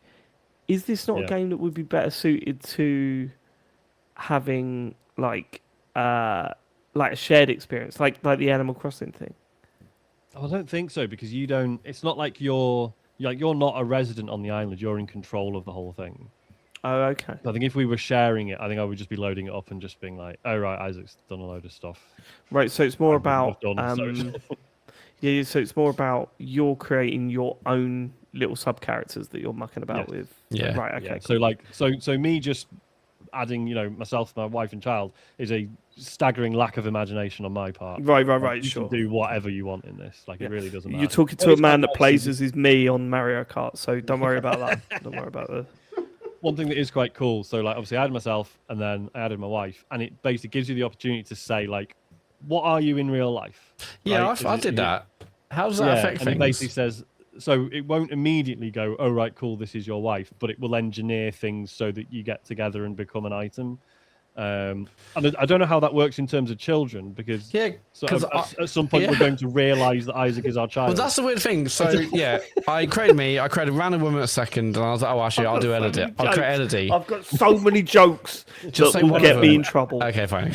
is this not a game that would be better suited to having like a shared experience, like the Animal Crossing thing? I don't think so, because you don't. It's not like you're not a resident on the island. You're in control of the whole thing. Oh, okay. I think if we were sharing it, I think I would just be loading it up and just being like, "Oh right, Isaac's done a load of stuff." Right. So it's more about so it's more about you're creating your own little sub characters that you're mucking about with. Yeah. Right. Okay. Yeah. Cool. So me just adding, myself, my wife, and child is a staggering lack of imagination on my part. Right. You Sure. can do whatever you want in this. Like, it really doesn't matter. You're talking to a man that plays as his me on Mario Kart, so don't worry about that. Don't worry about that. One thing that is quite cool, so like, obviously I added myself and then I added my wife, and it basically gives you the opportunity to say, like, what are you in real life? Yeah, right? I did that. How does that affect things? And it basically says, so it won't immediately go, "Oh right, cool, this is your wife," but it will engineer things so that you get together and become an item. And I don't know how that works in terms of children, because at some point we're going to realise that Isaac is our child. Well, that's the weird thing. So I created a random woman a second, and I was like, "Oh, actually, I'll do Elodie. I'll create Elodie." I've got so many jokes that will get me in trouble. Okay, fine.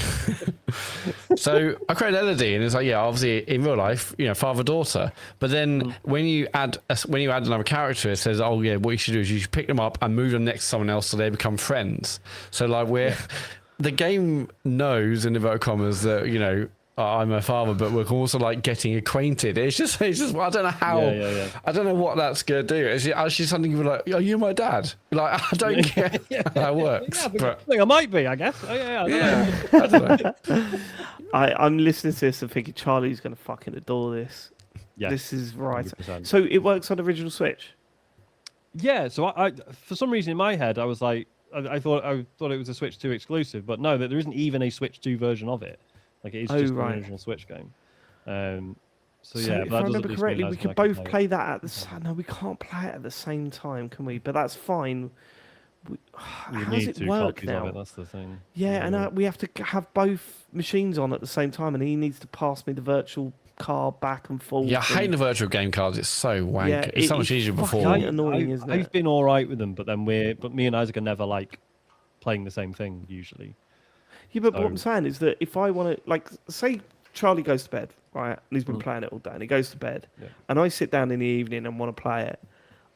So I created Elodie, and it's like, obviously in real life, father-daughter. But then when you add another character, it says, "Oh yeah, what you should do is you should pick them up and move them next to someone else so they become friends." So like the game knows, in inverted commas, that I'm a father, but we're also like getting acquainted. It's just I don't know how. I don't know what that's gonna do. It's actually something you're like, "Are you my dad?" Like, I don't get how that works. Yeah, but I think I might be, I guess. I don't know. I'm listening to this and thinking Charlie's gonna fucking adore this. Yeah, this is right. 100%. So it works on original Switch. Yeah. So I for some reason in my head I was like, I thought it was a Switch 2 exclusive, but no, that there isn't even a Switch 2 version of it. Like, it is just an original Switch game. So yeah, if I remember correctly, we could both play that at the same. No, we can't play it at the same time, can we? But that's fine. How does it work now? That's the thing. Yeah, and we have to have both machines on at the same time, and he needs to pass me the virtual card back and forth. Yeah, I hate the virtual game cards. It's so wank. Yeah, it's so much easier before. Annoying, isn't it? I've been all right with them, but me and Isaac are never like playing the same thing usually. Yeah, but what I'm saying is that if I want to, like, say Charlie goes to bed, right, and he's been playing it all day, and he goes to bed, and I sit down in the evening and want to play it,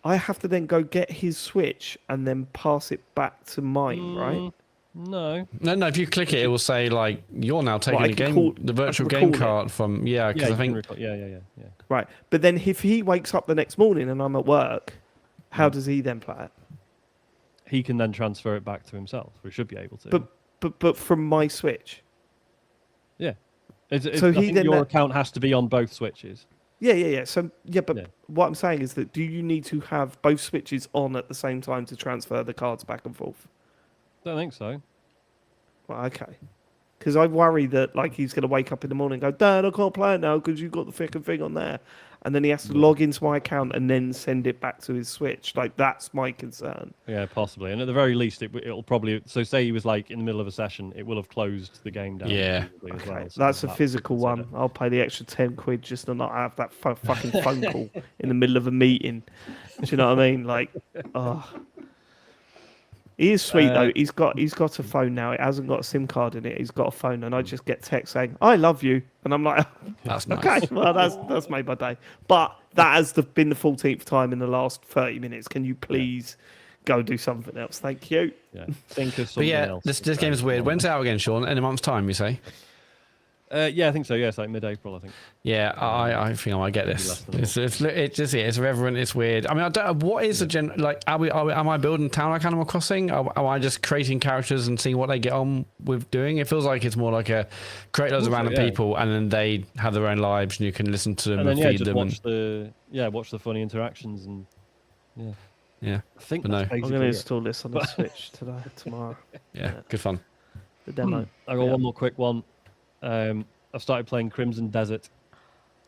I have to then go get his Switch and then pass it back to mine, right? No. If you click it, it will say, like, you're now taking the virtual game card from because I think yeah. Right, but then if he wakes up the next morning and I'm at work, how does he then play it? He can then transfer it back to himself, or he should be able to. But from my Switch. Yeah. So your account has to be on both Switches. Yeah. So what I'm saying is that do you need to have both Switches on at the same time to transfer the cards back and forth? Don't think so. Well, okay. Because I worry that, like, he's going to wake up in the morning and go, "Dad, I can't play it now because you've got the fucking thing on there." and then he has to log into my account and then send it back to his Switch. Like, that's my concern. Yeah, possibly. And at the very least, it'll probably... So say he was like in the middle of a session, it will have closed the game down. Yeah. As well, so that's a physical one. I'll pay the extra £10 just to not have that fucking phone call in the middle of a meeting. Do you know what I mean? Like, oh... He is sweet though. He's got a phone now. It hasn't got a SIM card in it. He's got a phone, and I just get text saying "I love you," and I'm like, "That's nice." Okay, well, that's made my day. But that has been the 14th time in the last 30 minutes. Can you please go do something else? Thank you. Yeah, think of something else. This game is weird. When's it out again, Sean? In a month's time, you say? Yeah, I think so. Yeah, it's like mid-April, I think. Yeah, I think I might get this. It's irreverent. It's weird. I mean, I don't. What is the like? Am I building town like Animal Crossing? Am I just creating characters and seeing what they get on with doing? It feels like it's more like a create loads of random people and then they have their own lives and you can listen to them and feed them. Watch the funny interactions and yeah. I think I'm going to install this on the Switch tomorrow. Yeah, good fun. The demo. I got one more quick one. I've started playing Crimson Desert,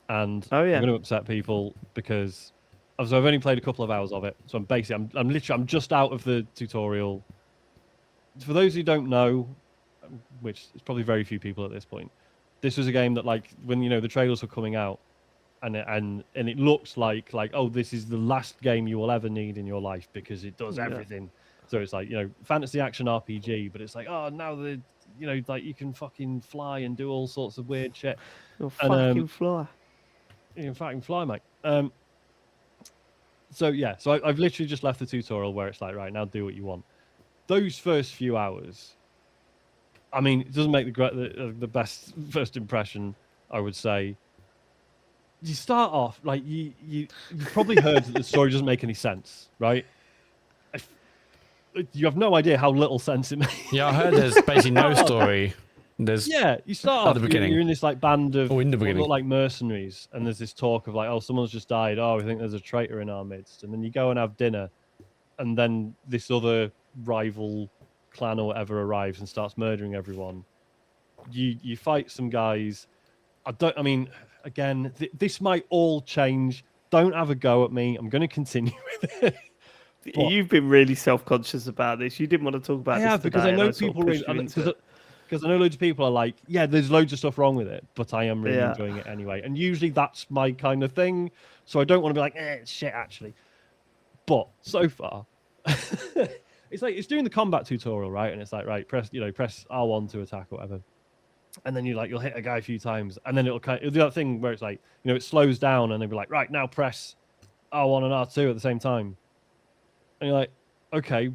and I'm going to upset people because I've only played a couple of hours of it. So I'm just out of the tutorial. For those who don't know, which is probably very few people at this point, this was a game that, like, when the trailers were coming out, and it looks like oh, this is the last game you will ever need in your life because it does everything. So it's like fantasy action RPG, but it's like now like you can fucking fly and do all sorts of weird shit. You'll fucking fly. You can fucking fly, mate. So I've literally just left the tutorial where it's like, right, now do what you want. Those first few hours, I mean, it doesn't make the best first impression, I would say. You start off like you've probably heard that the story doesn't make any sense, right? You have no idea how little sense it makes. Yeah, I heard there's basically no story. You start off, at the beginning. You're in this like band of in the beginning. Like mercenaries, and there's this talk of like, oh, someone's just died. Oh, we think there's a traitor in our midst. And then you go and have dinner, and then this other rival clan or whatever arrives and starts murdering everyone. You fight some guys. Again, this might all change. Don't have a go at me. I'm going to continue with it. You've been really self-conscious about this. You didn't want to talk about this today, because I know people because I know loads of people are like, yeah, there's loads of stuff wrong with it, but I am really enjoying it anyway. And usually that's my kind of thing. So I don't want to be like, it's shit actually. But so far, it's like it's doing the combat tutorial, right? And it's like, right, press R1 to attack or whatever. And then you'll hit a guy a few times, and then it'll do that thing where it's like, it slows down, and they'll be like, right, now press R1 and R2 at the same time. And you're like, okay,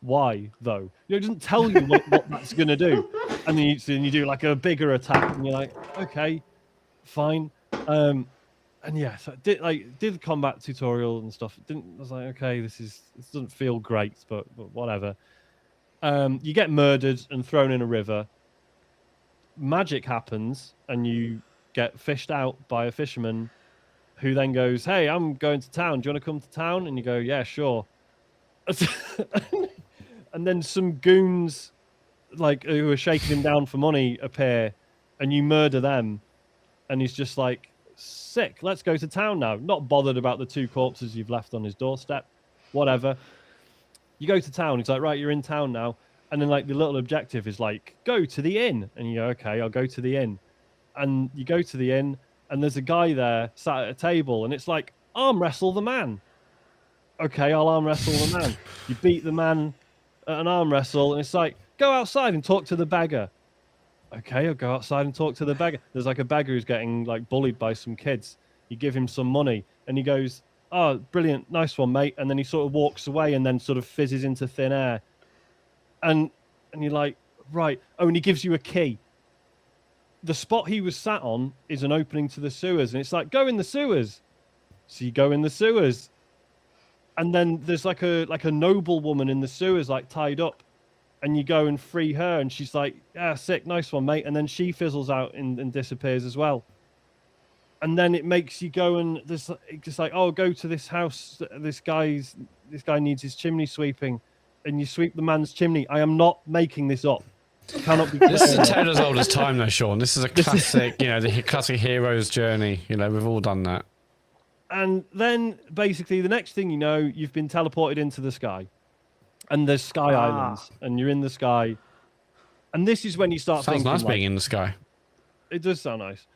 why though? It doesn't tell you what that's gonna do. And then you do like a bigger attack, and you're like, okay, fine. So I did the combat tutorial and stuff. I was like, okay, this doesn't feel great, but whatever. You get murdered and thrown in a river. Magic happens, and you get fished out by a fisherman, who then goes, "Hey, I'm going to town. Do you want to come to town?" And you go, "Yeah, sure." And then some goons, like, who are shaking him down for money, appear, and you murder them. And he's just like, sick, let's go to town now. Not bothered about the 2 corpses you've left on his doorstep. Whatever. You go to town. He's like, right, you're in town now. And then, like, the little objective is like, go to the inn. And you go, okay, I'll go to the inn. And you go to the inn, and there's a guy there sat at a table, and it's like, arm wrestle the man. Okay, I'll arm wrestle the man. You beat the man at an arm wrestle, and it's like, go outside and talk to the beggar. Okay, I'll go outside and talk to the beggar. There's like a beggar who's getting like bullied by some kids. You give him some money, and he goes, oh, brilliant, nice one, mate. And then he sort of walks away and then sort of fizzes into thin air. And you're like, right. Oh, and he gives you a key. The spot he was sat on is an opening to the sewers, and it's like, go in the sewers. So you go in the sewers. And then there's like a noble woman in the sewers, like tied up, and you go and free her, and she's like, "Yeah, sick, nice one, mate." And then she fizzles out and disappears as well. And then it makes you go and there's just like, "Oh, go to this house. This guy needs his chimney sweeping," and you sweep the man's chimney. I am not making this up. It cannot be. This is a tale as old as time, though, Sean. This is a classic, the classic hero's journey. We've all done that. And then basically the next thing you know, you've been teleported into the sky. And there's sky islands, and you're in the sky. And this is when you start thinking... Sounds nice like, being in the sky. It does sound nice.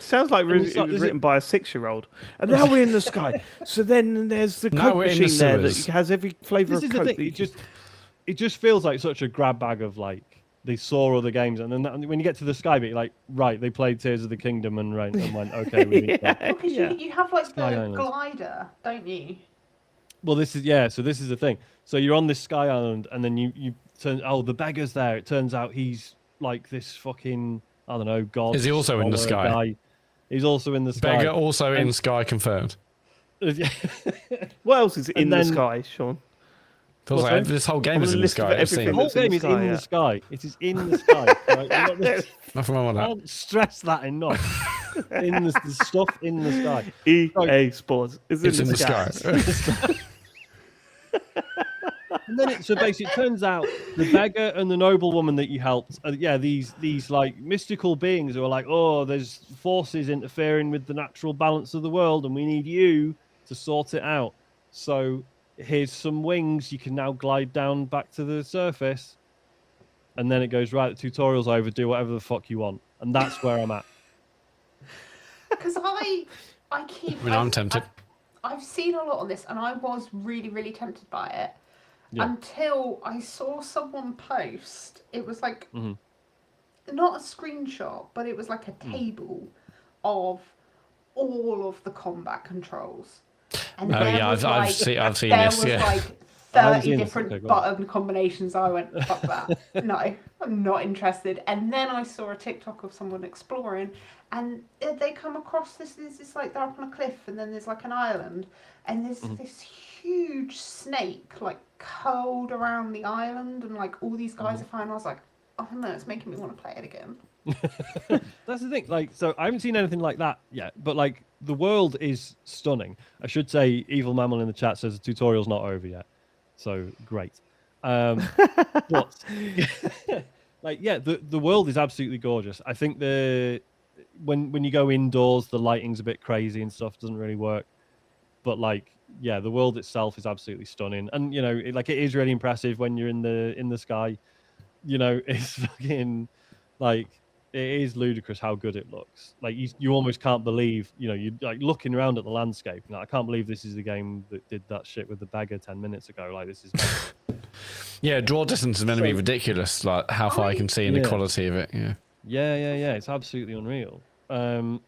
Sounds like it was written by a 6-year-old. And now we're in the sky. So then there's the Coke machine there that has every flavour of Coke. It just feels like such a grab bag of like they saw all the games, and then when you get to the sky bit, you're like, right, they played Tears of the Kingdom and went, okay, we need that. Because you have like the glider, don't you? Well, this is the thing. So you're on this sky island, and then you turn. Oh, the beggar's there. It turns out he's like this fucking, I don't know, god. Is he also in the sky? Guy. He's also in the sky. Beggar also in sky confirmed. What else is in the sky, Sean? Feels like this whole game is in the sky. The whole game is in the sky. It is in the sky. Right? Nothing wrong with that. I can't stress that enough. In the stuff in the sky. EA Sports is in the sky. And then so basically it turns out the beggar and the noblewoman that you helped are these like mystical beings who are like, oh, there's forces interfering with the natural balance of the world and we need you to sort it out. So here's some wings, you can now glide down back to the surface. And then it goes, right, the tutorial's over, do whatever the fuck you want. And that's where I'm at. Because I'm tempted. I've seen a lot on this, and I was really, really tempted by it until I saw someone post. It was like not a screenshot, but it was like a table of all of the combat controls. And I've seen this. There was like 30 different button combinations. I went, fuck that. No, I'm not interested. And then I saw a TikTok of someone exploring, and they come across this like they're up on a cliff, and then there's like an island, and there's this huge snake like curled around the island, and like all these guys are fine. I was like, oh no, it's making me want to play it again. That's the thing. Like, so I haven't seen anything like that yet, but like the world is stunning. I should say, Evil Mammal in the chat says the tutorial's not over yet, so great. But like, yeah, the world is absolutely gorgeous. I think when you go indoors, the lighting's a bit crazy and stuff, doesn't really work. But like, yeah, the world itself is absolutely stunning, and you know, it is really impressive when you're in the sky. You know, it's fucking like. It is ludicrous how good it looks. Like you almost can't believe, you know, you're like looking around at the landscape. Like, I can't believe this is the game that did that shit with the beggar 10 minutes ago. Like, this is. Yeah, draw distance is meant to be ridiculous. Like how far you can see and the quality of it. Yeah. Yeah. It's absolutely unreal. I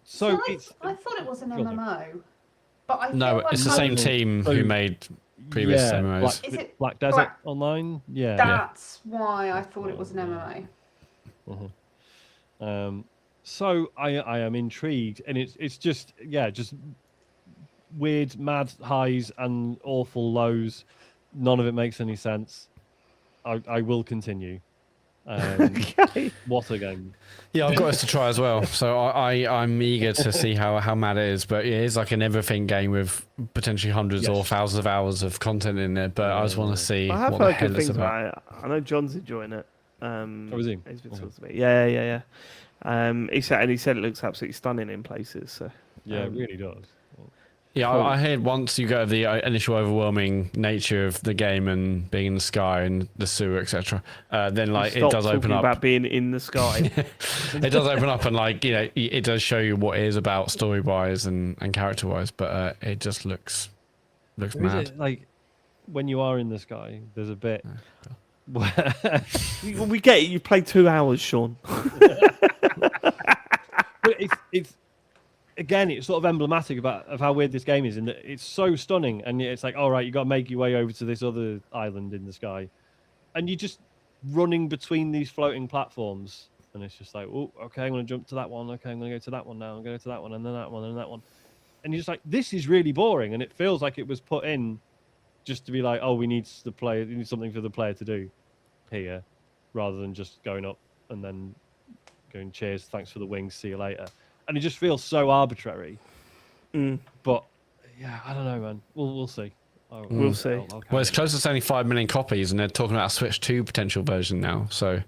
thought it was an MMO, but I feel like it's the same team who made previous MMOs. Is it Black Desert Online? Yeah. That's why I thought it was an MMO. So I am intrigued, and it's just weird, mad highs and awful lows. None of it makes any sense. I will continue. Okay. What a game! Yeah, I've got us to try as well. So I'm eager to see how mad it is. But it is like an everything game with potentially hundreds or thousands of hours of content in it. But I just want to see what the hell it's about. I know John's enjoying it. Was he? He's been talking to me. Yeah. He said it looks absolutely stunning in places. So yeah, it really does. Yeah, I heard once you go to the initial overwhelming nature of the game and being in the sky and the sewer, etc., then like it does open up about being in the sky. It does open up and like, you know, it does show you what it is about story wise and character wise, but it just looks mad. Like when you are in the sky, there's a bit. We get it. You played 2 hours, Sean. But it's again, it's sort of emblematic of how weird this game is, in that it's so stunning, and it's like, all right, you got to make your way over to this other island in the sky, and you're just running between these floating platforms, and it's just like, oh, okay, I'm going to jump to that one. Okay, I'm going to go to that one now. I'm going to go to that one, and then that one, and that one, and you're just like, this is really boring, and it feels like it was put in just to be like, oh, we need something for the player to do here, rather than just going up and then going, cheers, thanks for the wings, see you later. And it just feels so arbitrary. But yeah, I don't know, man. We'll see. We'll see. Well, it's close to only 5 million copies, and they're talking about a Switch 2 potential version now. So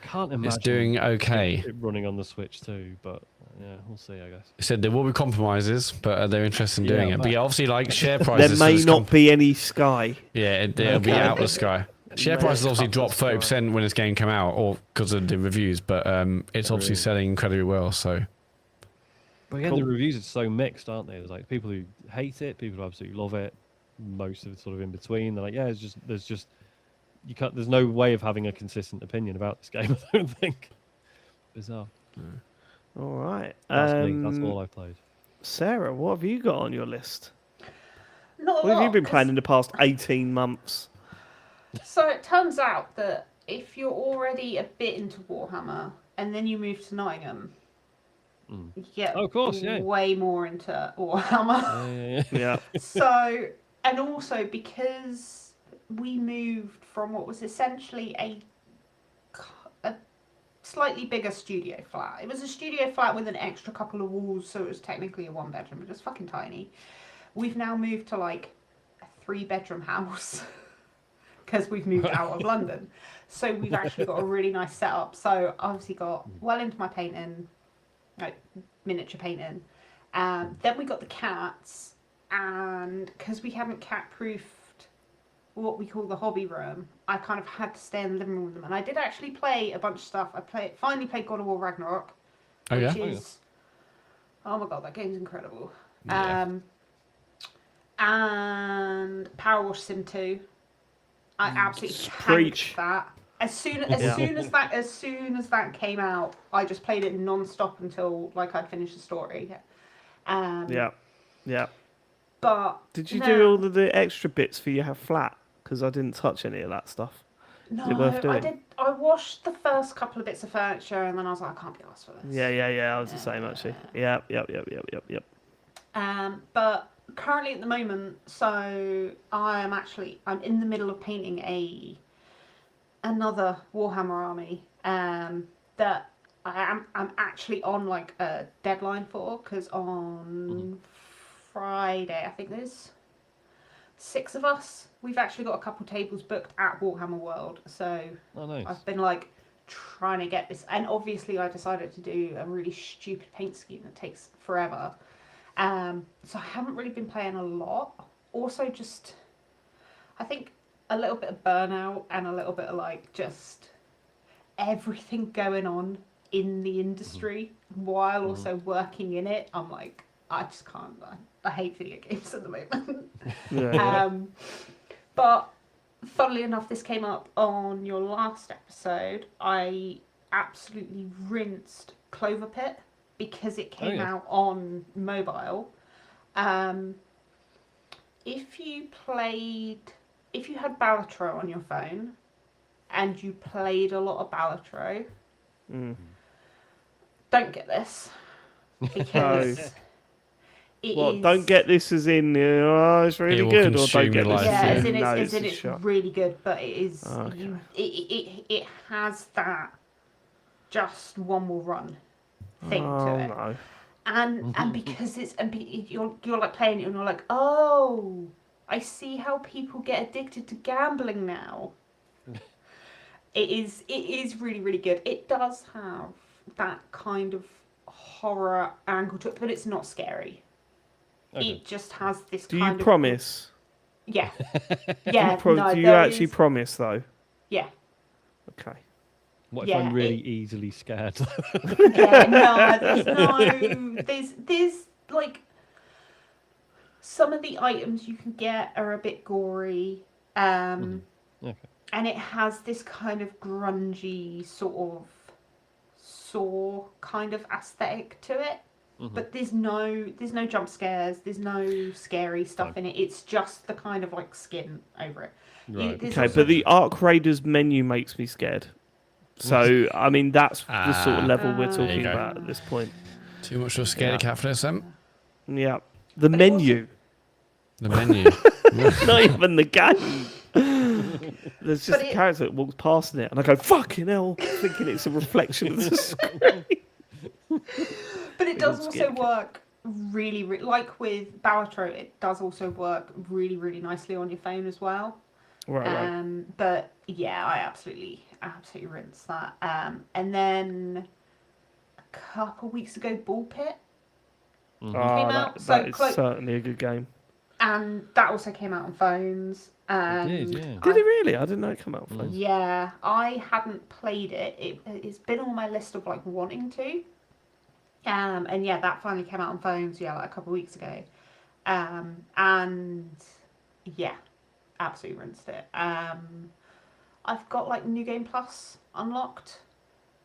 can't imagine it's doing okay. it running on the Switch too, but yeah, we'll see, I guess. It said there will be compromises, but they're interested in doing it. But yeah, obviously, like share There prices. may not be any Sky. Yeah, it'll be out of the sky. Share prices obviously dropped Sky. 30% when this game came out, or because of the reviews. But it's obviously selling incredibly well. So. But again, the reviews are so mixed, aren't they? There's like people who hate it, people who absolutely love it, most of it sort of in between. They're like, yeah, there's no way of having a consistent opinion about this game. I don't think. Bizarre. All right. That's me. That's all I've played. Sarah, what have you got on your list? Not a What have you lot, been playing in the past 18 months? So it turns out that if you're already a bit into Warhammer and then you move to Nottingham, you get way more into Warhammer. Yeah. So, and also because we moved from what was essentially a slightly bigger studio flat. It was a studio flat with an extra couple of walls, so it was technically a 1-bedroom, but it's fucking tiny. We've now moved to like a 3-bedroom house because we've moved out of London. So we've actually got a really nice setup. So I obviously got well into my painting, like miniature painting. Then we got the cats, and because we haven't cat-proofed what we call the hobby room, I kind of had to stay in the living room with them. And I did actually play a bunch of stuff. I finally played God of War Ragnarok, which is... Oh my god, that game's incredible. Yeah. And Power Wash Sim 2. I absolutely tanked that. As soon as that came out, I just played it non-stop until like I'd finished the story. Yeah. But did you do all of the extra bits for your flat? Because I didn't touch any of that stuff. No, Is it worth doing? I did. I washed the first couple of bits of furniture, and then I was like, I can't be asked for this. Yeah. I was the same actually. Yep. But currently at the moment, so I'm in the middle of painting another Warhammer army that I'm actually on like a deadline for, because on Friday, I think there's 6 of us. We've actually got a couple tables booked at Warhammer World, so nice. I've been like trying to get this, and obviously I decided to do a really stupid paint scheme that takes forever. So I haven't really been playing a lot. Also, just I think a little bit of burnout and a little bit of like just everything going on in the industry while also working in it. I'm like, I just can't. I hate video games at the moment. But funnily enough, this came up on your last episode. I absolutely rinsed Clover Pit because it came out on mobile. If you had Balatro on your phone and you played a lot of Balatro, don't get this, because don't get this as in it's really good, or don't get this as in it's really good, but it is it has that just one will run thing to it. No. And because you're like playing it and you're like, oh, I see how people get addicted to gambling now. It is really, really good. It does have that kind of horror angle to it, but it's not scary. Okay. It just has this kind of... Do you promise? Yeah. Yeah. Do you actually promise, though? Yeah. Okay. What if I'm really easily scared? There's like some of the items you can get are a bit gory, and it has this kind of grungy sort of Saw kind of aesthetic to it. But there's no jump scares, there's no scary stuff in it. It's just the kind of like skin over it. Right. Okay, but the Ark Raiders menu makes me scared. So, I mean, that's the sort of level we're talking about at this point. Too much of a scaredy cat for this, Yeah. The menu. The menu. Not even the game. There's just a character that walks past in it, and I go, fucking hell, thinking it's a reflection of the screen. But it does also work really, like with Balatro, it does also work really, really nicely on your phone as well. Right. But yeah, I absolutely rinsed that. And then a couple weeks ago, Ball Pit came out. That is certainly a good game. And that also came out on phones. It did, yeah. Did it really? I didn't know it came out on phones. Yeah, I hadn't played it. It's been on my list of like wanting to. And yeah, that finally came out on phones. Yeah, like a couple of weeks ago. And yeah, absolutely rinsed it. I've got like New Game Plus unlocked,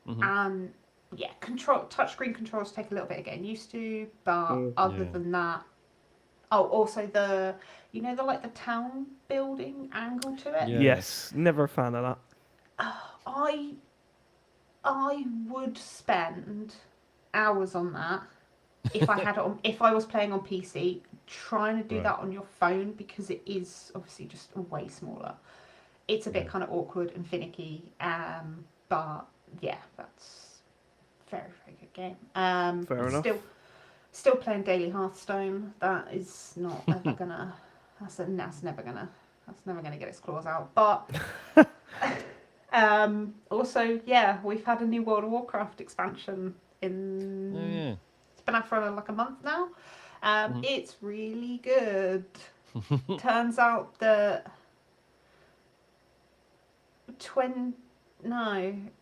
and yeah, touchscreen controls take a little bit of getting used to, but other than that, also the the town building angle to it. Yeah. Yes, never a fan of that. I would spend hours on that if I had it on, if I was playing on PC. Trying to do that on your phone, because it is obviously just way smaller. It's a bit kind of awkward and finicky, but yeah, that's very, very good game. Fair enough. Still playing Daily Hearthstone. That is not ever gonna. That's never gonna get its claws out. But also, yeah, we've had a new World of Warcraft expansion in. Oh, yeah. It's been out for like a month now. It's really good. Turns out that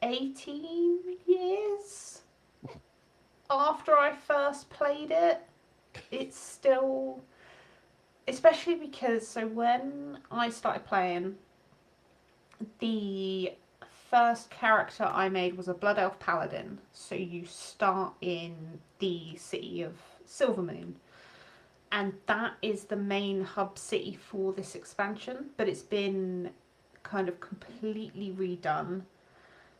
18 years after I first played it, it's still, especially because, so when I started playing, the first character I made was a Blood Elf Paladin. So you start in the city of Silvermoon. And that is the main hub city for this expansion, but it's been kind of completely redone.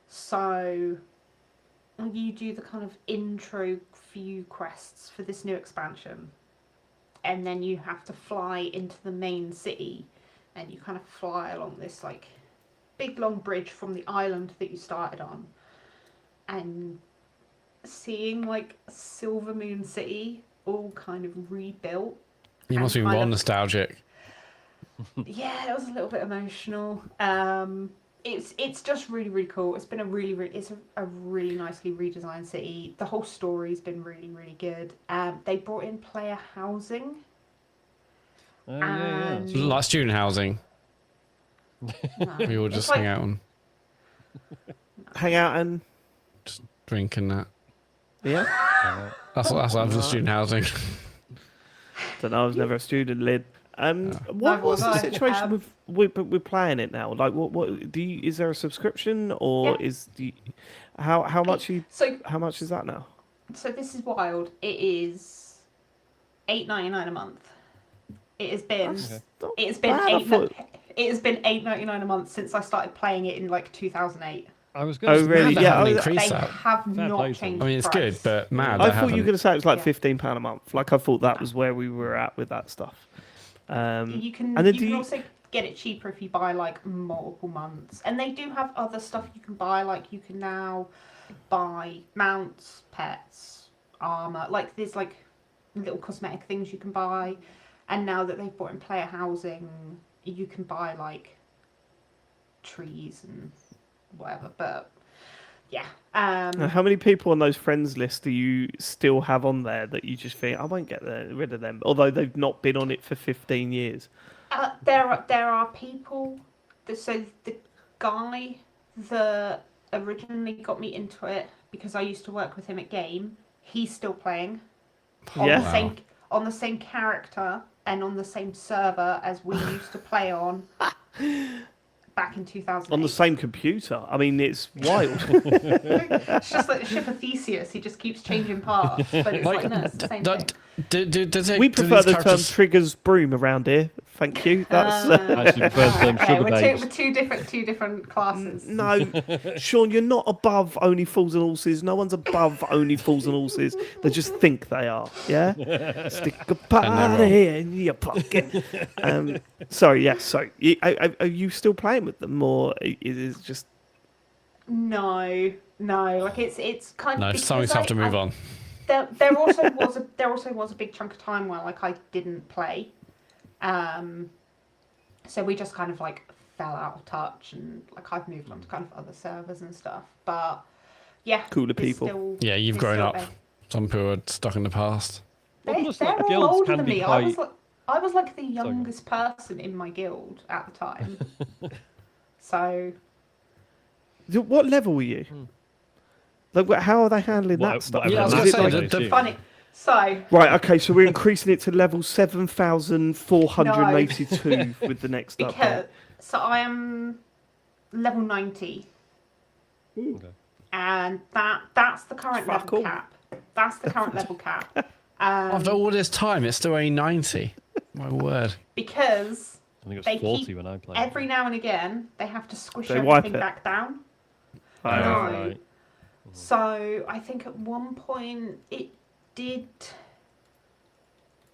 So you do the kind of intro few quests for this new expansion, and then you have to fly into the main city, and you kind of fly along this like big long bridge from the island that you started on, and seeing like Silvermoon City all kind of rebuilt. You must be more nostalgic. Yeah, it was a little bit emotional. It's just really, really cool. It's been a really nicely redesigned city. The whole story's been really, really good. They brought in player housing. Yeah. Like student housing. We all just hang out and just drink and that. Yeah. That's what I'm for student housing. Don't know. I was never a student, Lyd. What's the situation with playing it now? Like, what do you? Is there a subscription, or how much how much is that now? So this is wild. It is $8.99 a month. It has been $8.99 a month since I started playing it in like 2008. I was going to say, really? Yeah, they have not changed. I mean, it's good, but mad. I thought you were going to say it was like £15 a month. Like, I thought that was where we were at with that stuff. You can also get it cheaper if you buy like multiple months, and they do have other stuff you can buy. Like, you can now buy mounts, pets, armor. Like, there's like little cosmetic things you can buy, and now that they've brought in player housing, you can buy like trees and whatever. But yeah. How many people on those friends lists do you still have on there that you just think I won't get rid of them, although they've not been on it for 15 years? There are people. So the guy that originally got me into it, because I used to work with him at Game, he's still playing on the same character and on the same server as we used to play on. Back in 2000. On the same computer. I mean, it's wild. It's just like the ship of Theseus. He just keeps changing parts, but it's like no, it's the same thing. We prefer the term triggers broom around here. Thank you. That's actually prefer the term sugar babes. We're two different classes. No, Sean, you're not above Only Fools and Horses. No one's above Only Fools and Horses. They just think they are. Yeah. Stick a party in your pocket. Sorry. Yes. So, are you still playing with them, or is it just? No. Like it's kind of. No, something's have to move on. There also was a big chunk of time where like I didn't play. So we just kind of like fell out of touch, and like I've moved on to kind of other servers and stuff. But yeah, cooler people. Still, Yeah, you've grown up. Some people are stuck in the past. They're all guilds older can than be me. quite... I was like the youngest person in my guild at the time. So, what level were you? Like, how are they handling that stuff? Yeah, I was going to say, funny. So right, okay, so we're increasing it to level 7,482 with the next update. So I am level 90. Okay. And that's the current level cap. That's the current level cap. After all this time, it's still only 90. My word. Because I think it was 40 when I played. Every now and again, they have to squish They everything wipe it. back down. Right. So I think at one point it did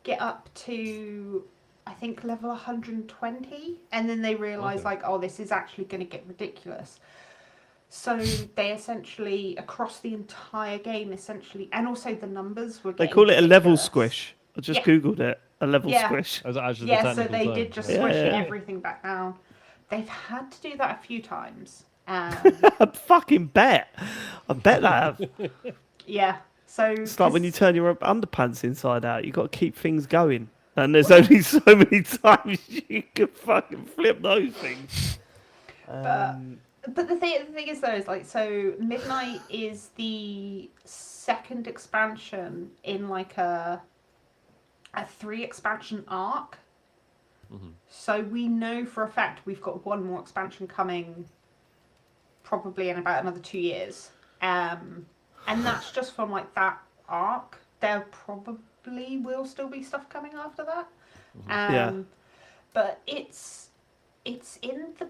get up to, I think, level 120, and then they realised like, oh, this is actually going to get ridiculous. So they essentially, across the entire game, essentially, and also the numbers were getting They call it a level ridiculous. squish. I just googled it. A level squish. So they did just squish everything back down. They've had to do that a few times. I fucking bet. I bet they have. Yeah. So it's like when you turn your underpants inside out, you've got to keep things going. And there's only so many times you can fucking flip those things. But the thing is though, is like, so Midnight is the second expansion in like a 3 expansion arc. Mm-hmm. So we know for a fact we've got one more expansion coming probably in about another 2 years. And that's just from like that arc. There probably will still be stuff coming after that. But it's in the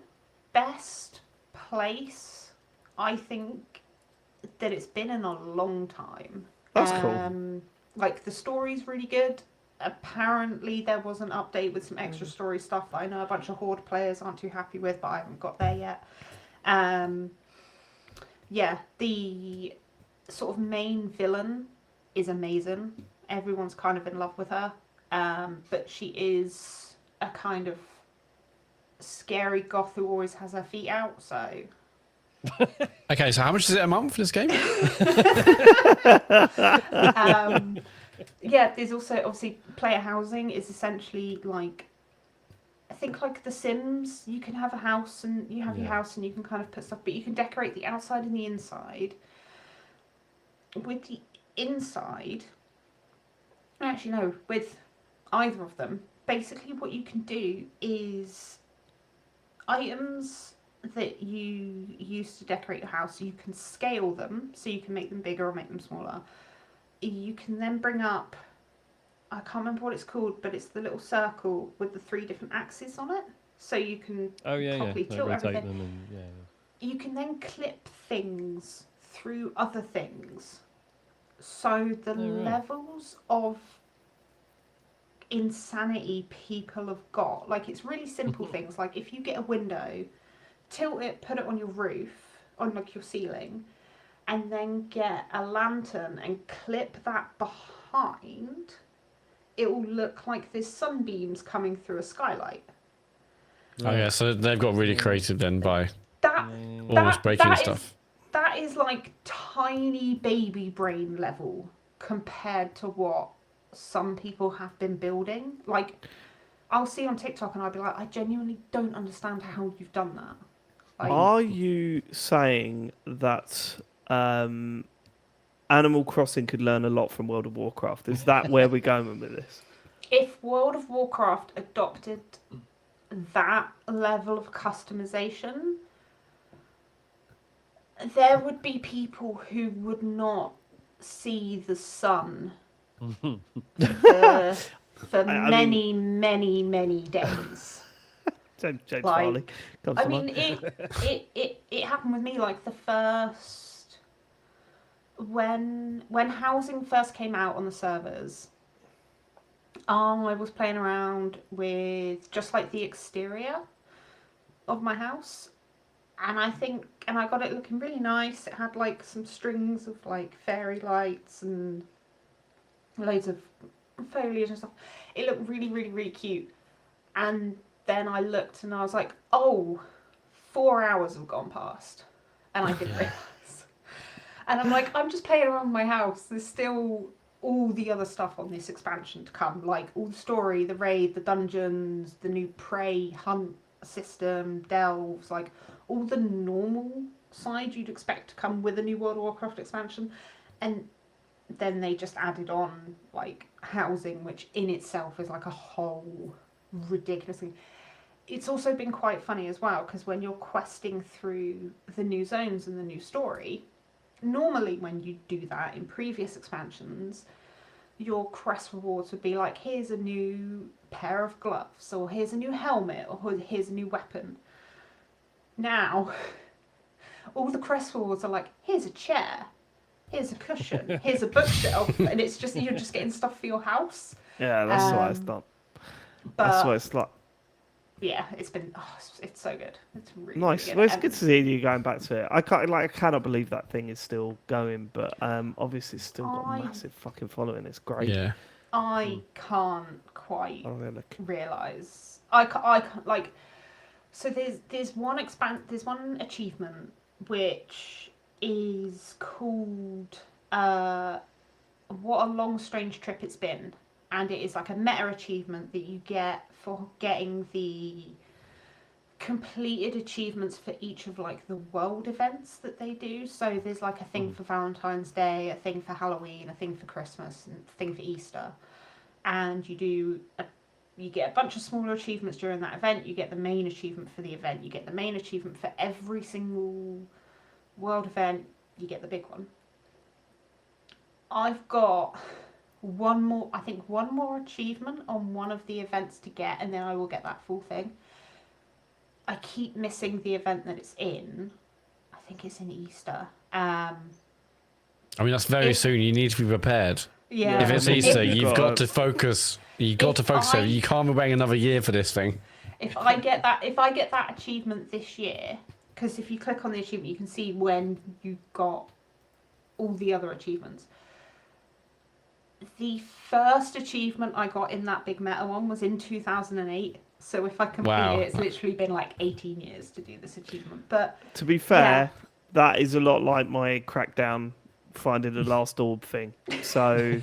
best place, I think, that it's been in a long time. That's cool. Like, the story's really good. Apparently there was an update with some extra story stuff that I know a bunch of Horde players aren't too happy with, but I haven't got there yet. The sort of main villain is amazing. Everyone's kind of in love with her. But she is a kind of scary goth who always has her feet out, so... Okay, so how much is it a month for this game? There's also, obviously, player housing is essentially like... I think like The Sims, you can have a house and you have your house and you can kind of put stuff, but you can decorate the outside and the inside. With the inside, actually no, with either of them, basically what you can do is items that you use to decorate your house, you can scale them, so you can make them bigger or make them smaller. You can then bring up, I can't remember what it's called, but it's the little circle with the 3 different axes on it, so you can properly tilt everything. You can then clip things through other things. So the levels of insanity people have got, like, it's really simple things, like if you get a window, tilt it, put it on your roof, on like your ceiling, and then get a lantern and clip that behind, it will look like there's sunbeams coming through a skylight. Oh yeah, so they've got really creative then by almost breaking stuff. That is like tiny baby brain level compared to what some people have been building. Like, I'll see on TikTok and I'll be like, I genuinely don't understand how you've done that. Like, are you saying that Animal Crossing could learn a lot from World of Warcraft? Is that where we're going with this? If World of Warcraft adopted that level of customization, there would be people who would not see the sun for many days. James like, Farley. I mean, it happened with me, like, the first... When housing first came out on the servers, I was playing around with just, like, the exterior of my house. And I got it looking really nice. It had, like, some strings of, like, fairy lights and loads of foliage and stuff. It looked really, really, really cute. And then I looked and I was like, oh, 4 hours have gone past. And I didn't realise. And I'm like, I'm just playing around my house. There's still all the other stuff on this expansion to come. Like all the story, the raid, the dungeons, the new prey hunt system, delves, like all the normal side you'd expect to come with a new World of Warcraft expansion. And then they just added on like housing, which in itself is like a whole ridiculous thing. It's also been quite funny as well, because when you're questing through the new zones and the new story, normally when you do that in previous expansions, your quest rewards would be like, here's a new pair of gloves, or here's a new helmet, or here's a new weapon. Now, all the quest rewards are like, here's a chair, here's a cushion, here's a bookshelf, and it's just, you're just getting stuff for your house. Yeah, that's why it's not. That's why it's like. Yeah, it's been. It's so good. It's really nice. Really well, it's good to see you going back to it. I cannot believe that thing is still going, but obviously it's still got a massive fucking following. It's great. Yeah. I can't quite realise. I can't like. So there's one achievement which is called what a long strange trip it's been. And it is like a meta achievement that you get for getting the completed achievements for each of like the world events that they do. So there's like a thing for Valentine's Day, a thing for Halloween, a thing for Christmas, and a thing for Easter. And you get a bunch of smaller achievements during that event. You get the main achievement for the event. You get the main achievement for every single world event. You get the big one. I've got one more achievement on one of the events to get, and then I will get that full thing. I keep missing the event that it's in. I think it's in Easter. I mean, that's very soon. You need to be prepared. Yeah. If it's Easter, you've got to focus. You can't be waiting another year for this thing. If I get that achievement this year, because if you click on the achievement, you can see when you got all the other achievements. The first achievement I got in that big meta one was in 2008. So if I complete it, it's literally been like 18 years to do this achievement. But to be fair, that is a lot like my Crackdown finding the last orb thing. So,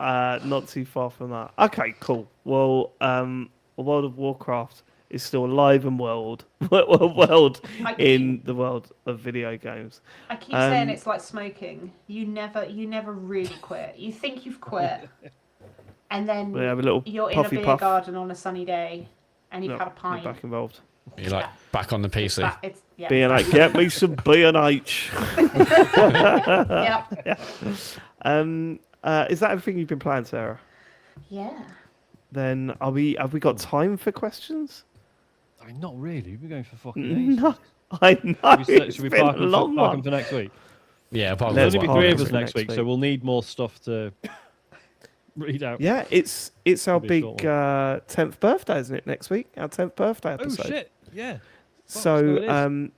not too far from that. Okay, cool. Well, World of Warcraft is still alive and world in the world of video games. I keep saying it's like smoking. You never really quit. You think you've quit, and then you're in a beer garden on a sunny day, and you've had a pint. You're back involved. You're like back on the PC. B&H, get me some B&H. Yep. Is that everything you've been playing, Sarah? Yeah. Then have we got time for questions? I mean, not really. We've been going for fucking ages. No, I know. Should we park them for next week? Yeah, there's only be three of us next week, so we'll need more stuff to read out. Yeah, it's our big 10th birthday, isn't it? Next week, our 10th birthday episode. Oh shit! Yeah. So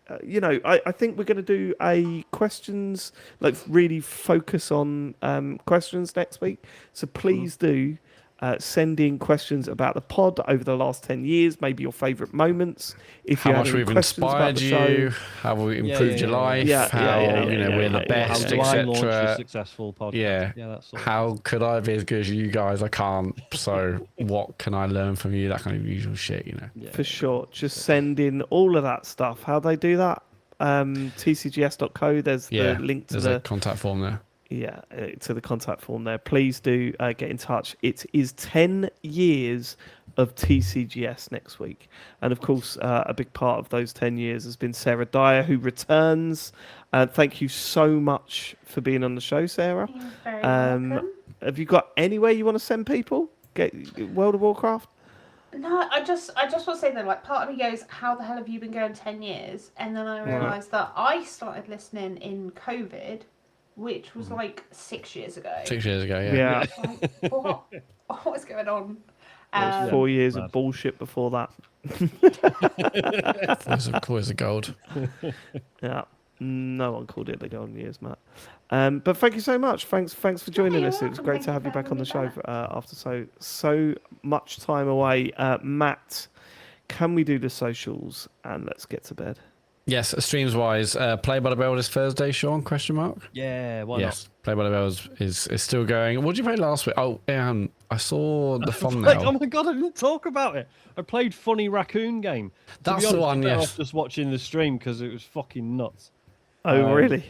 I think we're going to do a questions, like really focus on questions next week. So please do send in questions about the pod over the last 10 years, maybe your favourite moments. If how much we've inspired you, how we improved your life, how we're the best, etc. Successful podcast. Yeah, that's how could I be as good as you guys? I can't. So what can I learn from you? That kind of usual shit, For sure. Just send in all of that stuff. How they do that? tcgs.co. There's the link to the contact form there. Yeah, to the contact form there. Please do get in touch. It is 10 years of TCGS next week. And of course, a big part of those 10 years has been Sarah Dyer, who returns. Thank you so much for being on the show, Sarah. You're very welcome. Have you got anywhere you want to send people? Get World of Warcraft? No, I just want to say that, like, part of me goes, how the hell have you been going 10 years? And then I realised that I started listening in COVID, which was like 6 years ago. 6 years ago, yeah. Like, what is going on? 4 years of bullshit before that. Always a gold. Yeah. No one called it the Golden Years, Matt. But thank you so much. Thanks for joining us. It was great to have you back on the show after so much time away. Matt, can we do the socials and let's get to bed? Yes, streams wise, Play by the Bell this Thursday, Sean? Question mark. Yeah, why not? Play by the Bell is still going. What did you play last week? Oh, I saw the thumbnail. Oh my god, I didn't talk about it. I played Funny Raccoon Game. That's the one. Yes. I was just watching the stream because it was fucking nuts. Oh really?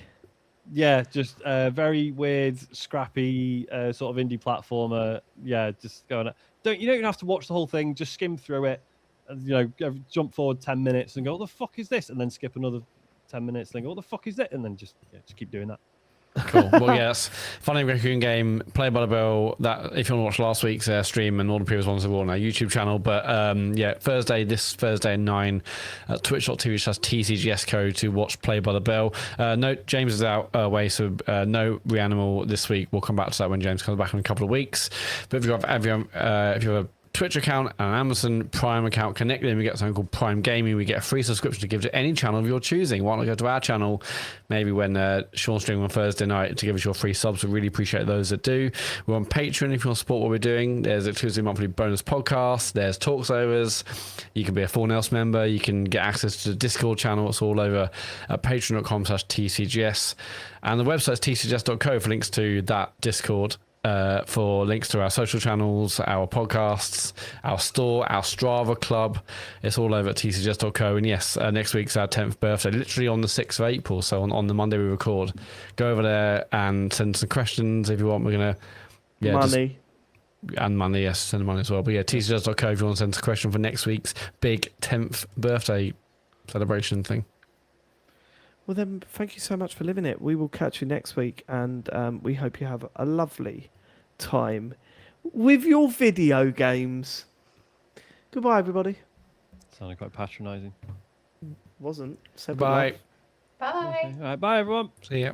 Yeah, just very weird, scrappy sort of indie platformer. Yeah, just going. You don't even have to watch the whole thing. Just skim through it. Jump forward 10 minutes and go, what the fuck is this? And then skip another 10 minutes and then go, what the fuck is it? And then just keep doing that. Cool. Well, yes, Funny Raccoon Game, Play by the Bell. That if you want to watch last week's stream and all the previous ones are on our YouTube channel. But this Thursday at 9 at twitch.tv/TCGS code to watch Play by the Bell. Note, James is out away, so no Reanimal this week. We'll come back to that when James comes back in a couple of weeks. But if you have a Twitch account and an Amazon Prime account connected, and we get something called Prime Gaming. We get a free subscription to give to any channel of your choosing. Why not go to our channel, maybe when Sean's streaming on Thursday night, to give us your free subs. We really appreciate those that do. We're on Patreon if you want to support what we're doing. There's exclusive monthly bonus podcasts. There's talksovers. You can be a full Nels member. You can get access to the Discord channel. It's all over at patreon.com/TCGS. And the website's tcgs.co for links to that Discord. For links to our social channels, our podcasts, our store, our Strava club. It's all over at tcgs.co. And yes, next week's our 10th birthday, literally on the 6th of April. So on the Monday we record. Go over there and send some questions if you want. We're going to... money. And money, yes, send money as well. But yeah, tcgs.co if you want to send us a question for next week's big 10th birthday celebration thing. Well then, thank you so much for living it. We will catch you next week, and we hope you have a lovely time with your video games. Goodbye, everybody. Sounded quite patronising. Wasn't. Bye. Bye. Okay. All right, bye, everyone. See ya.